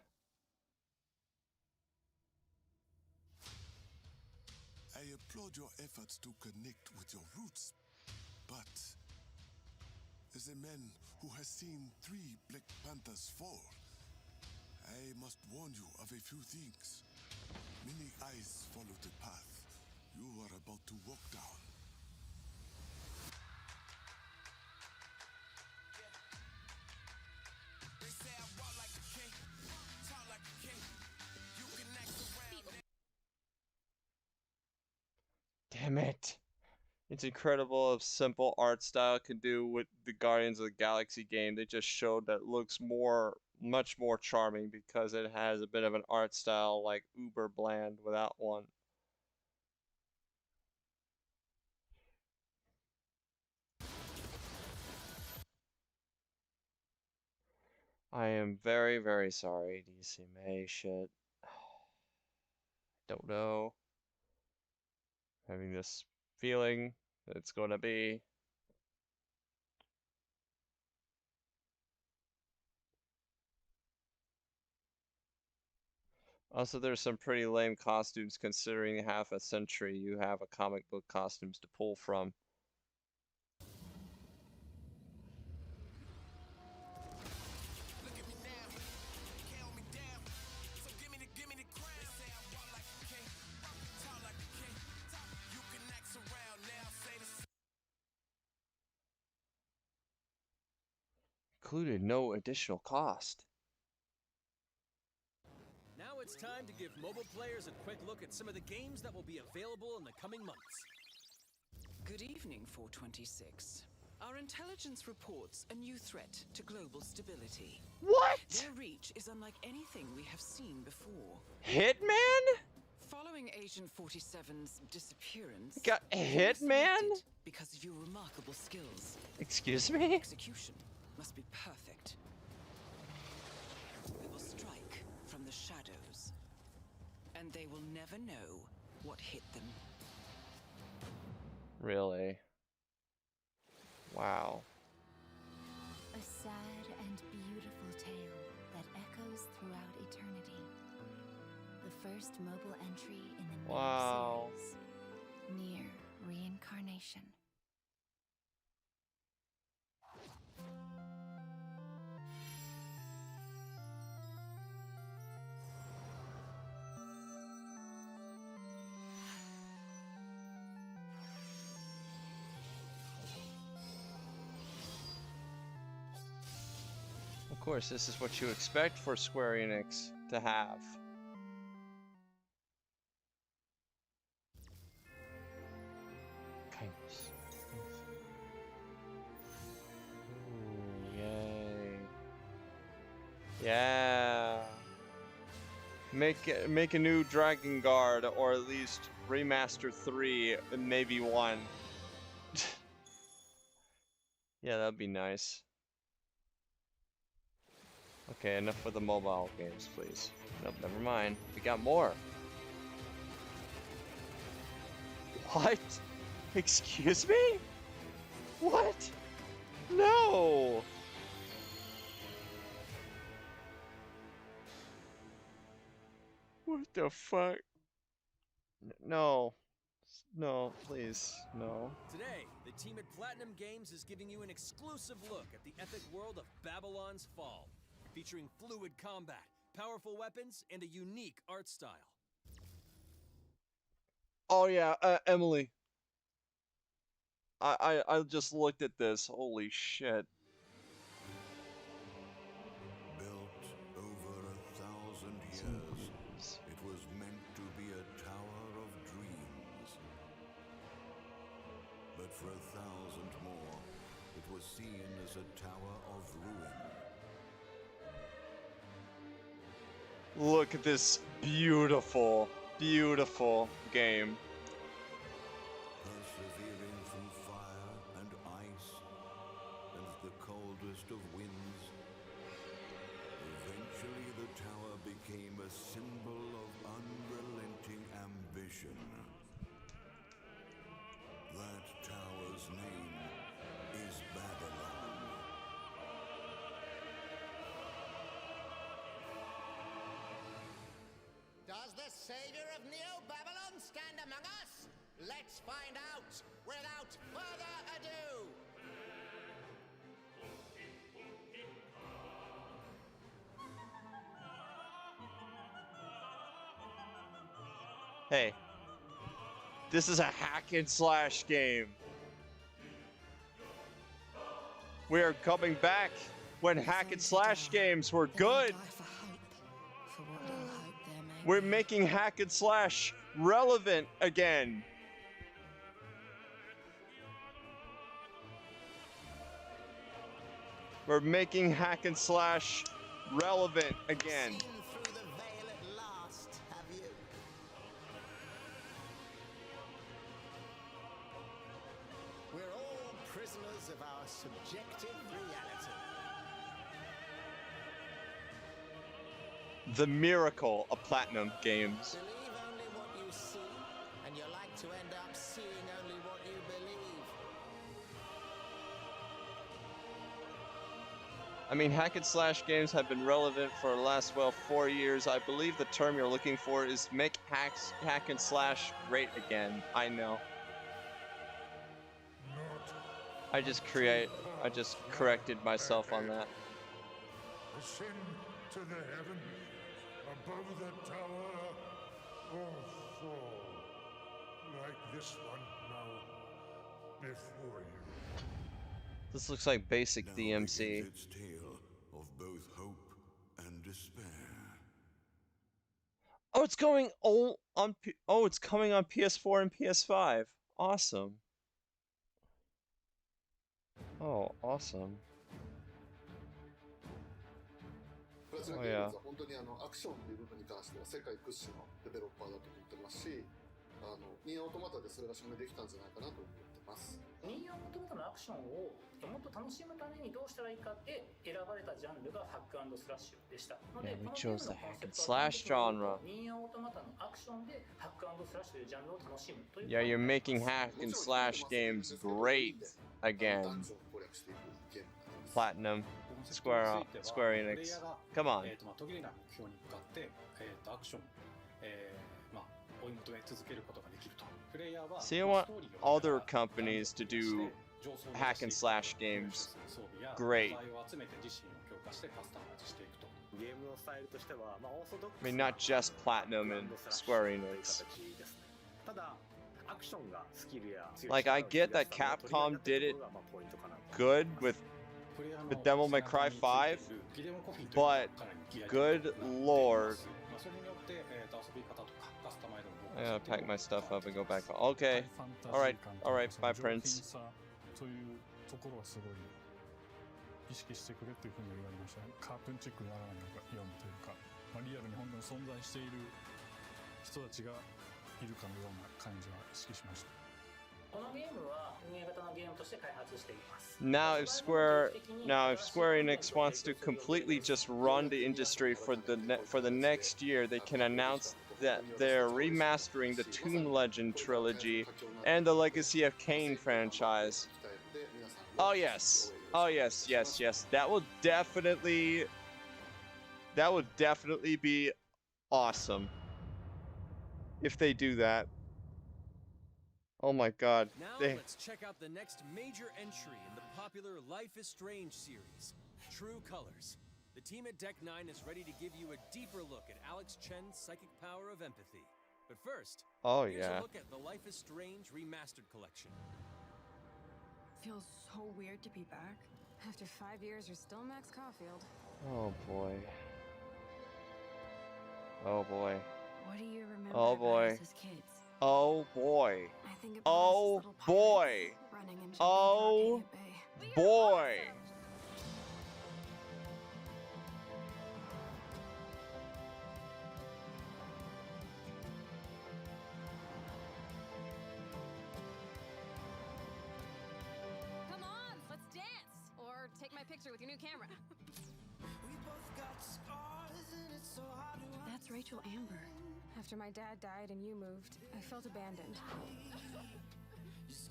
I applaud your efforts to connect with your roots, but as a man who has seen 3 Black Panthers fall, I must warn you of a few things. Many eyes follow the path you are about to walk down. Damn it. It's incredible how simple art style can do with the Guardians of the Galaxy game. They just showed that it looks much more charming because it has a bit of an art style like uber bland without one. I am very, very sorry, DCMA. Shit. Don't know. Having this feeling that it's gonna be. Also, there's some pretty lame costumes considering half a century you have a comic book costumes to pull from. Included no additional cost. Now it's time to give mobile players a quick look at some of the games that will be available in the coming months. Good evening, 426. Our intelligence reports a new threat to global stability. What? Their reach is unlike anything we have seen before. Hitman? Following Agent 47's disappearance, Got a he was Hitman? selected because of your remarkable skills. Excuse me? Execution must be perfect. We will strike from the shadows, and they will never know what hit them. Really? Wow. A sad and beautiful tale that echoes throughout eternity. The first mobile entry in the Wow. series. Near reincarnation. Of course, this is what you expect for Square Enix to have. Kindness. Ooh, yay. Yeah. Make a new Dragon Guard, or at least remaster 3 and maybe 1. Yeah, that'd be nice. Okay, enough with the mobile games, please. Nope, never mind. We got more. What? Excuse me? What? No! What the fuck? No. No, please. No. Today, the team at Platinum Games is giving you an exclusive look at the epic world of Babylon's Fall, featuring fluid combat, powerful weapons, and a unique art style. Oh yeah, Emily. I just looked at this. Holy shit. Built over 1,000 years, it was meant to be a tower of dreams. But for 1,000 more, it was seen as a tower of ruin. Look at this beautiful, beautiful game. Persevering through fire and ice and the coldest of winds, eventually the tower symbol of unrelenting ambition. That tower's name is Babylon. Does the savior of Neo-Babylon stand among us? Let's find out without further ado. Hey, this is a hack and slash game. We are coming back when hack and slash games were good. We're making hack and slash relevant again. We're making hack and slash relevant again. We're all prisoners of our subjective reality. The miracle of Platinum Games. Believe only what you see, and you're like to end up seeing only what you believe. I mean, hack and slash games have been relevant for the last, well, 4 years. I believe the term you're looking for is make hack and slash great again. I know. I just corrected myself on that. Ascend to the heaven above the tower, or fall like this one now before you. This looks like basic DMC. Its tale of both hope and despair. Oh, it's going it's coming on PS4 and PS5. Awesome. Oh, awesome. プラチナゲームズは本当にアクションっていう部分に関しては世界屈指のデベロッパーだと思ってますし、ニーオートマタでそれが証明できたんじゃないかなと思ってます。ニーオートマタのアクションをもっと楽しむためにどうしたらいいかって選ばれたジャンルがハック&スラッシュでした。ので、Yeah, we このゲーム chose の the コン hack セ and プトは slash genre. ニーオートマタのアクションでハック&スラッシュというジャンルを楽しむという。 Yeah, you're making hack and slash games great again. Platinum, Square Enix. Come on. 途切れない目標に向かってアクション追い求め続けることができると。プレイヤーは So you want other companies to do hack and slash games great. I mean, not just Platinum and Square Enix. Like, I get that Capcom did it good with the Devil May Cry 5, but good lord. I gotta pack my stuff up and go back. Okay. Alright, bye, Prince. というところはすごい意識してくれというふうに言われましたね。カートゥーンチックにならないようにというか、リアルに本当に存在している人たちがいるかのような感じは意識しました。このゲームは運営型のゲームとして開発しています。Now if Square Enix wants to completely just run the industry for the next year, they can announce that they're remastering the Toon Legend trilogy and the Legacy of Kain franchise. Oh yes. That will definitely be awesome if they do that. Oh my god. Now let's check out the next major entry in the popular Life is Strange series, True Colors. The team at Deck 9 is ready to give you a deeper look at Alex Chen's psychic power of empathy. But first, here's a look at the Life is Strange Remastered Collection. Feels so weird to be back. After 5 years, you're still Max Caulfield. Oh boy. Oh boy. What do you remember Oh about boy. us as kids? Oh boy. I think about Oh us as little boy. pirates running and jumping Oh through Arcadia Bay. boy. Come on, let's dance! Or take my picture with your new camera. That's Rachel Rachel Amber. After my dad died and you moved, I felt abandoned.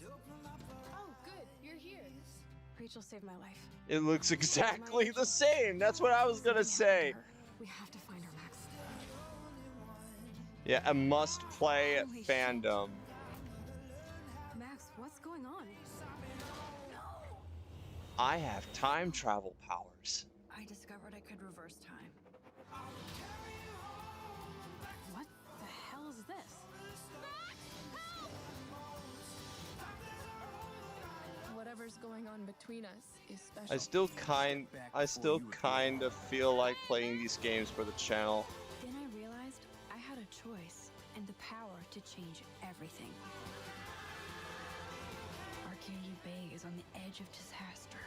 Oh, good, you're here. Rachel saved my life. It looks exactly the same. That's what I was gonna say. We have to find her, Max. Yeah, a must-play fandom. Max, what's going on? I have time travel powers. I discovered I could reverse time. What the hell is this? Whatever's going on between us is special. I still kind of feel like playing these games for the channel. Then I realized I had a choice and the power to change everything. Arcadia Bay is on the edge of disaster.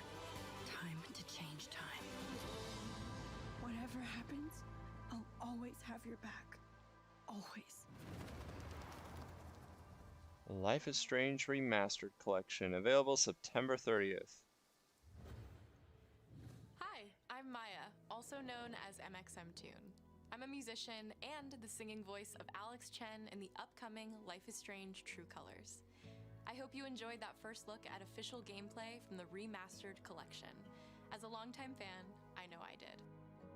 Time to change time. Whatever happens, I'll always have your back. Always. Life is Strange Remastered Collection, available September 30th. Hi, I'm Maya, also known as MXMTune. I'm a musician and the singing voice of Alex Chen in the upcoming Life is Strange True Colors. I hope you enjoyed that first look at official gameplay from the remastered collection. As a longtime fan, I know I did.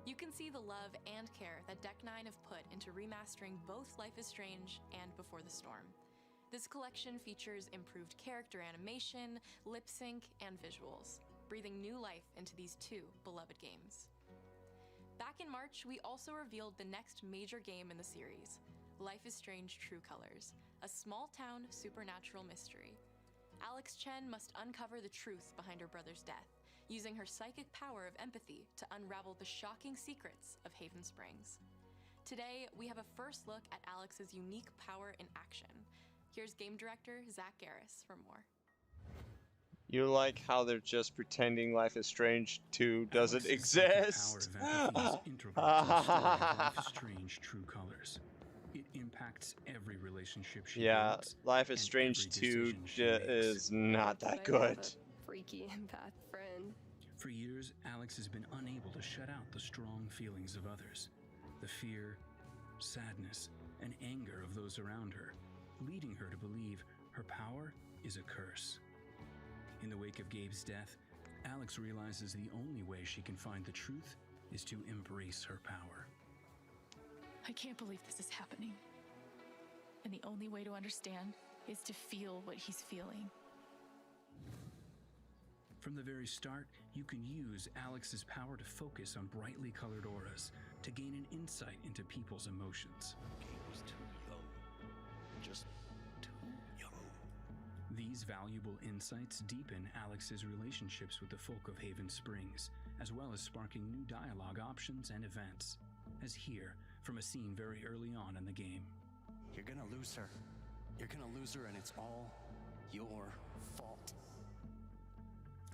You can see the love and care that Deck 9 have put into remastering both Life is Strange and Before the Storm. This collection features improved character animation, lip sync, and visuals, breathing new life into these two beloved games. Back in March, we also revealed the next major game in the series, Life is Strange True Colors, a small-town supernatural mystery. Alex Chen must uncover the truth behind her brother's death, using her psychic power of empathy to unravel the shocking secrets of Haven Springs. Today, we have a first look at Alex's unique power in action. Here's game director Zach Garris for more. You like how they're just pretending Life is Strange 2 doesn't exist? Life is Strange True Colors. It impacts every relationship she builds, Life is Strange 2 is not that good. Freaky empath friend. For years, Alex has been unable to shut out the strong feelings of others, the fear, sadness, and anger of those around her, leading her to believe her power is a curse. In the wake of Gabe's death, Alex realizes the only way she can find the truth is to embrace her power. I can't believe this is happening. And the only way to understand is to feel what he's feeling. From the very start, you can use Alex's power to focus on brightly colored auras to gain an insight into people's emotions. Gabe was too young. Just too young. These valuable insights deepen Alex's relationships with the folk of Haven Springs, as well as sparking new dialogue options and events, as here from a scene very early on in the game. You're gonna lose her. You're gonna lose her, and it's all your fault.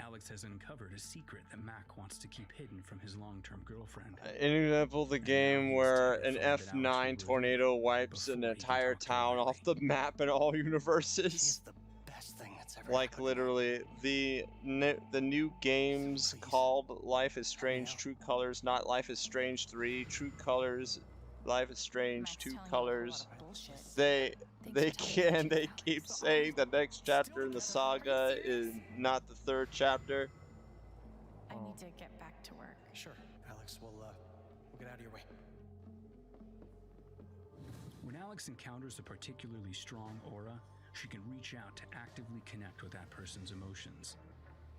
Alex has uncovered a secret that Mac wants to keep hidden from his long-term girlfriend. An example of the game where an F9 tornado wipes an entire town off the map in all universes. Like literally, the new games called Life is Strange True Colors, not Life is Strange 3, True Colors, Life is Strange 2 Colors. They keep saying the next chapter in the saga is not the third chapter. I need to get back to work. Sure, Alex, we'll get out of your way. When Alex encounters a particularly strong aura, she can reach out to actively connect with that person's emotions.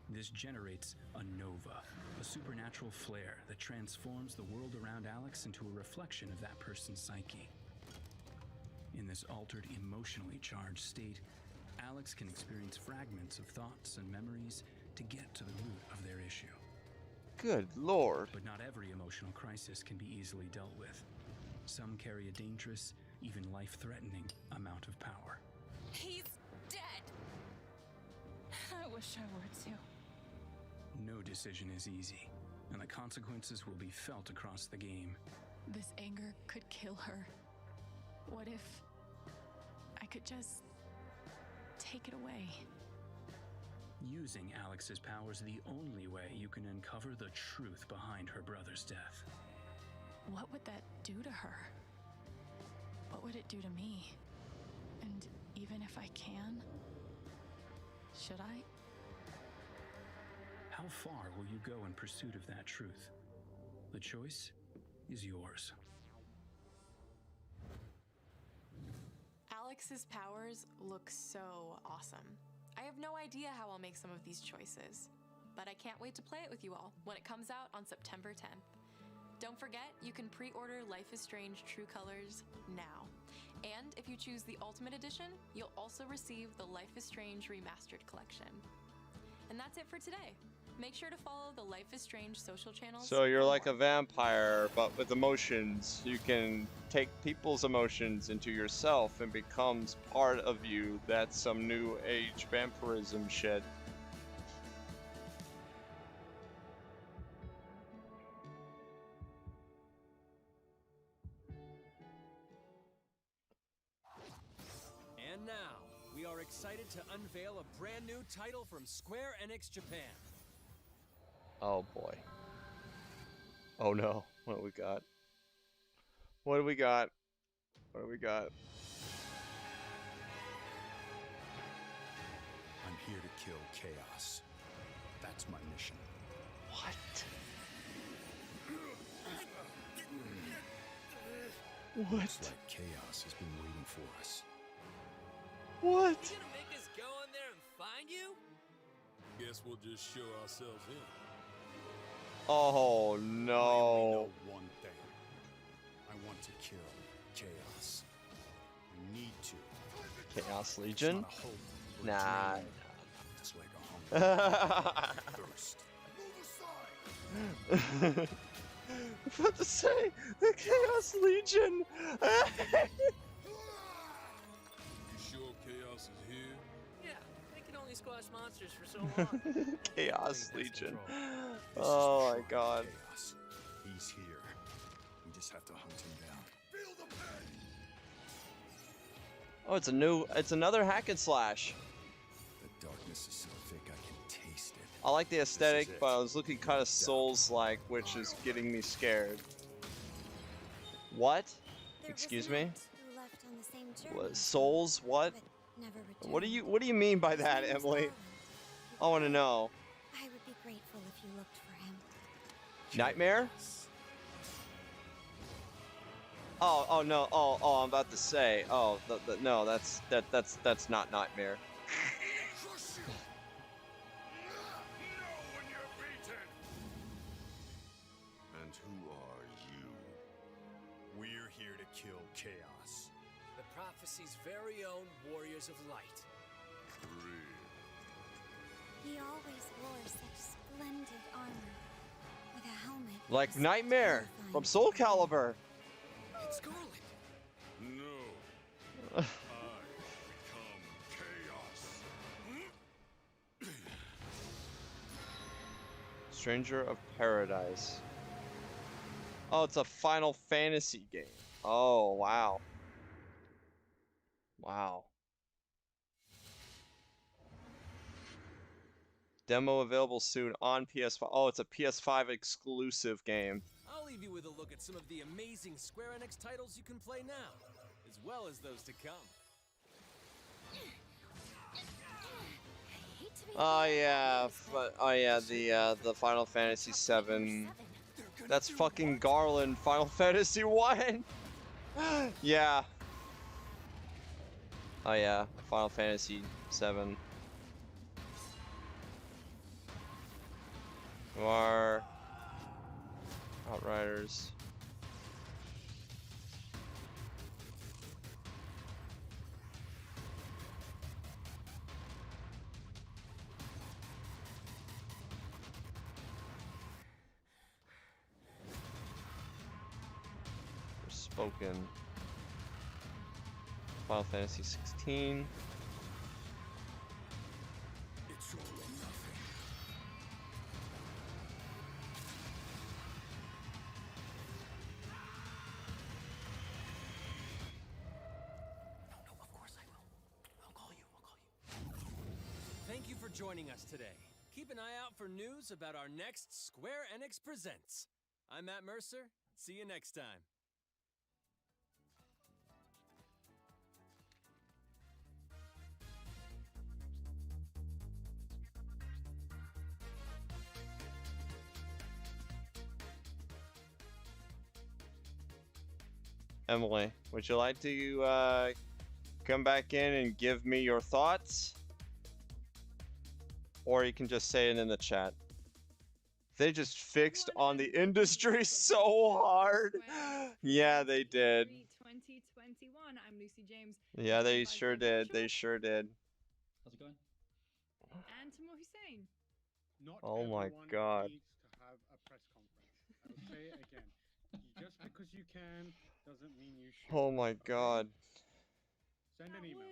This generates a nova, a supernatural flare that transforms the world around Alex into a reflection of that person's psyche. In this altered, emotionally charged state, Alex can experience fragments of thoughts and memories to get to the root of their issue. Good lord. But not every emotional crisis can be easily dealt with. Some carry a dangerous, even life-threatening amount of power. He's dead! I wish I were too. No decision is easy, and the consequences will be felt across the game. This anger could kill her. What if I could just take it away? Using Alex's power is the only way you can uncover the truth behind her brother's death. What would that do to her? would it do to me? And even if I can, should I? How far will you go in pursuit of that truth? The choice is yours. Alex's powers look so awesome. I have no idea how I'll make some of these choices, but I can't wait to play it with you all when it comes out on September 10th. Don't forget, you can pre-order Life is Strange True Colors now. And if you choose the Ultimate Edition, you'll also receive the Life is Strange Remastered Collection. And that's it for today. Make sure to follow the Life is Strange social channels. So you're like a vampire, but with emotions. You can take people's emotions into yourself and becomes part of you. That's some new age vampirism shit. And now, we are excited to unveil a brand new title from Square Enix Japan. Oh boy. Oh no. What do we got? What do we got? What do we got? I'm here to kill chaos. That's my mission. What? What? Looks like chaos has been waiting for us. What? You gonna make us go in there and find you? Guess we'll just show ourselves in. Oh I only no. know one thing. I want to kill chaos. I need to. Chaos Legion? It's not a hope or a Nah. dream. It's like a hunger. Thirst. I'm about to say the Chaos Legion. You sure chaos is here? Yeah, they can only squash monsters for so long. Chaos Legion. Oh my god. Chaos. He's here. We just have to hunt him down. Feel the pain. Oh, it's another hack and slash. The darkness is so thick I can taste it. I like the aesthetic, but I was looking kind of Souls-like, which is getting me scared. What? Excuse me? What, Souls? What? What do you mean by that, Emily? I want to know. I would be grateful if you looked for him. Nightmare? Oh no. Oh, I'm about to say. Oh, no, that's not Nightmare. And who are you? We're here to kill chaos. The prophecy's very own warriors of light. He always wore such splendid armor, with a helmet. Like Nightmare from Soul Calibur. It's Garland. No. I become chaos. Stranger of Paradise. Oh, it's a Final Fantasy game. Oh, wow. Wow. Demo available soon on PS5. Oh, it's a PS5 exclusive game. I'll leave you with a look at some of the amazing Square Enix titles you can play now, as well as those to come. Oh yeah, the Final Fantasy VII. That's fucking Garland. Final Fantasy 1. Yeah. Oh yeah, Final Fantasy 7. Noir. Outriders. Spoken. Final Fantasy 16. It's all or nothing. No, of course I will. I'll call you. Thank you for joining us today. Keep an eye out for news about our next Square Enix Presents. I'm Matt Mercer. See you next time. Emily, would you like to come back in and give me your thoughts? Or you can just say it in the chat. They just fixed on the industry so hard. Yeah, they did. 2021. I'm Lucy James. Yeah, they sure did. They sure did. How's it going? And Timur Hussein. Not Oh my everyone God. needs to have a press conference. I'll say it again. Just because you can doesn't mean you should. Oh my God. Send an email.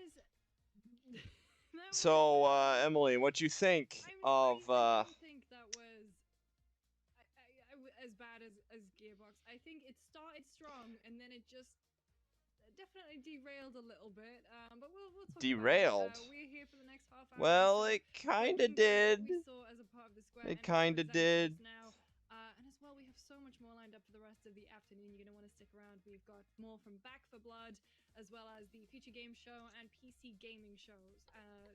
So, Emily, what you think of I don't think that was as bad as Gearbox. I think it started strong and then it just definitely derailed a little bit. But we'll talk derailed? about it. We're here for the next half hour. Well, it kinda did. We saw as a part of the Square It Enix kinda Presents did. now. And as well, we have so much more lined up for the rest of the afternoon. You're going to want to stick around. We've got more from Back for Blood, as well as the Future Game Show and PC Gaming shows.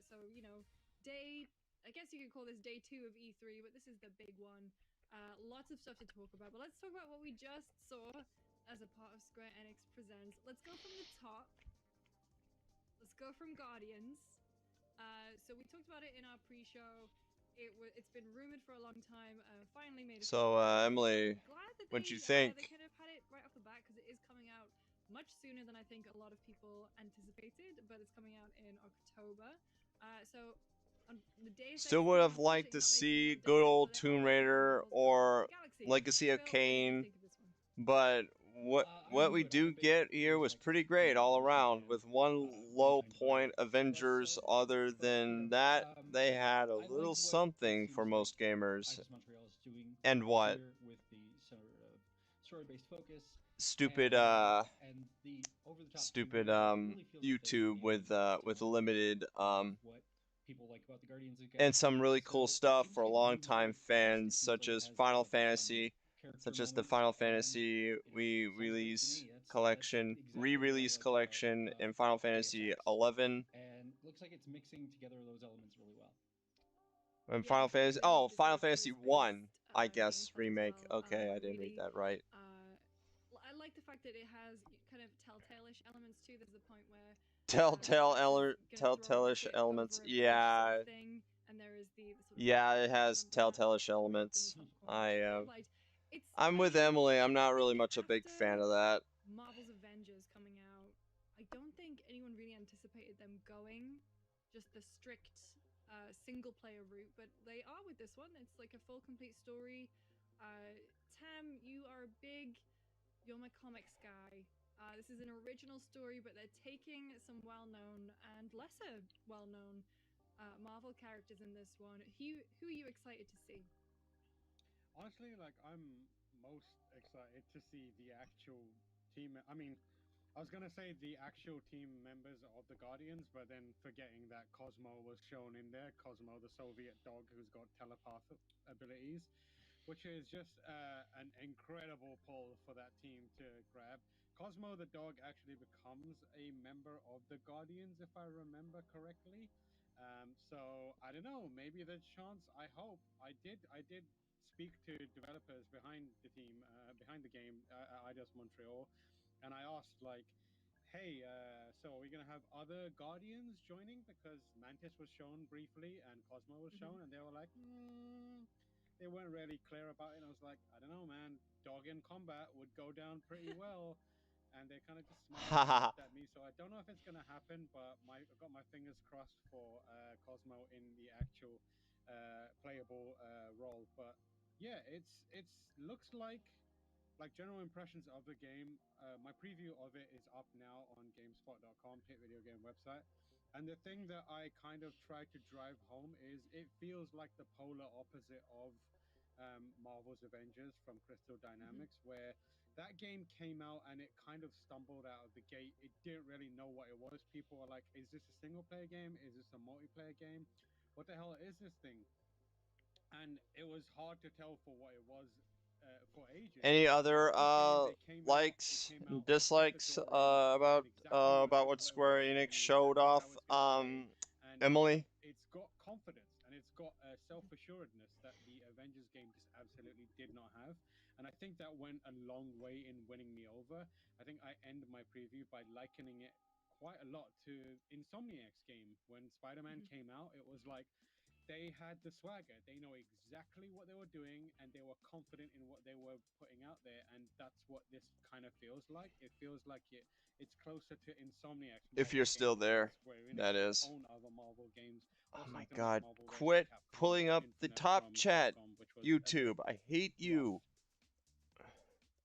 So, you know, I guess you could call this day 2 of E3, but this is the big one. Lots of stuff to talk about. But let's talk about what we just saw as a part of Square Enix Presents. Let's go from the top. Let's go from Guardians. So we talked about it in our pre-show. It's been rumored for a long time. Finally made. So, Emily, what'd you think? They kind of had it right off the bat because it is coming out much sooner than I think a lot of people anticipated. But it's coming out in October. So on the day. Still would have liked to see good old Tomb Raider or Legacy of Kain, but what we do get here was pretty great all around, with one low point, Avengers. Other than that, they had a little something for most gamers. And what? With the sort of story-based focus. Stupid stupid YouTube with limited people like about the Guardians of the and some Galaxy. really cool stuff for longtime fans, such as Final Fantasy, such as the Final Fantasy re-release collection, and Final Fantasy 11. And looks like it's mixing together those elements really well. And Final Fantasy 1, I guess, remake. Okay, I didn't read that right. I like the fact that it has kind of telltale-ish elements too. There's a point where Telltale-ish elements. Yeah. And there is the sort of yeah, it has telltale-ish elements. I'm with Emily. I'm not really much a big fan of that. Marvel's Avengers coming out. I don't think anyone really anticipated them going just the strict single-player route, but they are with this one. It's like a full, complete story. Tam, you're my comics guy. This is an original story, but they're taking some well-known and lesser well-known Marvel characters in this one. Who are you excited to see? Honestly, like, I'm most excited to see the actual team. I mean, I was gonna say the actual team members of the Guardians, but then forgetting that Cosmo was shown in there. Cosmo, the Soviet dog who's got telepath abilities, which is just an incredible pull for that team to grab. Cosmo the dog actually becomes a member of the Guardians, if I remember correctly. So I don't know. Maybe there's a chance. I hope. I did speak to developers behind the team, behind the game, Eidos Montreal, and I asked, like, hey, so are we going to have other Guardians joining? Because Mantis was shown briefly and Cosmo was shown, and they were like, they weren't really clear about it. And I was like, I don't know, man. Dog in combat would go down pretty well. And they kind of just smiled at me. So I don't know if it's going to happen, but I've got my fingers crossed for Cosmo in the actual playable role. But yeah, it's looks like general impressions of the game. My preview of it is up now on GameSpot.com, hit video game website. And the thing that I kind of try to drive home is it feels like the polar opposite of Marvel's Avengers from Crystal Dynamics, where that game came out and it kind of stumbled out of the gate. It didn't really know what it was. People were like, is this a single player game? Is this a multiplayer game? What the hell is this thing? And it was hard to tell for what it was for ages. Any other likes and dislikes about what Square Enix showed off, Emily? It's got confidence and it's got self-assuredness that the Avengers game just absolutely did not have. And I think that went a long way in winning me over. I think I end my preview by likening it quite a lot to Insomniac's game. When Spider-Man came out, it was like they had the swagger. They know exactly what they were doing, and they were confident in what they were putting out there. And that's what this kind of feels like. It feels like it's closer to Insomniac's If Marvel you're still games there, than Square that Enix's is. own other Marvel games, or Oh my something like god, Marvel vs. quit Capcom pulling up the Infinite top from chat, Capcom, which was a bit YouTube. I hate you.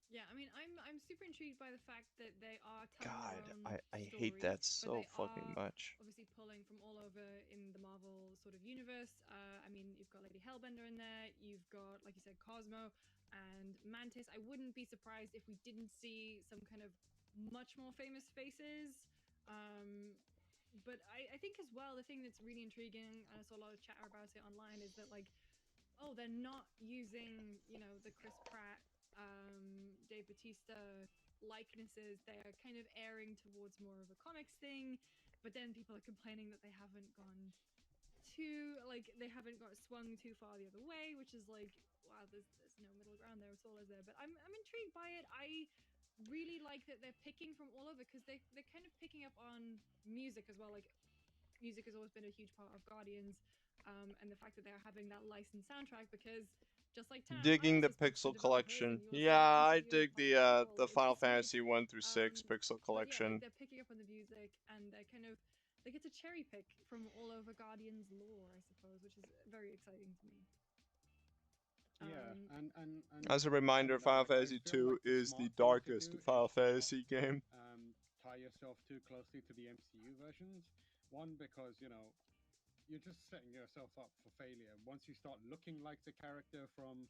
Yeah, I mean, I'm super intrigued by the fact that they are telling God, their own I hate stories, that but so they fucking are much. obviously pulling from all over in the Marvel sort of universe. I mean, you've got Lady Hellbender in there, you've got, like you said, Cosmo and Mantis. I wouldn't be surprised if we didn't see some kind of much more famous faces. But I think as well, the thing that's really intriguing, and I saw a lot of chatter about it online, is that like, oh, they're not using, you know, the Chris Pratt, Dave Bautista likenesses. They're kind of airing towards more of a comics thing, but then people are complaining that they haven't gone too, like, they haven't got swung too far the other way, which is like, wow, there's no middle ground there at all, is there? But I'm intrigued by it. I really like that they're picking from all over, because they're kind of picking up on music as well. Like, music has always been a huge part of Guardians, and the fact that they're having that licensed soundtrack, because just like Tam, Digging I'm the a system pixel developers, collection. and you'll Yeah, say I MCU dig is part the of Marvel. Final It's just Fantasy like, 1 through 6 pixel but yeah, like collection. they're picking up on the music, and they're kind of, they get to cherry pick from all over Guardians lore, I suppose, which is very exciting to me. Yeah, and As a reminder, you know, Final like, I Fantasy feel 2 like the is the smart thing to darkest do Final is to not Fantasy game. tie yourself too closely to the MCU versions. One, because you know you're just setting yourself up for failure. Once you start looking like the character from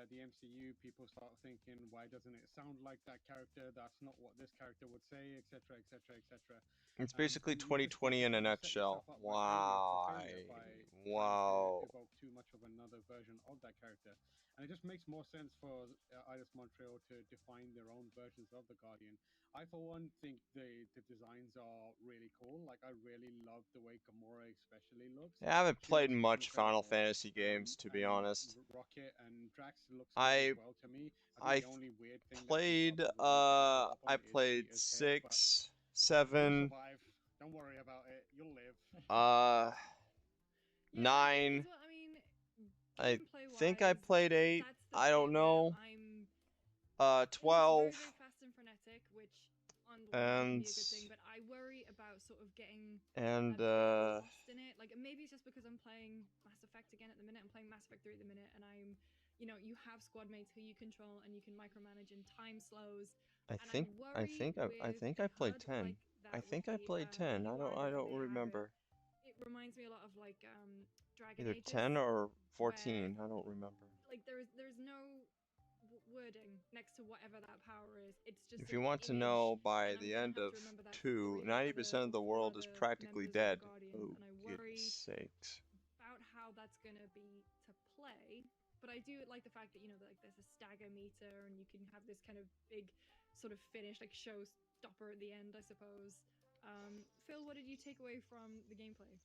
the MCU, people start thinking, why doesn't it sound like that character? That's not what this character would say, etc., etc., etc. It's basically And you just 2020 in a kind of set nutshell. yourself up for failure Why? by trying to Wow. evoke too much of another version of that character. And it just makes more sense for Eidos Montreal to define their own versions of the Guardian. I, for one, think the designs are really cool. Like, I really love the way Gamora especially looks. I haven't She played looks much Final incredible. Fantasy games, to be And honest. Rocket and Drax looks good as well to me. I think the only weird thing that people are probably going to blow up on I is played Peter's hair, but 6, you'll 7, survive. Don't worry about it. You'll live. 9. Well, I mean, I gameplay think I wise, played 8. that's the I don't bit where know. I'm. 12. It's very, very fast and frenetic, which on the one hand can And be a good thing, but I worry about sort of getting and a bit lost in it. Like, maybe it's just because I'm playing Mass Effect again at the minute. I'm playing Mass Effect 3 at the minute, and I'm, you know, you have squad mates who you control and you can micromanage in time slows. I And think I worry with I played HUD, 10. like I that with think I the played 10. new I armor that don't they have. remember. It reminds me a lot of like Dragon Either Ages, 10 or where 14. I don't remember. like there's no wording next to whatever that power is. It's just If an you want to image, know, by and I'm the gonna end have of to remember that 2, for 90% of the for world is other practically members of dead. the Guardians, Oh, and I goodness worry sakes. about how that's gonna be to play. But I do like the fact that, you know, like there's a stagger meter, and you can have this kind of big sort of finish, like showstopper at the end, I suppose. Phil, what did you take away from the gameplay?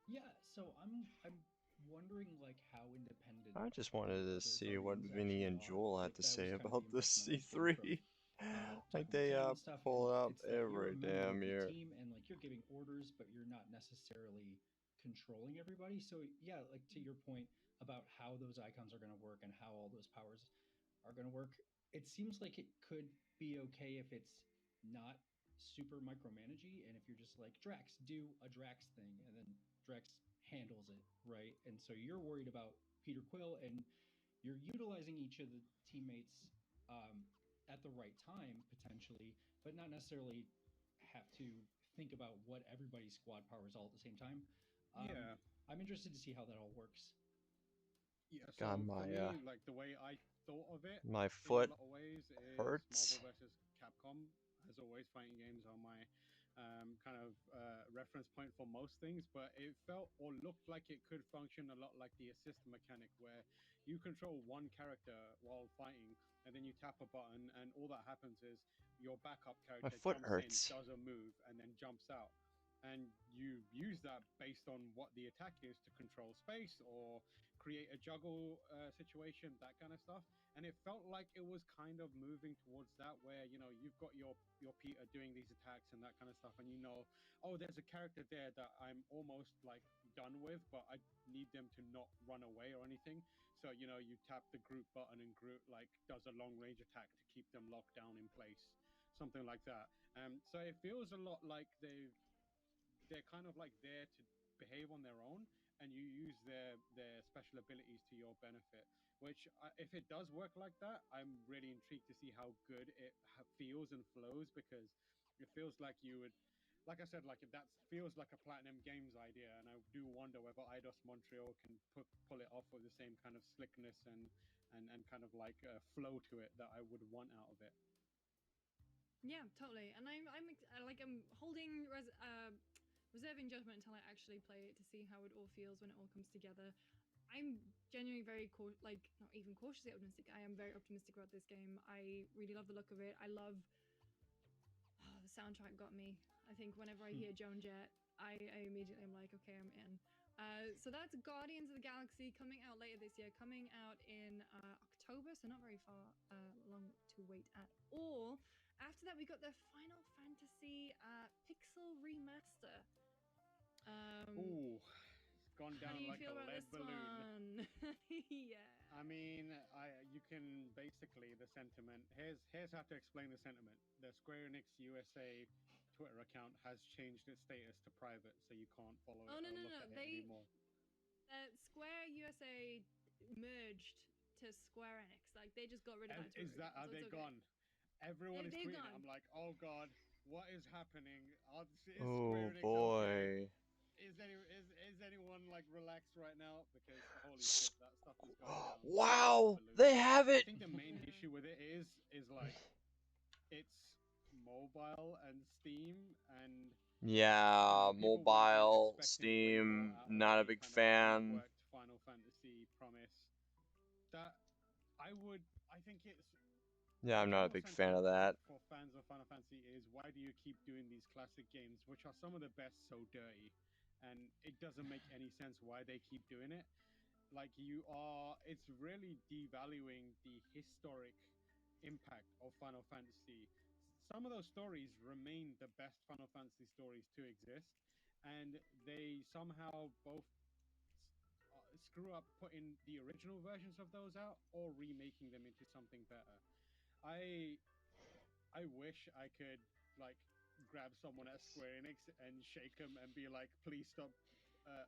Yeah, so I'm wondering like how independent I just the wanted to other see what Guardians Vinny actually and are. Jewel had Like to that say was kind of about the the impression that I was getting from C3. Like talking they with Tam and stuff. pull it up It's that you're every a member damn of the year. team and like you're giving orders, but you're not necessarily controlling everybody. So yeah, like to your point about how those icons are going to work and how all those powers are going to work, it seems like it could be okay if it's not super micromanagey, and if you're just like Drax, do a Drax thing, and then Drax handles it, right? And so you're worried about Peter Quill, and you're utilizing each of the teammates at the right time potentially, but not necessarily have to think about what everybody's squad powers all at the same time. Yeah. I'm interested to see how that all works. Yeah, so God, for me, like the way I thought of it my in a foot lot of ways is hurts. Marvel versus Capcom. As always, fighting games are my kind of reference point for most things, but it felt or looked like it could function a lot like the assist mechanic, where you control one character while fighting, and then you tap a button, and all that happens is your backup My character foot jumps in, hurts. does a move, and then jumps out. And you use that based on what the attack is to control space, or create a juggle situation, that kind of stuff. And it felt like it was kind of moving towards that, where you've got your Peter doing these attacks and that kind of stuff, and oh, there's a character there that I'm almost like done with, but I need them to not run away or anything. So you tap the group button and Groot like does a long range attack to keep them locked down in place, something like that. So it feels a lot like they're kind of like there to behave on their own, and you use their special abilities to your benefit. Which, if it does work like that, I'm really intrigued to see how good it feels and flows, because it feels like you would, like I said, like if that feels like a Platinum Games idea, and I do wonder whether Eidos Montreal can pull it off with the same kind of slickness and kind of like flow to it that I would want out of it. Yeah, totally. And I'm holding reserving judgment until I actually play it to see how it all feels when it all comes together. I'm genuinely very not even cautiously optimistic. I am very optimistic about this game. I really love the look of it. I love the soundtrack got me. I think whenever I hear Joan Jett, I immediately am like, okay, I'm in. So that's Guardians of the Galaxy coming out later this year, coming out in October, so not very far long to wait at all. After that, we got the Final Fantasy Pixel Remaster. Ooh, it's gone down like a lead balloon. Yeah. I mean, you can basically the sentiment. Here's how to explain the sentiment. The Square Enix USA Twitter account has changed its status to private, so you can't follow it or look at it anymore. Square USA merged to Square Enix. Like they just got rid of that. Are they gone? Everyone is tweeting. Gone. I'm like, oh god, what is happening? Is Oh Square Enix boy. okay? Is anyone like relaxed right now? Because holy shit, that stuff is going down. Wow, they have it. I think the main issue with it is like it's mobile and Steam, and yeah, people weren't really mobile, expecting way more Steam, out of not a the big kind of fan. reworked Final Fantasy promise. That I think it's. Yeah, The I'm not a general big fan sentiment of that. for fans of Final Fantasy is, why do you keep doing these classic games, which are some of the best, so dirty? And it doesn't make any sense why they keep doing it. Like it's really devaluing the historic impact of Final Fantasy. Some of those stories remain the best Final Fantasy stories to exist, and they somehow both screw up putting the original versions of those out or remaking them into something better. I wish I could like grab someone at Square Enix and shake them and be like, please stop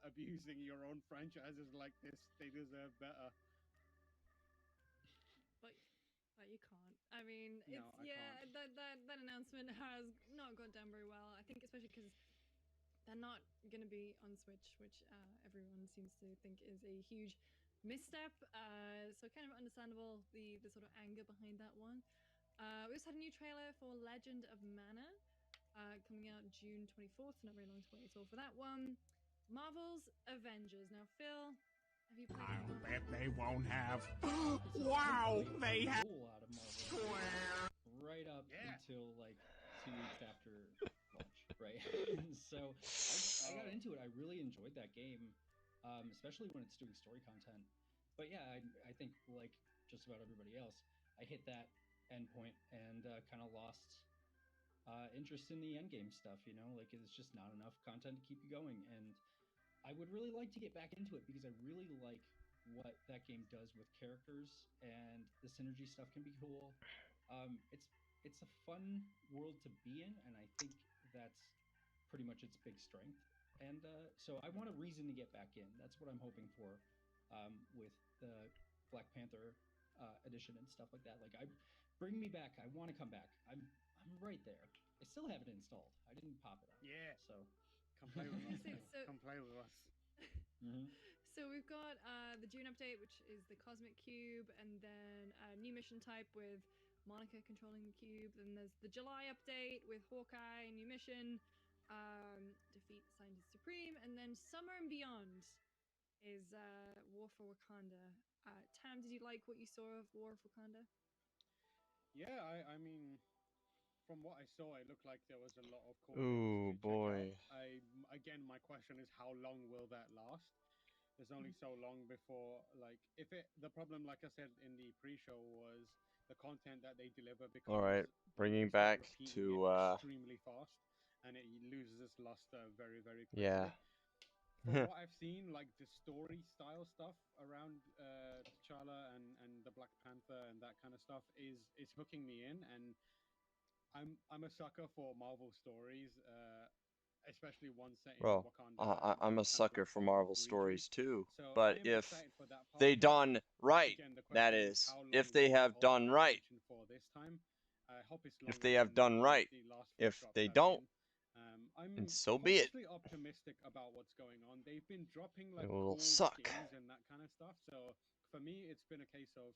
abusing your own franchises like this. They deserve better. But you can't. I mean, No, I can't. that announcement has not gone down very well. I think especially because they're not going to be on Switch, which everyone seems to think is a huge misstep. So kind of understandable the sort of anger behind that one. We also had a new trailer for Legend of Mana coming out June 24th, so not very long to wait at all for that one. Marvel's Avengers. Now, Phil, have you played I'll Marvel? bet they won't have. So Wow, they have. a lot of Marvel right up until like 2 weeks after launch, right? So I got into it. I really enjoyed that game, especially when it's doing story content. But yeah, I think like just about everybody else, I hit that endpoint and kind of lost interest in the end game stuff. Like it's just not enough content to keep you going. And I would really like to get back into it because I really like what that game does with characters, and the synergy stuff can be cool. It's a fun world to be in, and I think that's pretty much its big strength. And so I want a reason to get back in. That's what I'm hoping for with the Black Panther edition and stuff like that. Like, bring me back. I want to come back. I'm right there. I still have it installed. I didn't pop it up. Yeah. So come play with us. So- Come play with us. So we've got the June update, which is the Cosmic Cube, and then a new mission type with Monica controlling the cube. Then there's the July update with Hawkeye, new mission, defeat the Scientist Supreme, and then Summer and Beyond is War for Wakanda. Tam, did you like what you saw of War of Wakanda? Yeah, I mean, from what I saw, it looked like there was a lot of cool Ooh, bits to boy. check out. Again, my question is, how long will that last? there's only so long before, like, the problem, like I said in the pre-show, was the content that they deliver All becomes, right, bringing they start back repeating it to extremely fast, and it loses its luster very, very yeah. quickly. From what I've seen, like the story style stuff around T'Challa and the Black Panther and that kind of stuff is hooking me in, and I'm a sucker for Marvel stories, especially one set in Bro, Wakanda and I'm a kind of sucker for Europe Marvel region. stories too. So I But am if excited for that part they of it. done right, Again, the that question is is, how long if will they they have hold done my right, attention for this time? I hope it's if longer they have than done right, the last few if drops they have don't, been. and I'm so be it. cautiously optimistic about what's going on. They've been dropping It like will cool suck. skins and that kind of stuff. So for me, it's been a case of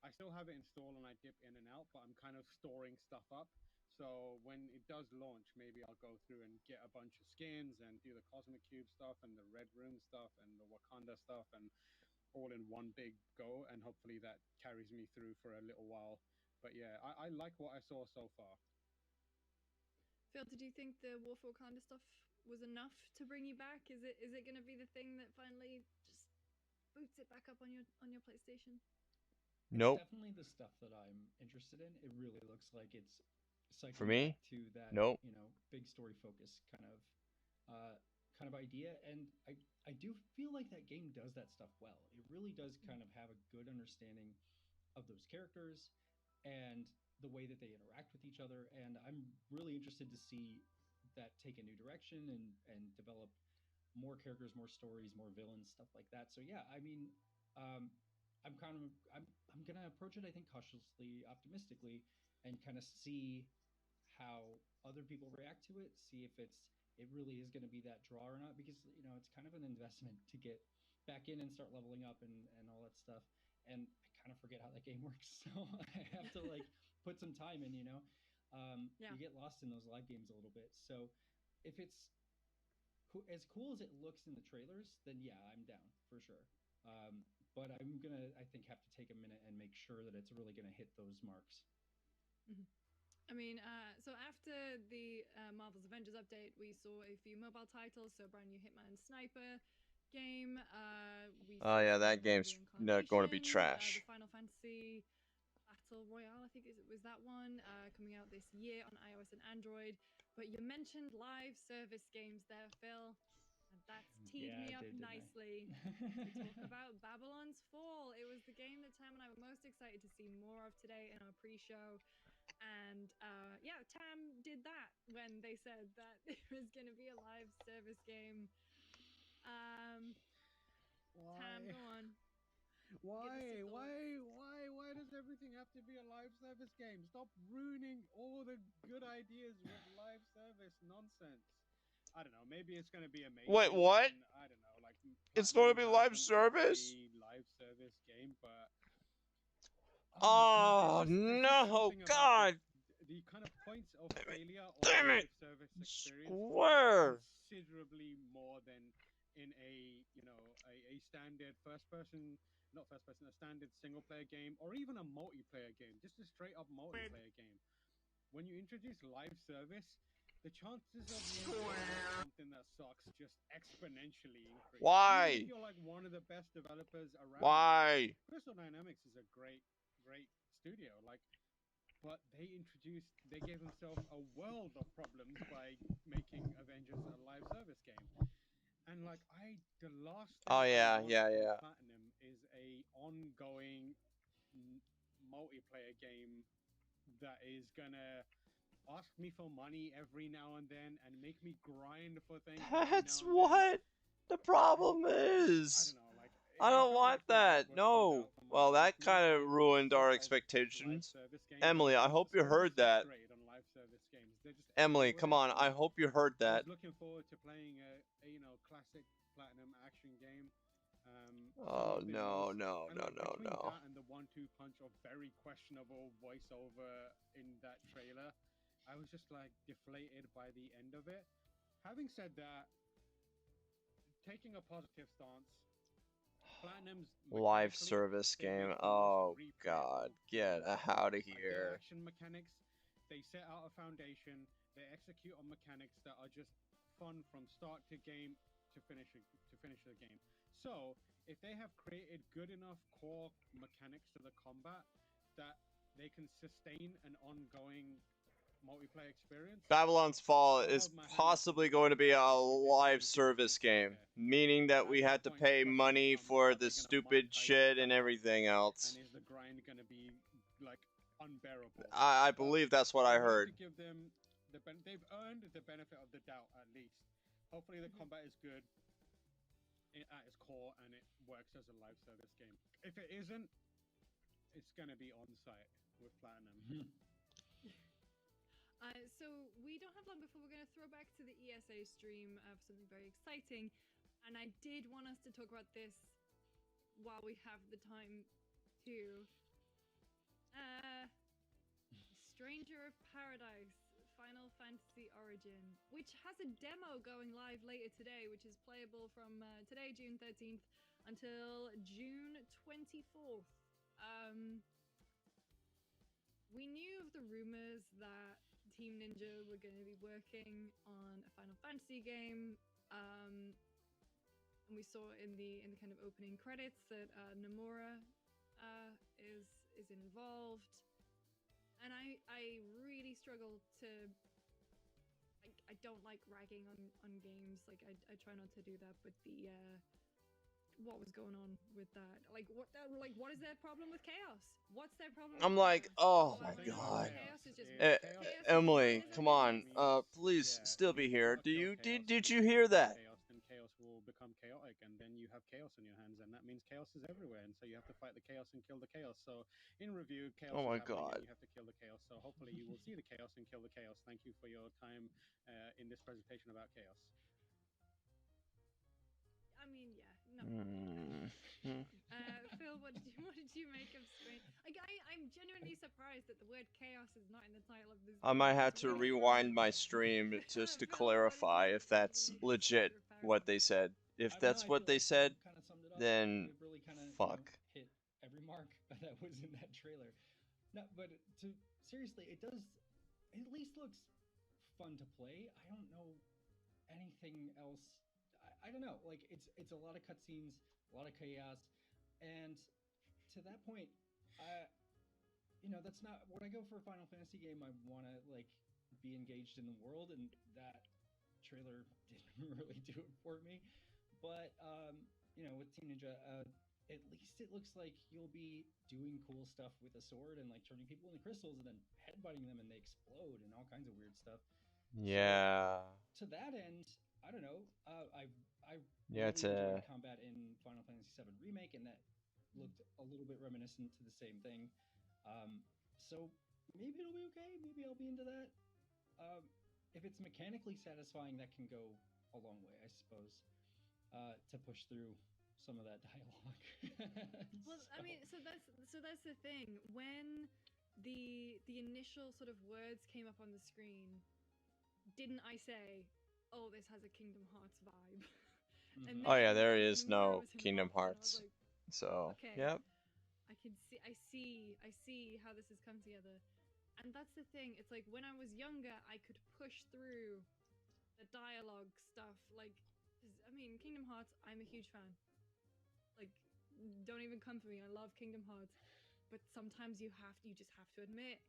I still have it installed and I dip in and out, but I'm kind of storing stuff up. So when it does launch, maybe I'll go through and get a bunch of skins and do the Cosmic Cube stuff and the Red Room stuff and the Wakanda stuff and all in one big go. And hopefully that carries me through for a little while. But yeah, I like what I saw so far. Phil, did you think the War for Wakanda stuff was enough to bring you back? Is it going to be the thing that finally just boots it back up on your PlayStation? Nope. It's definitely the stuff that I'm interested in. It really looks like it's For cycling me, back to that, nope. big story focus kind of idea. And I do feel like that game does that stuff well. It really does kind of have a good understanding of those characters and the way that they interact with each other. And I'm really interested to see that take a new direction and develop more characters, more stories, more villains, stuff like that. So yeah, I mean, um, I'm gonna approach it, I think, cautiously optimistically, and kind of see how other people react to it. See if it really is going to be that draw or not, because it's kind of an investment to get back in and start leveling up and all that stuff. And I kind of forget how that game works, so I have to like put some time in. Yeah. You get lost in those live games a little bit. So if it's as cool as it looks in the trailers, then yeah, I'm down for sure. But I'm gonna, I think, have to take a minute and make sure that it's really gonna hit those marks. Mm-hmm. I mean, so after the Marvel's Avengers update, we saw a few mobile titles. So brand new Hitman Sniper game. We Oh saw yeah, some that more game's not going to be Reincarnation, trash. the Final Fantasy Battle Royale, I think it was that one, coming out this year on iOS and Android. But you mentioned live service games there, Phil, and that's teed me up nicely to talk about Babylon's Fall. It was the game that Tam and I were most excited to see more of today in our pre-show. And yeah, Tam did that when they said that it was going to be a live service game. Tam, go on. Why does everything have to be a live service game? Stop ruining all the good ideas with live service nonsense. I don't know. Maybe it's going to be amazing. Wait, what? I don't know. Like, it's going to be live hasn't service? a live service game, but oh no, God! The kind of points of failure of Damn the it! live service experience Square! considerably more than in a standard a standard single player game, or even a multiplayer game, just a straight up multiplayer game. When you introduce live service, the chances of you doing something that sucks just exponentially increase. Why? Even if you're like one of the best developers around. Why? Crystal Dynamics is a great studio. But they gave themselves a world of problems by making Avengers a live service game. And the last thing I want from Platinum is a ongoing multiplayer game that is gonna ask me for money every now and then and make me grind for things. That's what the problem is. I don't want that. No. Well, that kind of ruined our expectations. Emily, I hope you heard that. Emily, come on. I hope you heard that. I was looking forward to playing a classic Platinum action game. Oh no. Between that and the 1-2 punch of very questionable voiceover in that trailer, I was just deflated by the end of it. Having said that, taking a positive stance, Platinum's live service game. Oh God, get out of here. Action mechanics, they set out a foundation. They execute on mechanics that are just fun from start to finish the game. So if they have created good enough core mechanics to the combat that they can sustain an ongoing multiplayer experience, Babylon's Fall is possibly going to be a live service game, meaning that we had to pay money for the stupid shit and everything else. and is the grind going to be like unbearable? I believe that's what I heard. To give them they've earned the benefit of the doubt at least. Hopefully the combat is good at its core and it works as a live service game. If it isn't, it's going to be on site with Platinum. So we don't have long before we're going to throw back to the ESA stream for something very exciting, and I did want us to talk about this while we have the time too. Stranger of Paradise Final Fantasy Origin, which has a demo going live later today, which is playable from today, June 13th, until June 24th. We knew of the rumors that Team Ninja were going to be working on a Final Fantasy game, and we saw in the kind of opening credits that Nomura is involved. And I really struggle to. I don't like ragging on games. Like I try not to do that, but the what was going on with that? Like what is their problem with Chaos? What's their problem? I'm like, oh my god. Emily, come on. Please still be here. Did you hear that? Chaos will become chaotic, and then you have chaos in your hands, and that means chaos is everywhere, and so you have to fight the chaos and kill the chaos. So in review, chaos oh my is happening, god. and you have to kill the chaos. So hopefully you will see the chaos and kill the chaos. Thank you for your time in this presentation about chaos. I mean, yeah, no. Phil, what did you make of Strange? Like, I'm genuinely surprised that the word chaos is not in the title of this. I might have to rewind my stream just to clarify if that's legit what they said. If that's what they said, then fuck. Hit every mark that was in that trailer. No, but seriously, it does. It at least looks fun to play. I don't know anything else. I don't know. Like it's a lot of cutscenes, a lot of chaos, and to that point, that's not when I go for a Final Fantasy game. I want to like be engaged in the world, and that trailer didn't really do it for me. But with Team Ninja, at least it looks like you'll be doing cool stuff with a sword and like turning people into crystals and then headbutting them and they explode and all kinds of weird stuff. Yeah. So, to that end, I don't know. I yeah, really enjoyed combat in Final Fantasy VII Remake, and that looked a little bit reminiscent to the same thing. So maybe it'll be okay. Maybe I'll be into that. If it's mechanically satisfying, that can go a long way, I suppose, to push through some of that dialogue. Well, I mean, so that's the thing. When the initial sort of words came up on the screen, didn't I say, "Oh, this has a Kingdom Hearts vibe"? Mm-hmm. Oh yeah, there is no Kingdom Hearts. Like, so okay, yep. I see how this has come together. And that's the thing. It's like when I was younger, I could push through the dialogue stuff. Like, I mean, Kingdom Hearts, I'm a huge fan. Like, don't even come for me. I love Kingdom Hearts. But sometimes you just have to admit,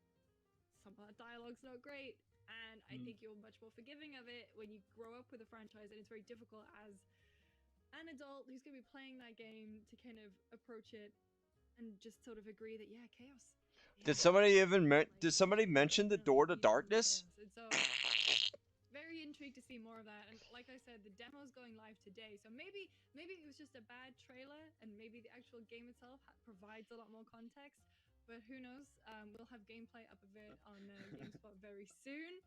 some of the dialogue's not great. And I think you're much more forgiving of it when you grow up with a franchise, and it's very difficult as an adult who's going to be playing that game to kind of approach it and just sort of agree that, yeah, chaos. Did somebody mention the Door to Darkness? And so, very intrigued to see more of that. And like I said, the demo's going live today, so maybe it was just a bad trailer, and maybe the actual game itself provides a lot more context. But who knows? We'll have gameplay up of it on GameSpot very soon.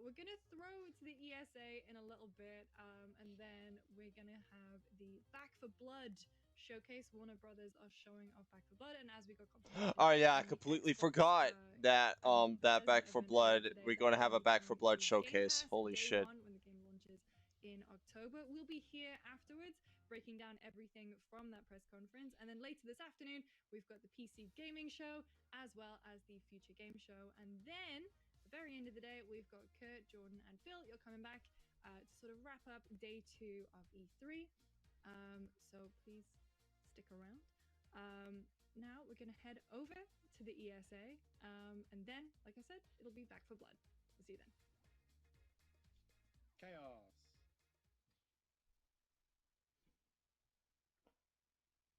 We're gonna throw to the ESA in a little bit, and then we're gonna have the Back for Blood showcase. Warner Brothers are showing off Back for Blood, and as we got confirmation. Oh yeah, I completely forgot that that Back for Blood. We're gonna have a Back for Blood showcase. Holy shit! When the game launches in October, we'll be here afterwards, breaking down everything from that press conference, and then later this afternoon we've got the PC gaming show as well as the future game show, and then at the very end of the day we've got Kurt, Jordan, and Phil. You're coming back to sort of wrap up day 2 of E3. So please stick around. Now we're going to head over to the ESA, and then, like I said, it'll be Back for Blood. We'll see you then. Chaos.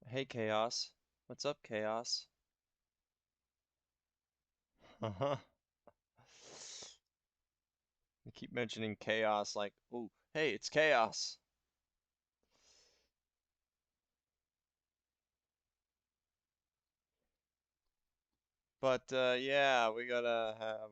Hey, Chaos. What's up, Chaos? Uh-huh. You keep mentioning Chaos like, oh, hey, it's Chaos. But, yeah, we gotta have,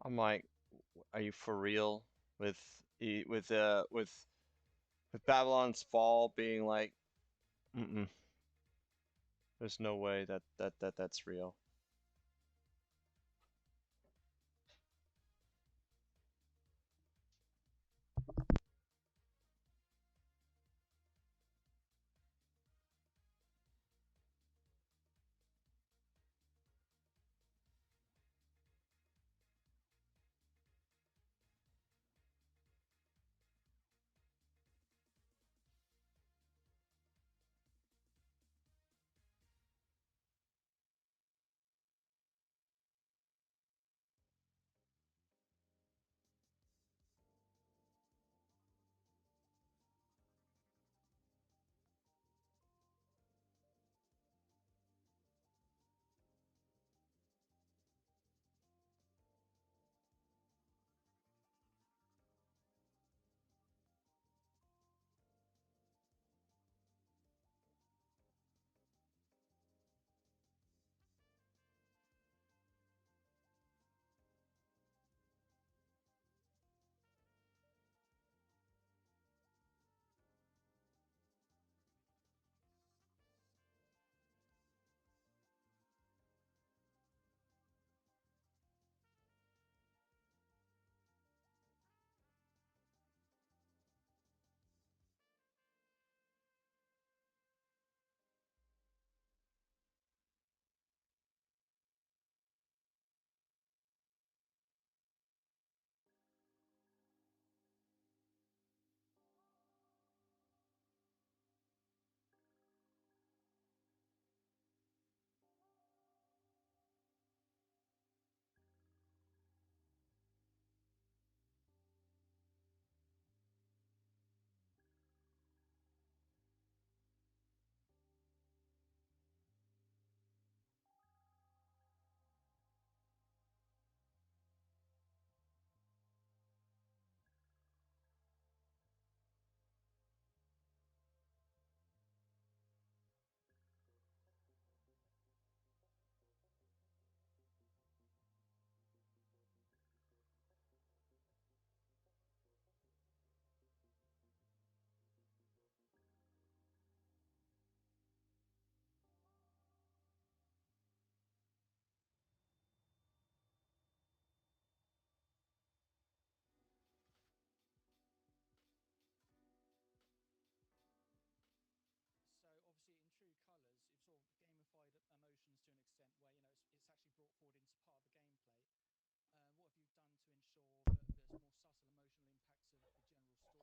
I'm like, are you for real? With Babylon's Fall being like, there's no way that's real.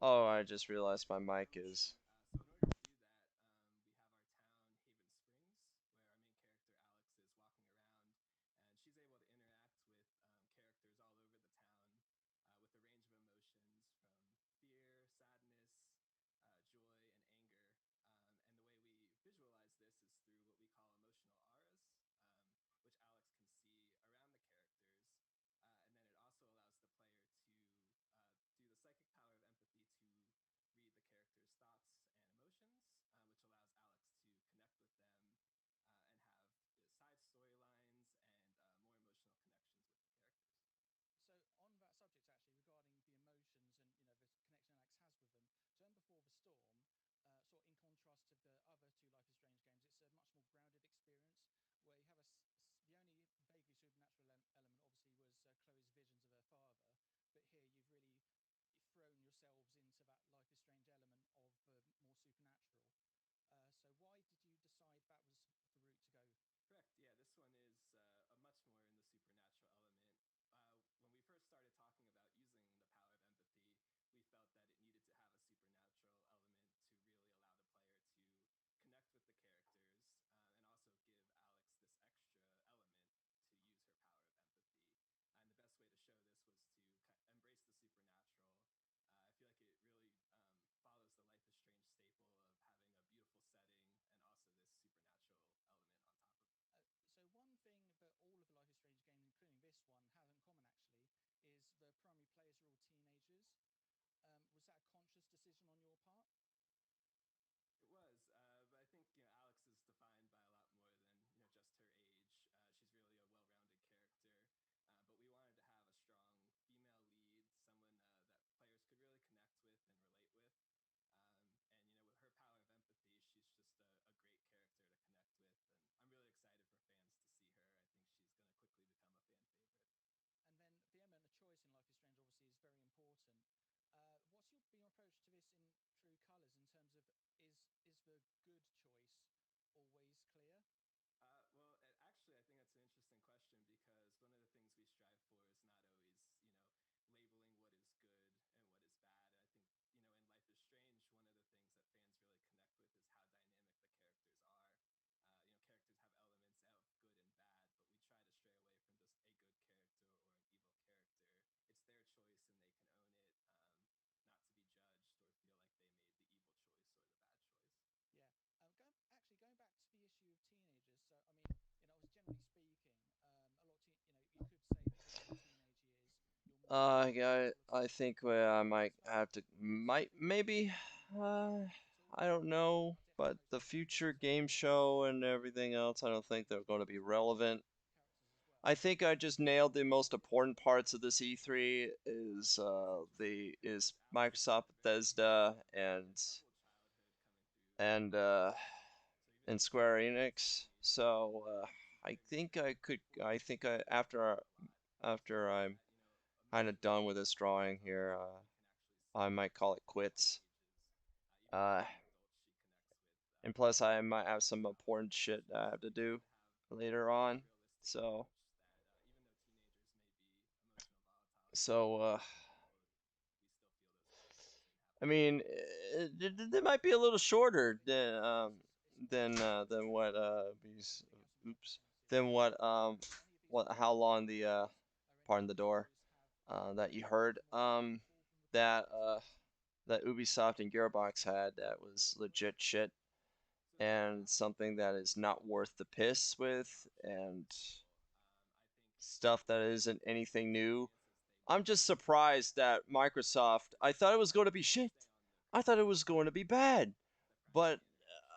Oh, I just realized my mic is. So in order to do that, we have our town, Haven Springs, where our main character Alex is walking around, and she's able to interact with characters all over the town with a range of emotions from fear, sadness, joy, and anger. And the way we visualize this is through what we call emotional auras, which Alex can see around the characters. And then it also allows the player to do the psychic power of empathy to read the character's thoughts and emotions, which allows Alex to connect with them and have side storylines and more emotional connections with the characters. So on that subject, actually, regarding the emotions and the connection Alex has with them. So in Before the Storm, sort of in contrast to the other two Life is Strange games, it's a much more grounded experience where you have the only vaguely supernatural element obviously was Chloe's visions of her father, but here you've really thrown yourselves into that Life is Strange element of more supernatural. So why did you decide that was the route to go? Correct. Yeah, this one is a much more in the supernatural element. When we first started talking about using the power of empathy, we felt that it needed to have a supernatural element to really allow the player to connect with the characters and also give Alex this extra element to use her power of empathy. And the best way to show this was to embrace the supernatural. I feel like it really follows the Life is Strange staple of having a beautiful setting and also this supernatural element on top of it. So one thing that all of the Life is Strange games, including this one, have in common actually is the primary players are all teenagers. Was that a conscious decision on your part? It was, but I think Alex is defined by a lot more than just her age. She's really a well-rounded character, but we wanted to have a strong female lead, someone that players could really connect with and relate with. And with her power of empathy, she's just a great character to connect with, and I'm really excited for fans to see her. I think she's going to quickly become a fan favorite. And then the element of choice in Life is Strange obviously is very important. What's been your approach to this in True Colors in terms of is the good choice always clear? Well, actually, I think that's an interesting question because one of the things we strive for is not always, labeling what is good and what is bad. And I think, in Life is Strange, one of the things that fans really connect with is how dynamic the characters are. Characters have elements of good and bad, but we try to stray away from just a good character or an evil character. It's their choice and they can own it, not to be judged or feel like they made the evil choice or the bad choice. Yeah. Going back to the issue of teenagers. So, I mean, as generally speaking, a lot. You could say that during your teenage years, you're more Yeah, I think I might have to, maybe, I don't know, but the future game show and everything else, I don't think they're going to be relevant. I think I just nailed the most important parts of this E3 is Microsoft, Bethesda, and and Square Enix. So I think after I'm kind of done with this drawing here, I might call it quits. Uh, and plus I might have some important shit I have to do later on. So so I mean, it might be a little shorter than what oops than what how long the pardon the door that you heard that that Ubisoft and Gearbox had that was legit shit and something that is not worth the piss with and stuff that isn't anything new. I'm just surprised that Microsoft, I thought it was going to be shit. I thought it was going to be bad. But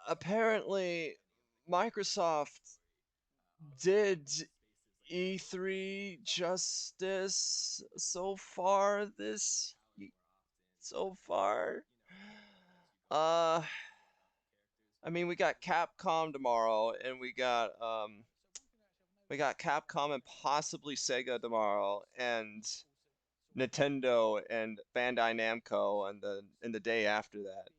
apparently Microsoft did E3 justice so far so far. I mean, we got Capcom tomorrow, and we got Capcom and possibly Sega tomorrow, and Nintendo and Bandai Namco, and the day after that.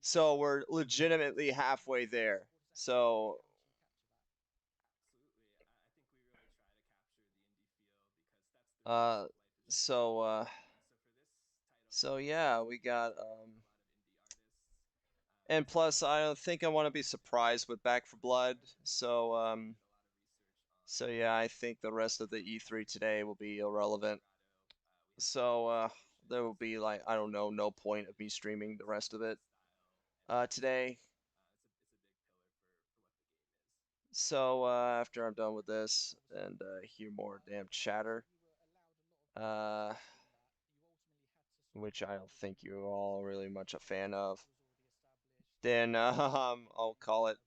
So we're legitimately halfway there. So Absolutely. I think we really try to capture the indie feel because that's the uh roots of Life is so Strange. uh And so for this title So yeah, we got and plus I don't think I want to be surprised with Back for Blood. So yeah, I think the rest of the E3 today will be irrelevant. So there will be like I don't know, no point of me streaming the rest of it today. So after I'm done with this and hear more damn chatter, uh, which I don't think you're all really much a fan of, then I'll call it.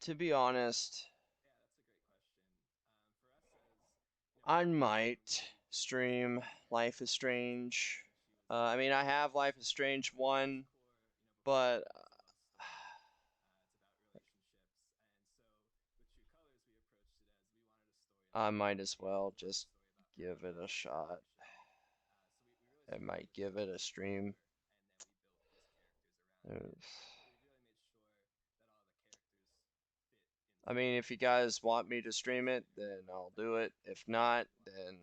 To be honest, I might stream Life is Strange. I mean, I have Life is Strange 1, but I might as well just give it a shot. I might give it a stream. I mean, if you guys want me to stream it, then I'll do it. If not, then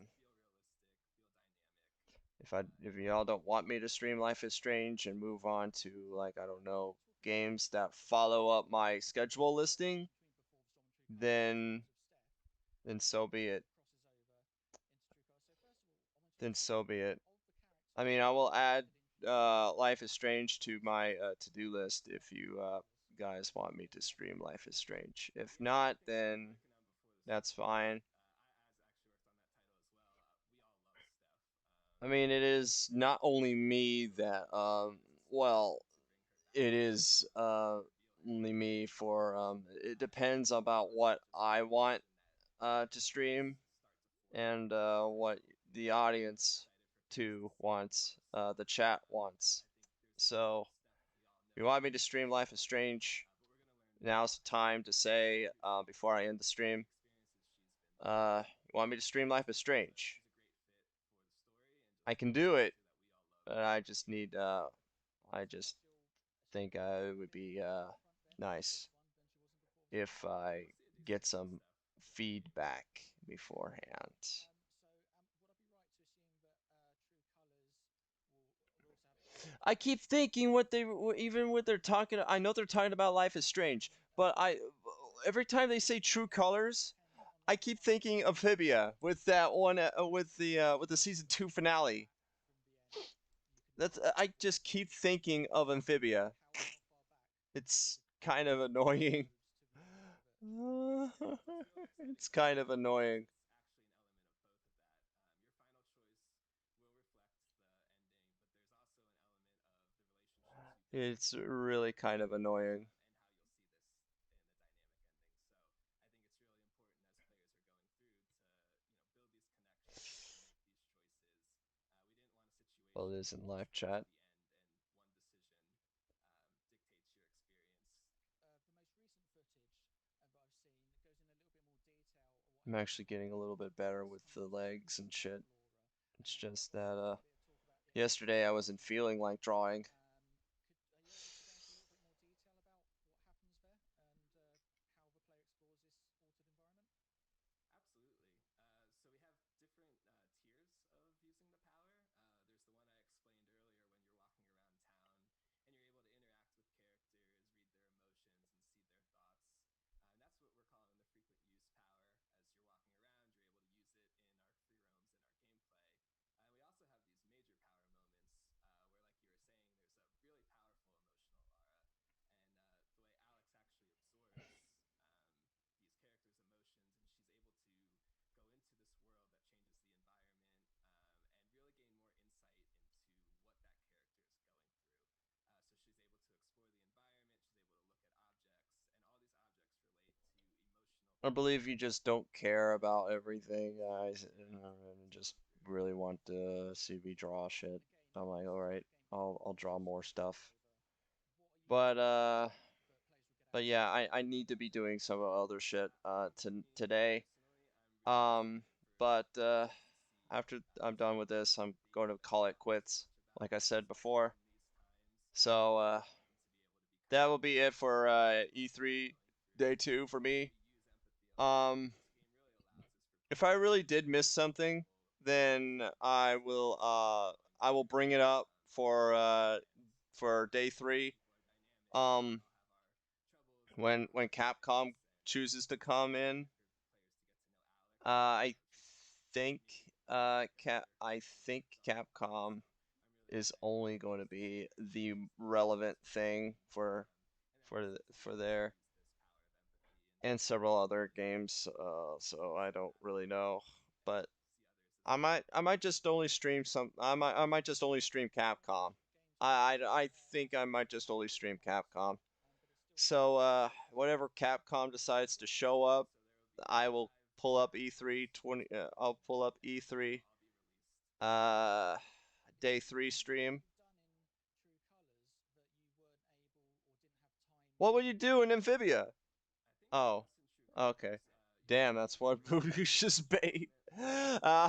if y'all don't want me to stream Life is Strange and move on to like I don't know games that follow up my schedule listing, then then so be it. Then so be it. I mean, I will add Life is Strange to my to-do list if you guys want me to stream Life is Strange. If not, then that's fine. I mean, it is not only me that well, it is only me for it depends about what I want to stream and what the audience to wants, the chat wants. So, if you want me to stream Life is Strange, now's the time to say before I end the stream. You want me to stream Life is Strange? I can do it, but I just need I just think it would be nice if I get some feedback beforehand. I keep thinking what they even what they're talking. I know they're talking about Life is Strange, but I every time they say True Colors, I keep thinking Amphibia with that one with the season 2 finale. That's I just keep thinking of Amphibia. It's kind of annoying. It's kind of annoying. It's really kind of annoying. Well, it is in live chat. I'm actually getting a little bit better with the legs and shit. It's just that yesterday I wasn't feeling like drawing. I believe you just don't care about everything, guys, and just really want to see me draw shit. I'm like, all right, I'll draw more stuff. But yeah, I need to be doing some other shit today. Um, but after I'm done with this, I'm going to call it quits, like I said before. So that will be it for E3 day 2 for me. Um, if I really did miss something, then I will bring it up for day 3. Um, when Capcom chooses to come in, I think I think Capcom is only going to be the relevant thing for there and several other games. So I don't really know, but I might just only stream some. I might just only stream Capcom. I think I might just only stream Capcom. So whatever Capcom decides to show up, I will pull up E3 20. I'll pull up E3 uh day 3 stream. What would you do in Amphibia? Oh, okay. Damn, that's what Boodoosh's bait. Yeah,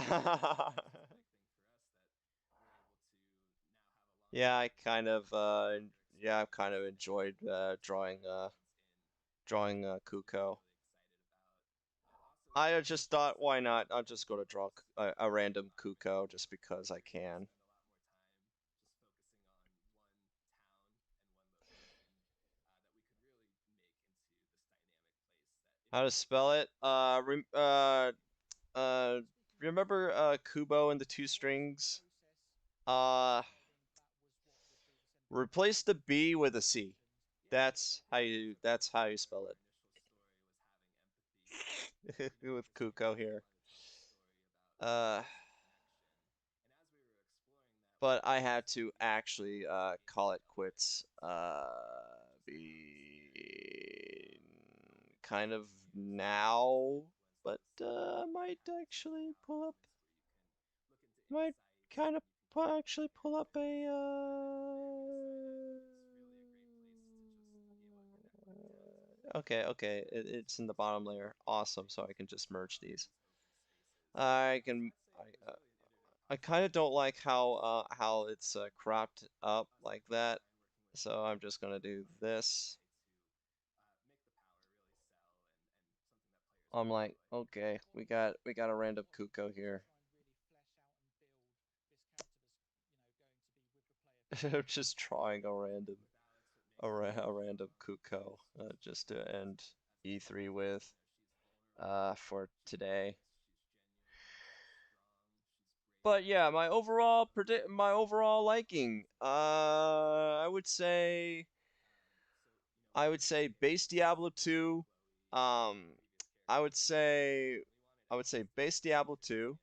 yeah, I've kind of enjoyed drawing Kuko. I just thought, why not? I'll just go to draw a random Kuko just because I can. How to spell it? Uh, remember Kubo and the two strings? Uh, replace the B with a C. That's how you spell it. With Kuko here. Uh, but I had to actually call it quits. Be kind of now, but might actually pull up. Might kind of actually pull up a. Okay, it's in the bottom layer. Awesome, so I can just merge these. I can. I kind of don't like how it's cropped up like that, so I'm just gonna do this. I'm like, okay, we got a random Kuko here. I'm just drawing a random Kuko just to end E3 with for today. But yeah, my overall liking, I would say base Diablo 2. Um, I would say base Diablo 2.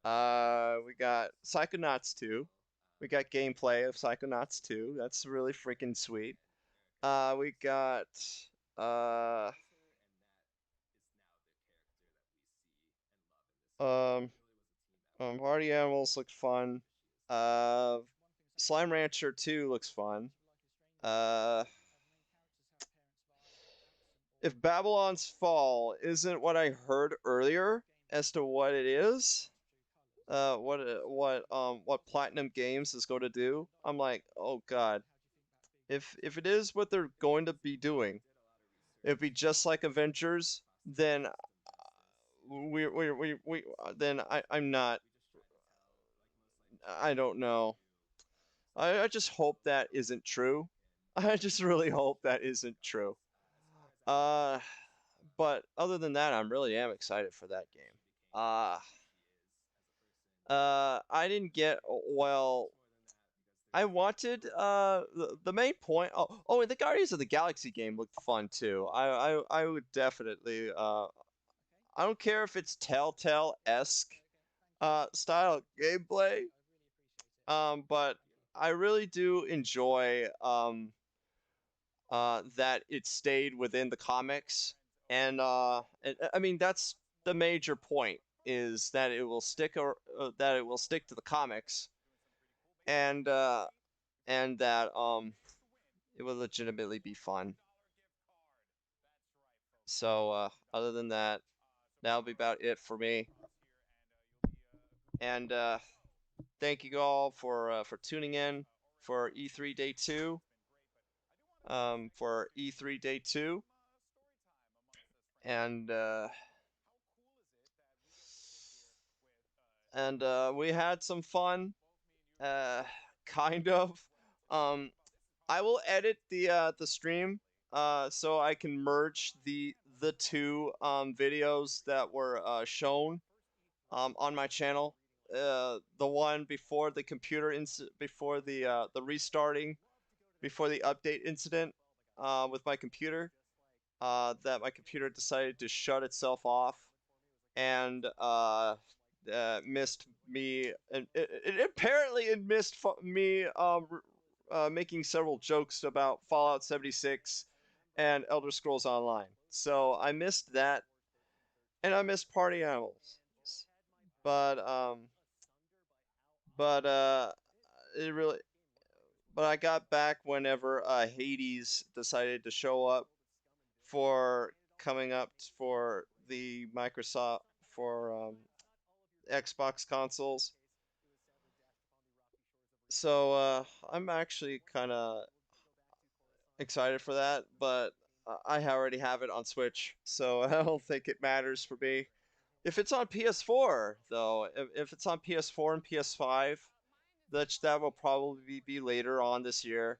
We got Psychonauts 2. We got gameplay of Psychonauts 2. That's really freaking sweet. We got uh um Party Animals looked fun. Uh Slime Rancher 2 looks fun. Uh if Babylon's Fall isn't what I heard earlier as to what it is, what Platinum Games is going to do, I'm like, oh god. If it is what they're going to be doing, it'd be just like Avengers, then then I'm not. I don't know. I just hope that isn't true. I just really hope that isn't true. Uh, but other than that, I'm really am excited for that game. Uh, I didn't get well. I wanted the main point. Oh, and the Guardians of the Galaxy game looked fun too. I would definitely I don't care if it's Telltale-esque style gameplay. But I really do enjoy that it stayed within the comics, and I mean that's the major point is that it will that it will stick to the comics, and that it will legitimately be fun. So other than that, that'll be about it for me. And thank you all for tuning in for E3 Day 2. for E3 Day 2. And we had some fun, uh, kind of. Um, I will edit the stream so I can merge the two videos that were shown on my channel. The one before the before the restarting, before the update incident with my computer, that my computer decided to shut itself off and missed me, and it missed me making several jokes about Fallout 76 and Elder Scrolls Online. So I missed that, and I missed Party Animals. But but it really but I got back whenever Hades decided to show up for coming up for the Microsoft for Xbox consoles. So I'm actually kind of excited for that, but I already have it on Switch, so I don't think it matters for me. If it's on PS4, though, if it's on PS4 and PS5, that will probably be later on this year,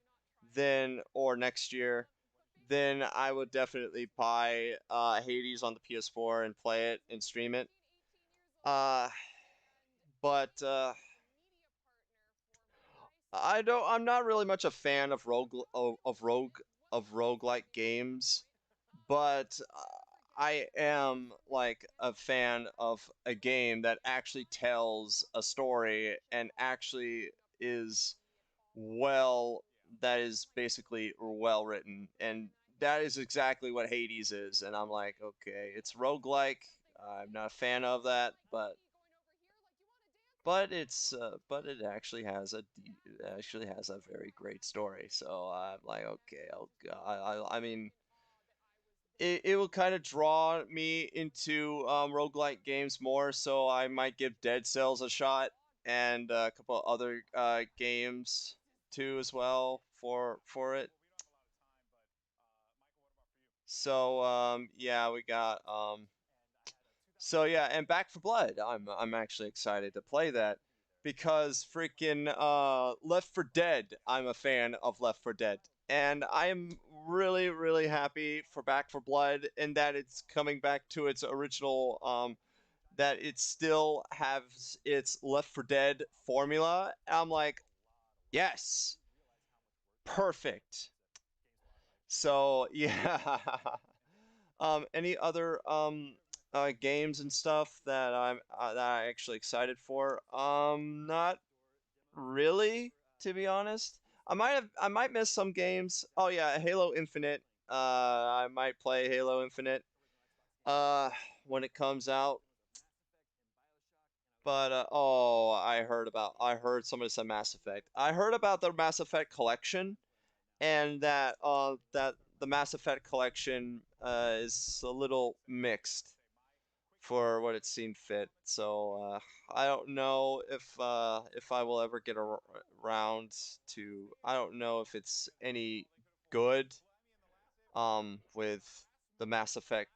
then or next year. Then I would definitely buy Hades on the PS4 and play it and stream it. Uh, but I'm not really much a fan of roguelike games, but I am like a fan of a game that actually tells a story and actually is well that is basically well written, and that is exactly what Hades is. And I'm like, okay, it's roguelike. I'm not a fan of that, but it actually has a very great story. So I'm like, okay, I mean, it will kind of draw me into roguelike games more. So I might give Dead Cells a shot and a couple other games too as well for it. So yeah, we got so yeah, and Back for Blood. I'm actually excited to play that because freaking Left 4 Dead. I'm a fan of Left 4 Dead, and I am really happy for Back for Blood and that it's coming back to its original that it still has its Left 4 Dead formula. I'm like, yes, perfect. So yeah. Any other games and stuff that I actually excited for? Not really, to be honest. I might miss some games. Oh yeah, Halo Infinite. I might play Halo Infinite uh when it comes out. But oh, I heard somebody said Mass Effect. I heard about the Mass Effect collection, and that the Mass Effect collection is a little mixed for what it seemed fit. So I don't know if I will ever get around to. I don't know if it's any good with the Mass Effect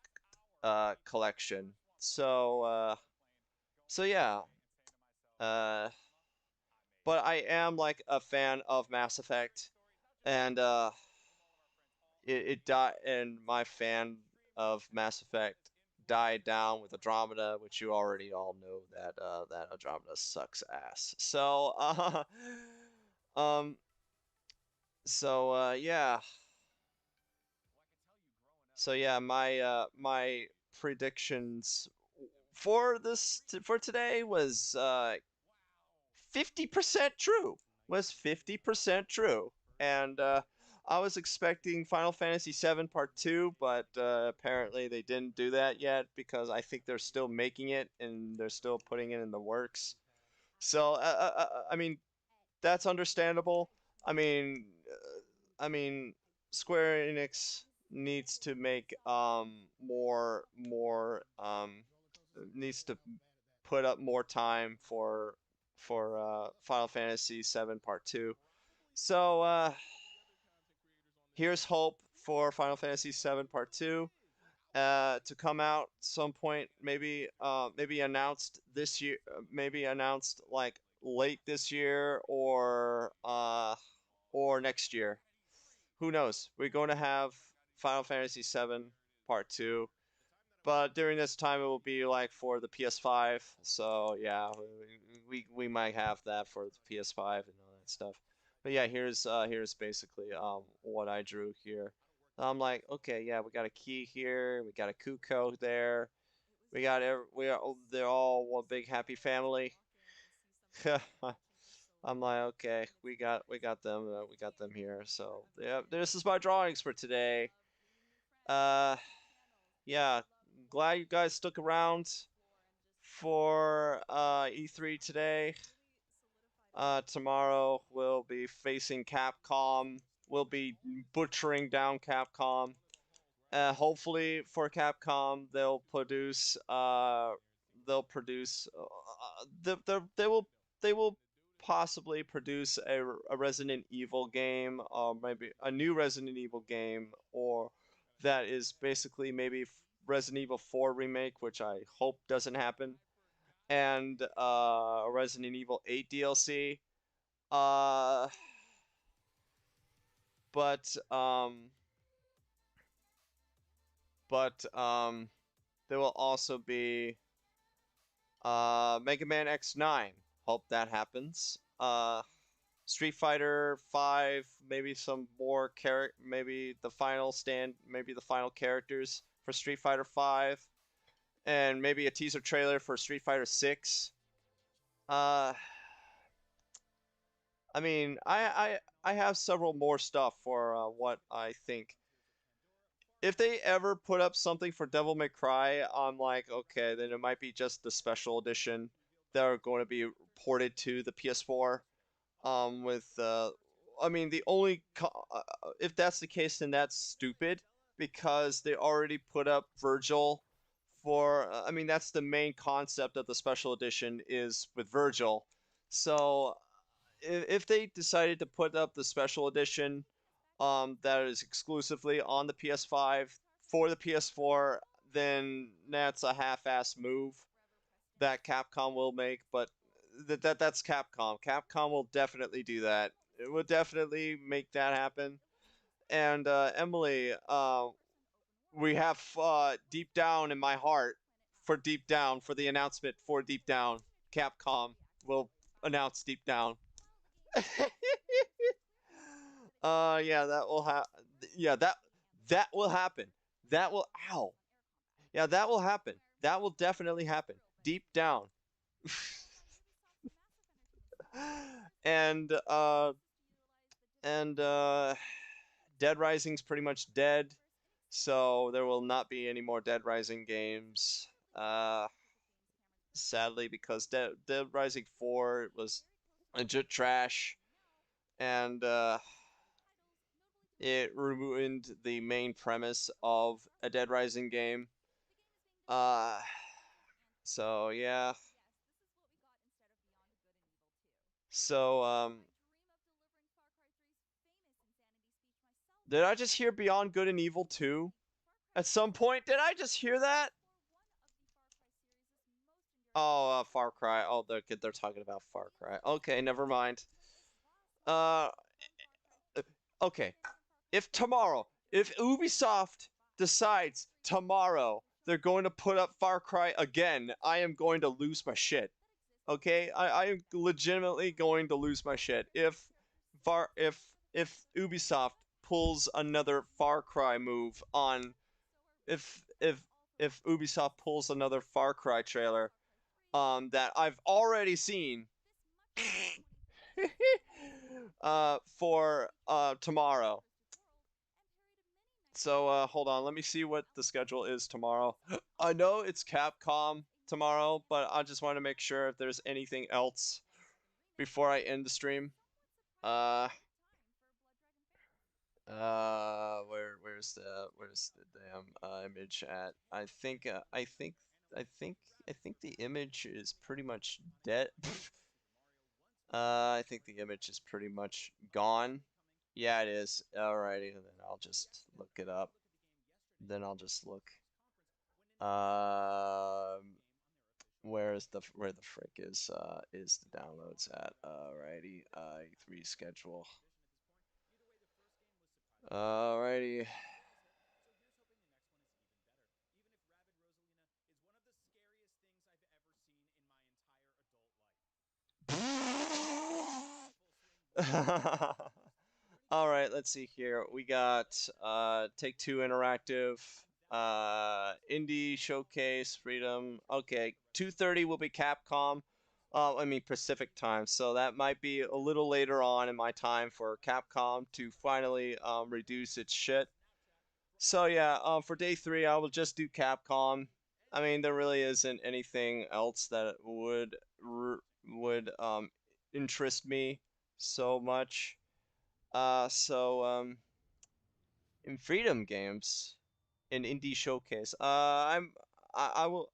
collection. So yeah. Uh, but I am like a fan of Mass Effect, and it died, and my fan of Mass Effect died down with Andromeda, which you already all know that that Andromeda sucks ass. So um yeah. So yeah, my predictions for for today was 50% true. Was 50% true. And I was expecting Final Fantasy VII Part 2, but apparently they didn't do that yet because I think they're still making it and they're still putting it in the works. So I mean, that's understandable. I mean, I mean, Square Enix needs to make needs to put up more time for Final Fantasy VII Part 2. So here's hope for Final Fantasy VII Part 2 to come out some point, maybe announced this year, maybe announced like late this year or next year. Who knows? We're going to have Final Fantasy VII Part 2, but during this time it will be like for the PS5. So yeah, we might have that for the PS5 and all that stuff. But yeah, here's basically what I drew here. I'm like, okay, yeah, we got a key here, we got a Kuko there, we are they're all one big happy family. I'm like, okay, we got them here. So yeah, this is my drawings for today. Uh, yeah, glad you guys stuck around for E3 today. Tomorrow we'll be facing Capcom. We'll be butchering down Capcom. Hopefully for Capcom, they'll produce they will possibly produce a Resident Evil game, maybe a new Resident Evil game, or that is basically maybe Resident Evil 4 remake, which I hope doesn't happen, and a Resident Evil 8 DLC. Uh, but um, but there will also be Mega Man X9. Hope that happens. Street Fighter 5, maybe some more maybe the final characters for Street Fighter 5, and maybe a teaser trailer for Street Fighter 6. Uh, I mean, I have several more stuff for what I think. If they ever put up something for Devil May Cry, I'm like, okay, then it might be just the special edition that are going to be ported to the PS4. With I mean, if that's the case, then that's stupid because they already put up Virgil for. I mean, that's the main concept of the special edition is with Virgil. So if they decided to put up the special edition that is exclusively on the PS5 for the PS4, then that's a half-ass move that Capcom will make. But that's Capcom. Capcom will definitely do that. It will definitely make that happen. And Emily, we have Deep Down in my heart for the announcement for Deep Down. Capcom will announce Deep Down. Yeah, that will yeah, that will happen. That will ow. Yeah, that will happen. That will definitely happen. Deep down. and and Dead Rising's pretty much dead, so there will not be any more Dead Rising games. Sadly, because Dead Rising 4 was legit trash, and it ruined the main premise of a Dead Rising game. Uh, so yeah. So did I just hear Beyond Good and Evil 2? At some point, did I just hear that? Oh, Far Cry. Oh, they're talking about Far Cry. Okay, never mind. Uh, okay. If Ubisoft decides tomorrow they're going to put up Far Cry again, I am going to lose my shit. Okay, I am legitimately going to lose my shit if Ubisoft pulls another Far Cry move on if if if Ubisoft pulls another Far Cry trailer that I've already seen for tomorrow. So hold on, let me see what the schedule is tomorrow. I know it's Capcom tomorrow, but I just want to make sure if there's anything else before I end the stream. Uh where's the damn image at? I think the image is pretty much dead. I think the image is pretty much gone. Yeah, it is. Alrighty, then I'll just look it up. Then I'll just look. Where the frick is the downloads at? Alrighty, E3 schedule. Alrighty. All right, let's see here. We got Take Two Interactive, Indie Showcase, Freedom. Okay, 2:30 will be Capcom. I mean Pacific time, so that might be a little later on in my time for Capcom to finally reduce its shit. So yeah, for day 3, I will just do Capcom. I mean, there really isn't anything else that would interest me so much. In Freedom Games, in Indie Showcase, I will.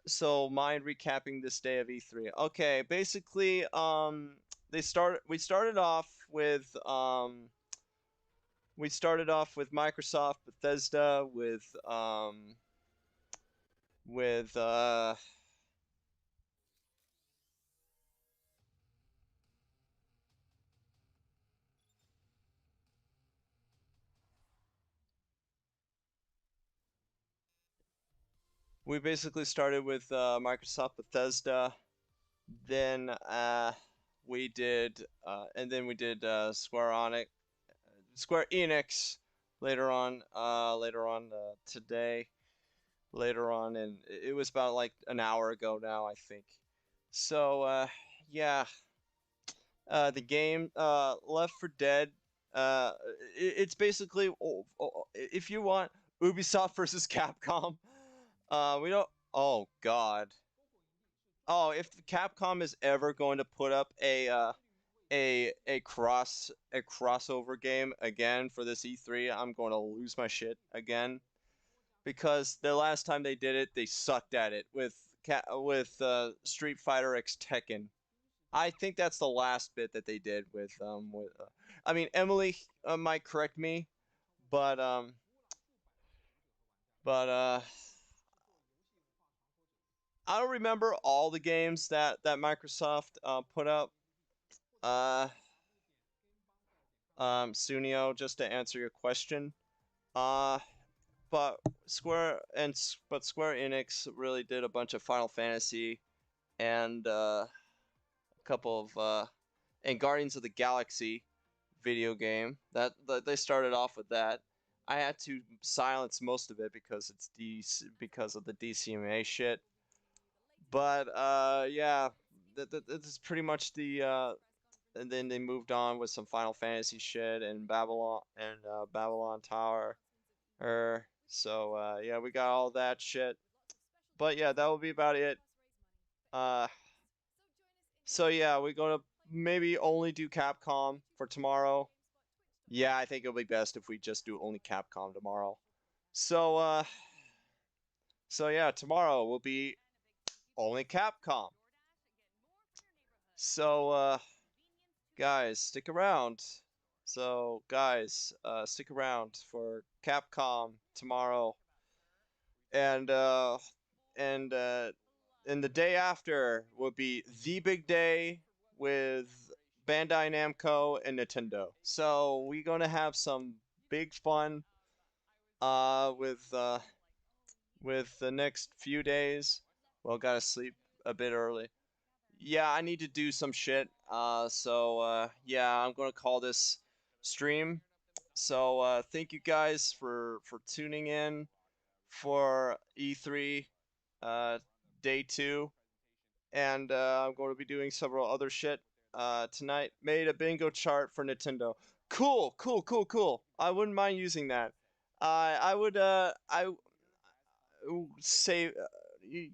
So mind recapping this day of E3. Okay, basically, we started off with Microsoft, Bethesda, with we basically started with Microsoft, Bethesda. Then we did Square Enix later on today, later on, and it was about like an hour ago now, I think. So yeah, the game Left 4 Dead. Uh, it's basically, if you want Ubisoft versus Capcom. We don't. Oh God. Oh, if Capcom is ever going to put up a crossover game again for this E3, I'm going to lose my shit again, because the last time they did it, they sucked at it with Street Fighter X Tekken. I think that's the last bit that they did with I mean, Emily might correct me, but but I don't remember all the games that Microsoft put up. Uh Sunio, just to answer your question. Uh but Square Enix really did a bunch of Final Fantasy and a couple of and Guardians of the Galaxy video game. That they started off with that. I had to silence most of it because because of the DCMA shit. But yeah, that's pretty much the and then they moved on with some Final Fantasy shit and Babylon Tower. So yeah, we got all that shit. But yeah, that will be about it. Uh, so yeah, we're gonna maybe only do Capcom for tomorrow. Yeah, I think it'll be best if we just do only Capcom tomorrow. So so yeah, tomorrow will be only Capcom. So guys, stick around. So guys, stick around for Capcom tomorrow, and and uh, and the day after will be the big day with Bandai Namco and Nintendo. So we're gonna have some big fun with the next few days. Well, gotta sleep a bit early. Yeah, I need to do some shit. Yeah, I'm gonna call this stream. So thank you guys for tuning in for E3 uh, day 2, and I'm going to be doing several other shit tonight. Made a bingo chart for Nintendo. Cool, cool, cool, cool. I wouldn't mind using that. I say, you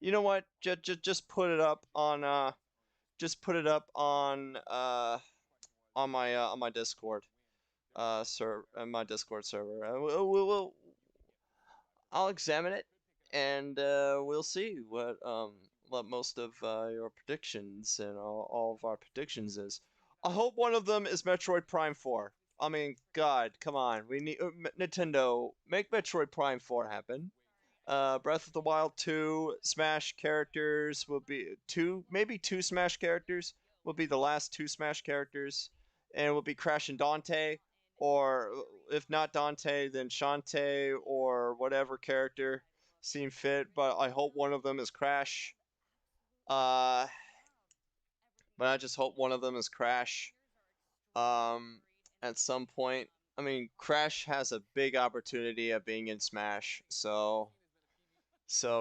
know what? Just put it up on on my Discord my Discord server. I'll examine it, and we'll see what most of your predictions and all of our predictions is. I hope one of them is Metroid Prime 4. I mean, God, come on. We need Nintendo, make Metroid Prime 4 happen. Breath of the Wild 2 Smash characters will be maybe two Smash characters will be the last two Smash characters, and it will be Crash and Dante, or if not Dante, then Shantae or whatever character seem fit. But I hope one of them is Crash. Uh, but I just hope one of them is Crash. Um, at some point, I mean, Crash has a big opportunity of being in Smash, so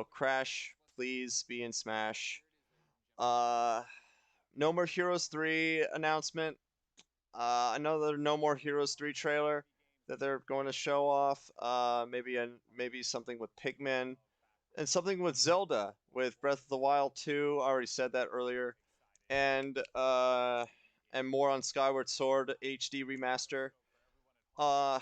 Crash, please be in Smash. Uh, No More Heroes 3 announcement. Another No More Heroes 3 trailer that they're going to show off. Maybe something with Pikmin and something with Zelda with Breath of the Wild 2. I already said that earlier. And more on Skyward Sword HD remaster. Uh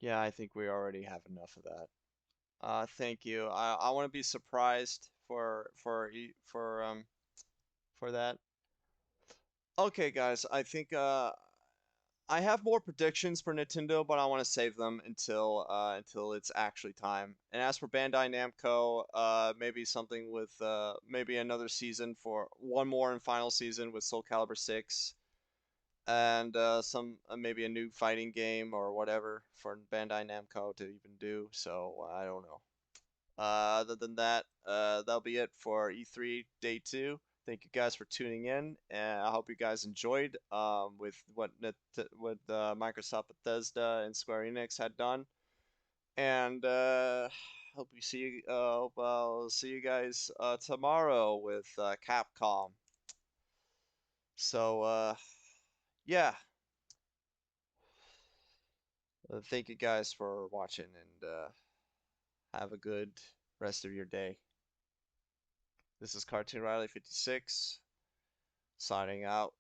yeah, I think we already have enough of that. Thank you. I want to be surprised for that. Okay, guys, I think I have more predictions for Nintendo, but I want to save them until it's actually time. And as for Bandai Namco, maybe something with maybe another season for one more and final season with Soul Calibur 6, and some maybe a new fighting game or whatever for Bandai Namco to even do. So I don't know. Other than that, that'll be it for E3 Day 2. Thank you guys for tuning in, and I hope you guys enjoyed with what Microsoft, Bethesda, and Square Enix had done. And hope I'll see you guys tomorrow with Capcom. So yeah, thank you guys for watching, and have a good rest of your day. This is CartoonRiley56 signing out.